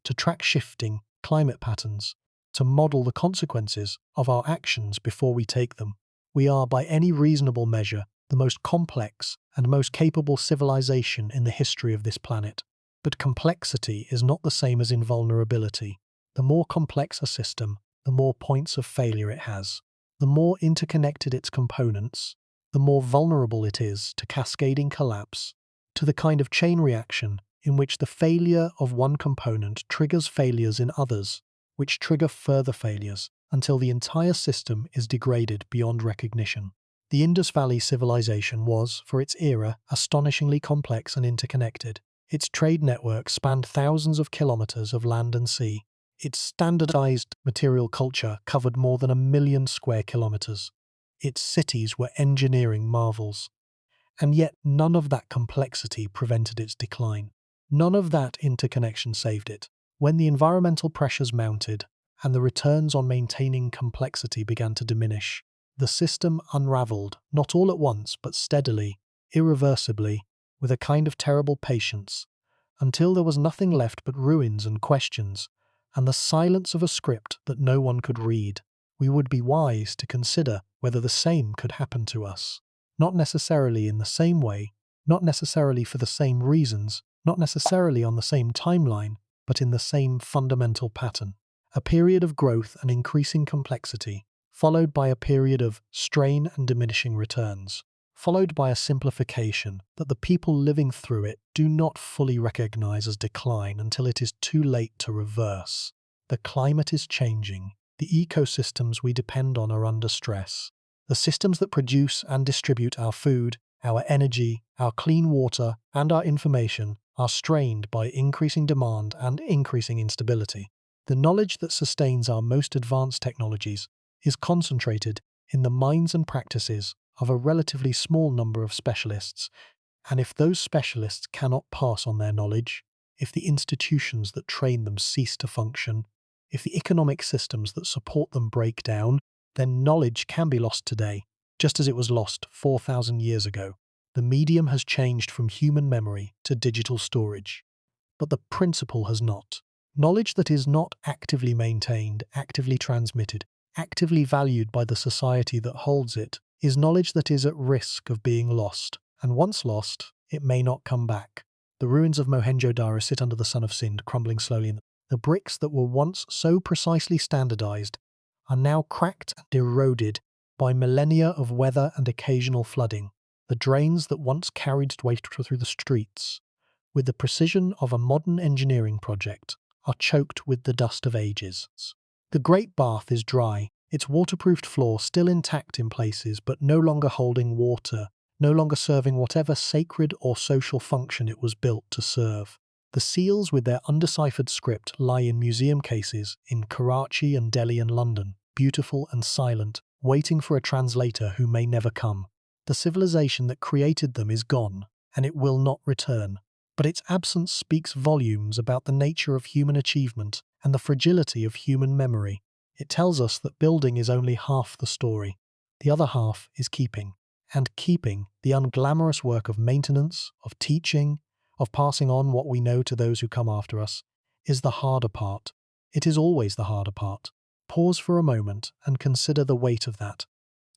to track shifting climate patterns, to model the consequences of our actions before we take them. We are, by any reasonable measure, the most complex and most capable civilization in the history of this planet. But complexity is not the same as invulnerability. The more complex a system, the more points of failure it has. The more interconnected its components, the more vulnerable it is to cascading collapse, to the kind of chain reaction in which the failure of one component triggers failures in others, which trigger further failures, until the entire system is degraded beyond recognition. The Indus Valley civilization was, for its era, astonishingly complex and interconnected. Its trade network spanned thousands of kilometers of land and sea. Its standardized material culture covered more than 1 million square kilometers. Its cities were engineering marvels. And yet none of that complexity prevented its decline. None of that interconnection saved it. When the environmental pressures mounted and the returns on maintaining complexity began to diminish, the system unraveled, not all at once, but steadily, irreversibly, with a kind of terrible patience, until there was nothing left but ruins and questions, and the silence of a script that no one could read. We would be wise to consider whether the same could happen to us. Not necessarily in the same way, not necessarily for the same reasons, not necessarily on the same timeline, but in the same fundamental pattern. A period of growth and increasing complexity, followed by a period of strain and diminishing returns, followed by a simplification that the people living through it do not fully recognize as decline until it is too late to reverse. The climate is changing. The ecosystems we depend on are under stress. The systems that produce and distribute our food, our energy, our clean water, and our information are strained by increasing demand and increasing instability. The knowledge that sustains our most advanced technologies is concentrated in the minds and practices of a relatively small number of specialists, and if those specialists cannot pass on their knowledge, if the institutions that train them cease to function, if the economic systems that support them break down, then knowledge can be lost today, just as it was lost 4,000 years ago. The medium has changed from human memory to digital storage, but the principle has not. Knowledge that is not actively maintained, actively transmitted, actively valued by the society that holds it, is knowledge that is at risk of being lost, and once lost, it may not come back. The ruins of Mohenjo-Daro sit under the sun of Sind, crumbling slowly. The bricks that were once so precisely standardized are now cracked and eroded by millennia of weather and occasional flooding. The drains that once carried water through the streets, with the precision of a modern engineering project, are choked with the dust of ages. The Great Bath is dry, its waterproofed floor still intact in places but no longer holding water, no longer serving whatever sacred or social function it was built to serve. The seals with their undeciphered script lie in museum cases in Karachi and Delhi and London, beautiful and silent, waiting for a translator who may never come. The civilization that created them is gone, and it will not return. But its absence speaks volumes about the nature of human achievement and the fragility of human memory. It tells us that building is only half the story. The other half is keeping. And keeping, the unglamorous work of maintenance, of teaching, of passing on what we know to those who come after us, is the harder part. It is always the harder part. Pause for a moment and consider the weight of that.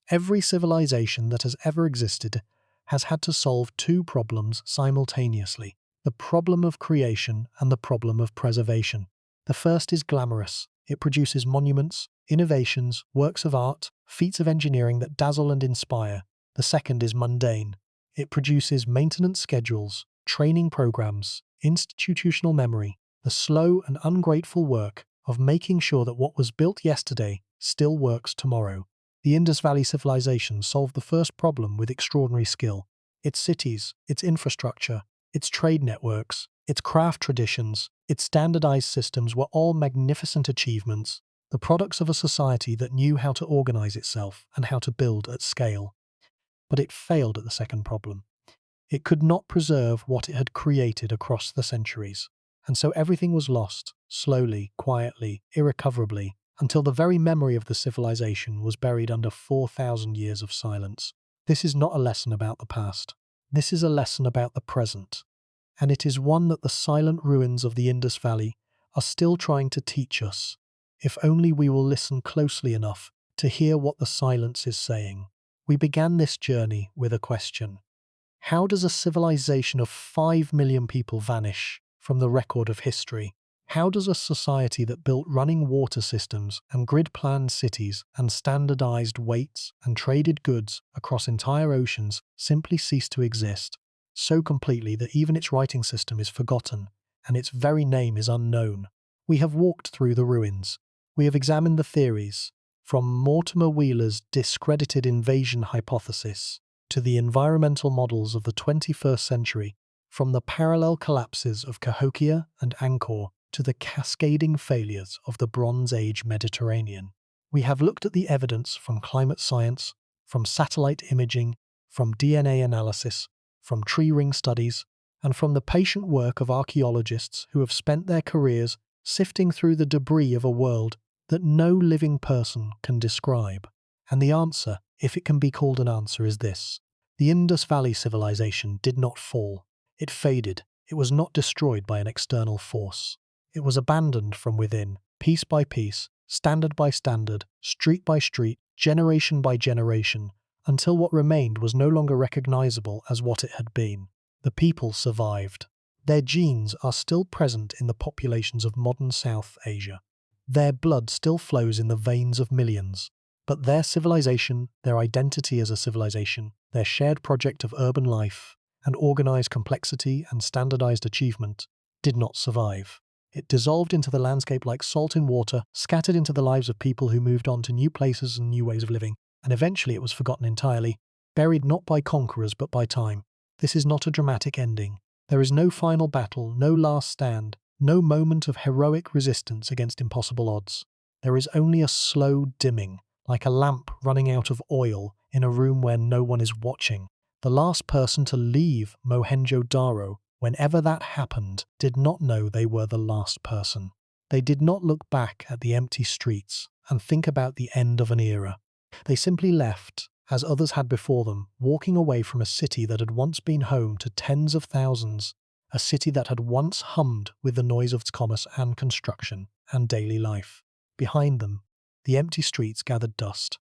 Every civilization that has ever existed has had to solve two problems simultaneously: the problem of creation and the problem of preservation. The first is glamorous. It produces monuments, innovations, works of art, feats of engineering that dazzle and inspire. The second is mundane. It produces maintenance schedules, training programs, institutional memory, the slow and ungrateful work of making sure that what was built yesterday still works tomorrow. The Indus Valley civilization solved the first problem with extraordinary skill. Its cities, its infrastructure, its trade networks, its craft traditions, its standardized systems were all magnificent achievements, the products of a society that knew how to organize itself and how to build at scale. But it failed at the second problem. It could not preserve what it had created across the centuries, and so everything was lost, slowly, quietly, irrecoverably, until the very memory of the civilization was buried under 4,000 years of silence. This is not a lesson about the past. This is a lesson about the present, and it is one that the silent ruins of the Indus Valley are still trying to teach us, if only we will listen closely enough to hear what the silence is saying. We began this journey with a question. How does a civilization of 5 million people vanish from the record of history? How does a society that built running water systems and grid-planned cities and standardized weights and traded goods across entire oceans simply cease to exist, so completely that even its writing system is forgotten and its very name is unknown? We have walked through the ruins. We have examined the theories, from Mortimer Wheeler's discredited invasion hypothesis to the environmental models of the 21st century, from the parallel collapses of Cahokia and Angkor to the cascading failures of the Bronze Age Mediterranean. We have looked at the evidence from climate science, from satellite imaging, from DNA analysis, from tree ring studies, and from the patient work of archaeologists who have spent their careers sifting through the debris of a world that no living person can describe. And the answer, if it can be called an answer, is this. The Indus Valley civilization did not fall. It faded. It was not destroyed by an external force. It was abandoned from within, piece by piece, standard by standard, street by street, generation by generation, until what remained was no longer recognizable as what it had been. The people survived. Their genes are still present in the populations of modern South Asia. Their blood still flows in the veins of millions. But their civilization, their identity as a civilization, their shared project of urban life and organized complexity and standardized achievement did not survive. It dissolved into the landscape like salt in water, scattered into the lives of people who moved on to new places and new ways of living, and eventually it was forgotten entirely, buried not by conquerors but by time. This is not a dramatic ending. There is no final battle, no last stand, no moment of heroic resistance against impossible odds. There is only a slow dimming, like a lamp running out of oil in a room where no one is watching. The last person to leave Mohenjo-Daro, whenever that happened, did not know they were the last person. They did not look back at the empty streets and think about the end of an era. They simply left, as others had before them, walking away from a city that had once been home to tens of thousands, a city that had once hummed with the noise of its commerce and construction and daily life. Behind them, the empty streets gathered dust.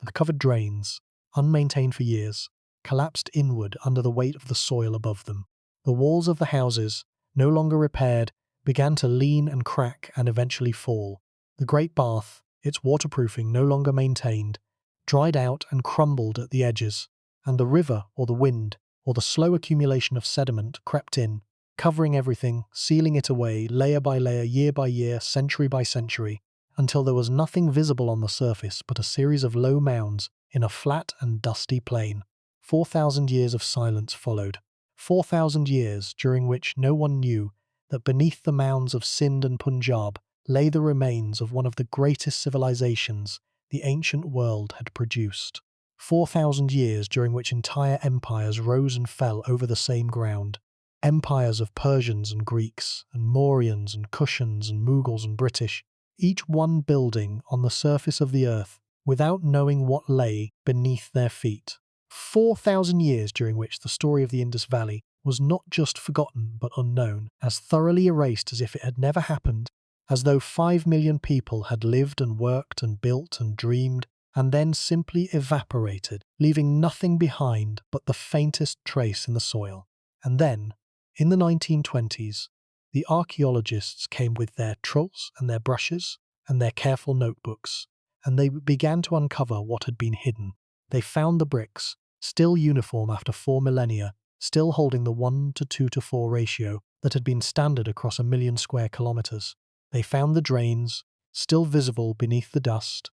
The covered drains, unmaintained for years, collapsed inward under the weight of the soil above them. The walls of the houses, no longer repaired, began to lean and crack and eventually fall. The great bath, its waterproofing no longer maintained, dried out and crumbled at the edges, and the river or the wind or the slow accumulation of sediment crept in, covering everything, sealing it away layer by layer, year by year, century by century, until there was nothing visible on the surface but a series of low mounds in a flat and dusty plain. 4,000 years of silence followed. 4,000 years during which no one knew that beneath the mounds of Sind and Punjab lay the remains of one of the greatest civilizations the ancient world had produced. 4,000 years during which entire empires rose and fell over the same ground. Empires of Persians and Greeks, and Mauryans and Kushans and Mughals and British, each one building on the surface of the earth without knowing what lay beneath their feet. 4,000 years during which the story of the Indus Valley was not just forgotten but unknown, as thoroughly erased as if it had never happened, as though 5 million people had lived and worked and built and dreamed, and then simply evaporated, leaving nothing behind but the faintest trace in the soil. And then, in the 1920s, the archaeologists came with their trowels and their brushes and their careful notebooks, and they began to uncover what had been hidden. They found the bricks, still uniform after 4 millennia, still holding the 1:2:4 ratio that had been standard across 1,000,000 square kilometers. They found the drains, still visible beneath the dust,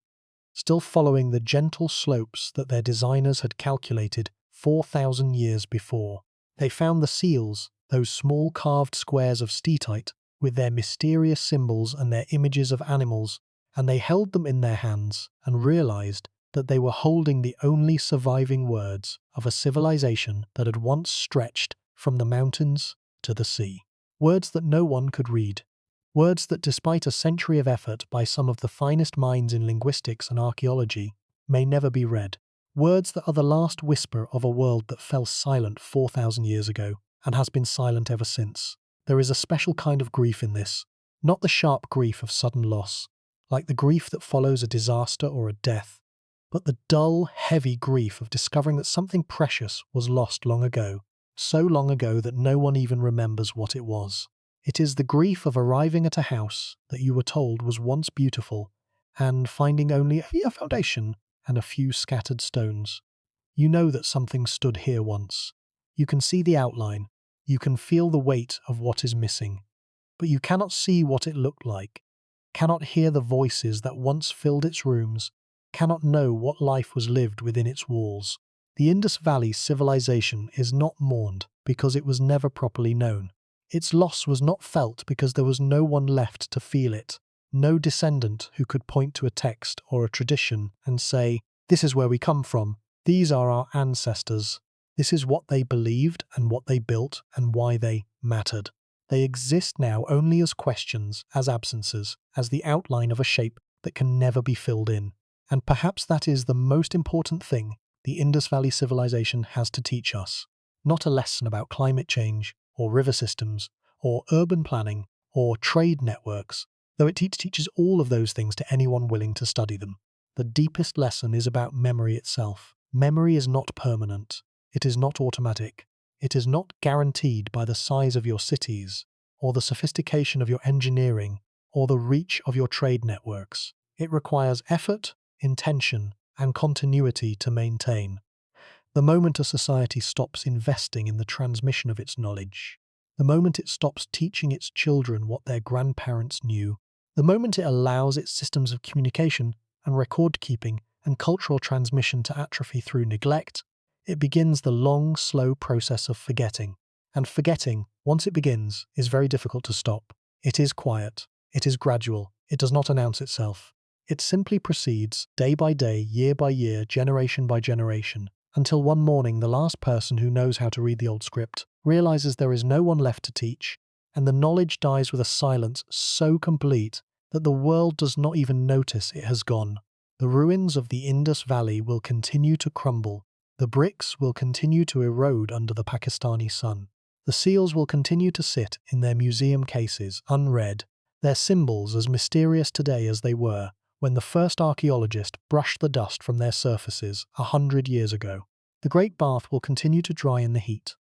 still following the gentle slopes that their designers had calculated 4,000 years before. They found the seals, those small carved squares of steatite, with their mysterious symbols and their images of animals, and they held them in their hands and realized that they were holding the only surviving words of a civilization that had once stretched from the mountains to the sea. Words that no one could read. Words that, despite a century of effort by some of the finest minds in linguistics and archaeology, may never be read. Words that are the last whisper of a world that fell silent 4,000 years ago and has been silent ever since. There is a special kind of grief in this, not the sharp grief of sudden loss, like the grief that follows a disaster or a death, but the dull, heavy grief of discovering that something precious was lost long ago, so long ago that no one even remembers what it was. It is the grief of arriving at a house that you were told was once beautiful and finding only a foundation and a few scattered stones. You know that something stood here once. You can see the outline. You can feel the weight of what is missing. But you cannot see what it looked like, cannot hear the voices that once filled its rooms, cannot know what life was lived within its walls. The Indus Valley civilization is not mourned because it was never properly known. Its loss was not felt because there was no one left to feel it, no descendant who could point to a text or a tradition and say, "This is where we come from, these are our ancestors, this is what they believed and what they built and why they mattered." They exist now only as questions, as absences, as the outline of a shape that can never be filled in. And perhaps that is the most important thing the Indus Valley civilization has to teach us. Not a lesson about climate change, or river systems, or urban planning, or trade networks, though it teaches all of those things to anyone willing to study them. The deepest lesson is about memory itself. Memory is not permanent. It is not automatic. It is not guaranteed by the size of your cities, or the sophistication of your engineering, or the reach of your trade networks. It requires effort, intention, and continuity to maintain. The moment a society stops investing in the transmission of its knowledge, the moment it stops teaching its children what their grandparents knew, the moment it allows its systems of communication and record-keeping and cultural transmission to atrophy through neglect, it begins the long, slow process of forgetting. And forgetting, once it begins, is very difficult to stop. It is quiet. It is gradual. It does not announce itself. It simply proceeds, day by day, year by year, generation by generation, until one morning the last person who knows how to read the old script realizes there is no one left to teach, and the knowledge dies with a silence so complete that the world does not even notice it has gone. The ruins of the Indus Valley will continue to crumble. The bricks will continue to erode under the Pakistani sun. The seals will continue to sit in their museum cases, unread, their symbols as mysterious today as they were when the first archaeologist brushed the dust from their surfaces 100 years ago. The Great Bath will continue to dry in the heat,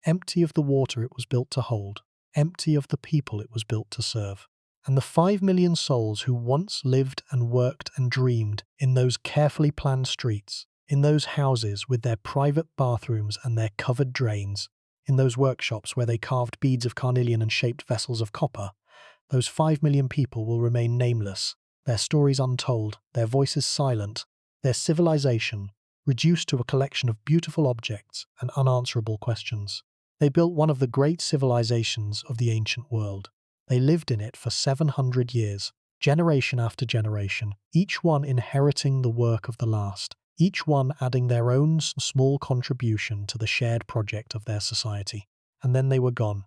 empty of the water it was built to hold, empty of the people it was built to serve. And the 5 million souls who once lived and worked and dreamed in those carefully planned streets, in those houses with their private bathrooms and their covered drains, in those workshops where they carved beads of carnelian and shaped vessels of copper, those 5 million people will remain nameless, their stories untold, their voices silent, their civilization reduced to a collection of beautiful objects and unanswerable questions. They built one of the great civilizations of the ancient world. They lived in it for 700 years, generation after generation, each one inheriting the work of the last, each one adding their own small contribution to the shared project of their society. And then they were gone.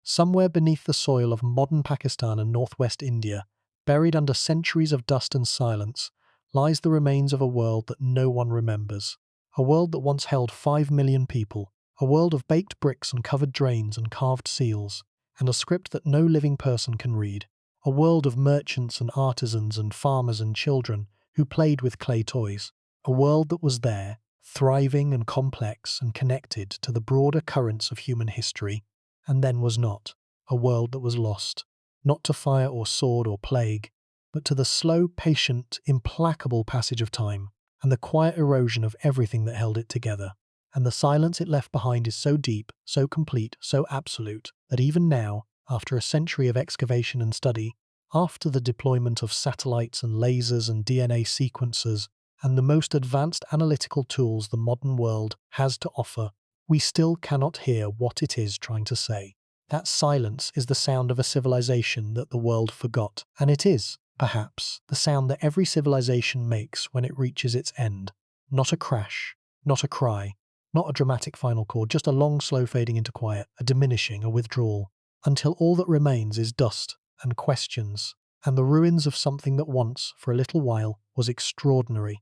Somewhere beneath the soil of modern Pakistan and northwest India, buried under centuries of dust and silence, lies the remains of a world that no one remembers. A world that once held 5 million people, a world of baked bricks and covered drains and carved seals, and a script that no living person can read. A world of merchants and artisans and farmers and children who played with clay toys. A world that was there, thriving and complex and connected to the broader currents of human history, and then was not. A world that was lost, not to fire or sword or plague, but to the slow, patient, implacable passage of time, and the quiet erosion of everything that held it together. And the silence it left behind is so deep, so complete, so absolute, that even now, after a century of excavation and study, after the deployment of satellites and lasers and DNA sequencers, and the most advanced analytical tools the modern world has to offer, we still cannot hear what it is trying to say. That silence is the sound of a civilization that the world forgot, and it is, perhaps, the sound that every civilization makes when it reaches its end. Not a crash, not a cry, not a dramatic final chord, just a long, slow fading into quiet, a diminishing, a withdrawal, until all that remains is dust and questions, and the ruins of something that once, for a little while, was extraordinary.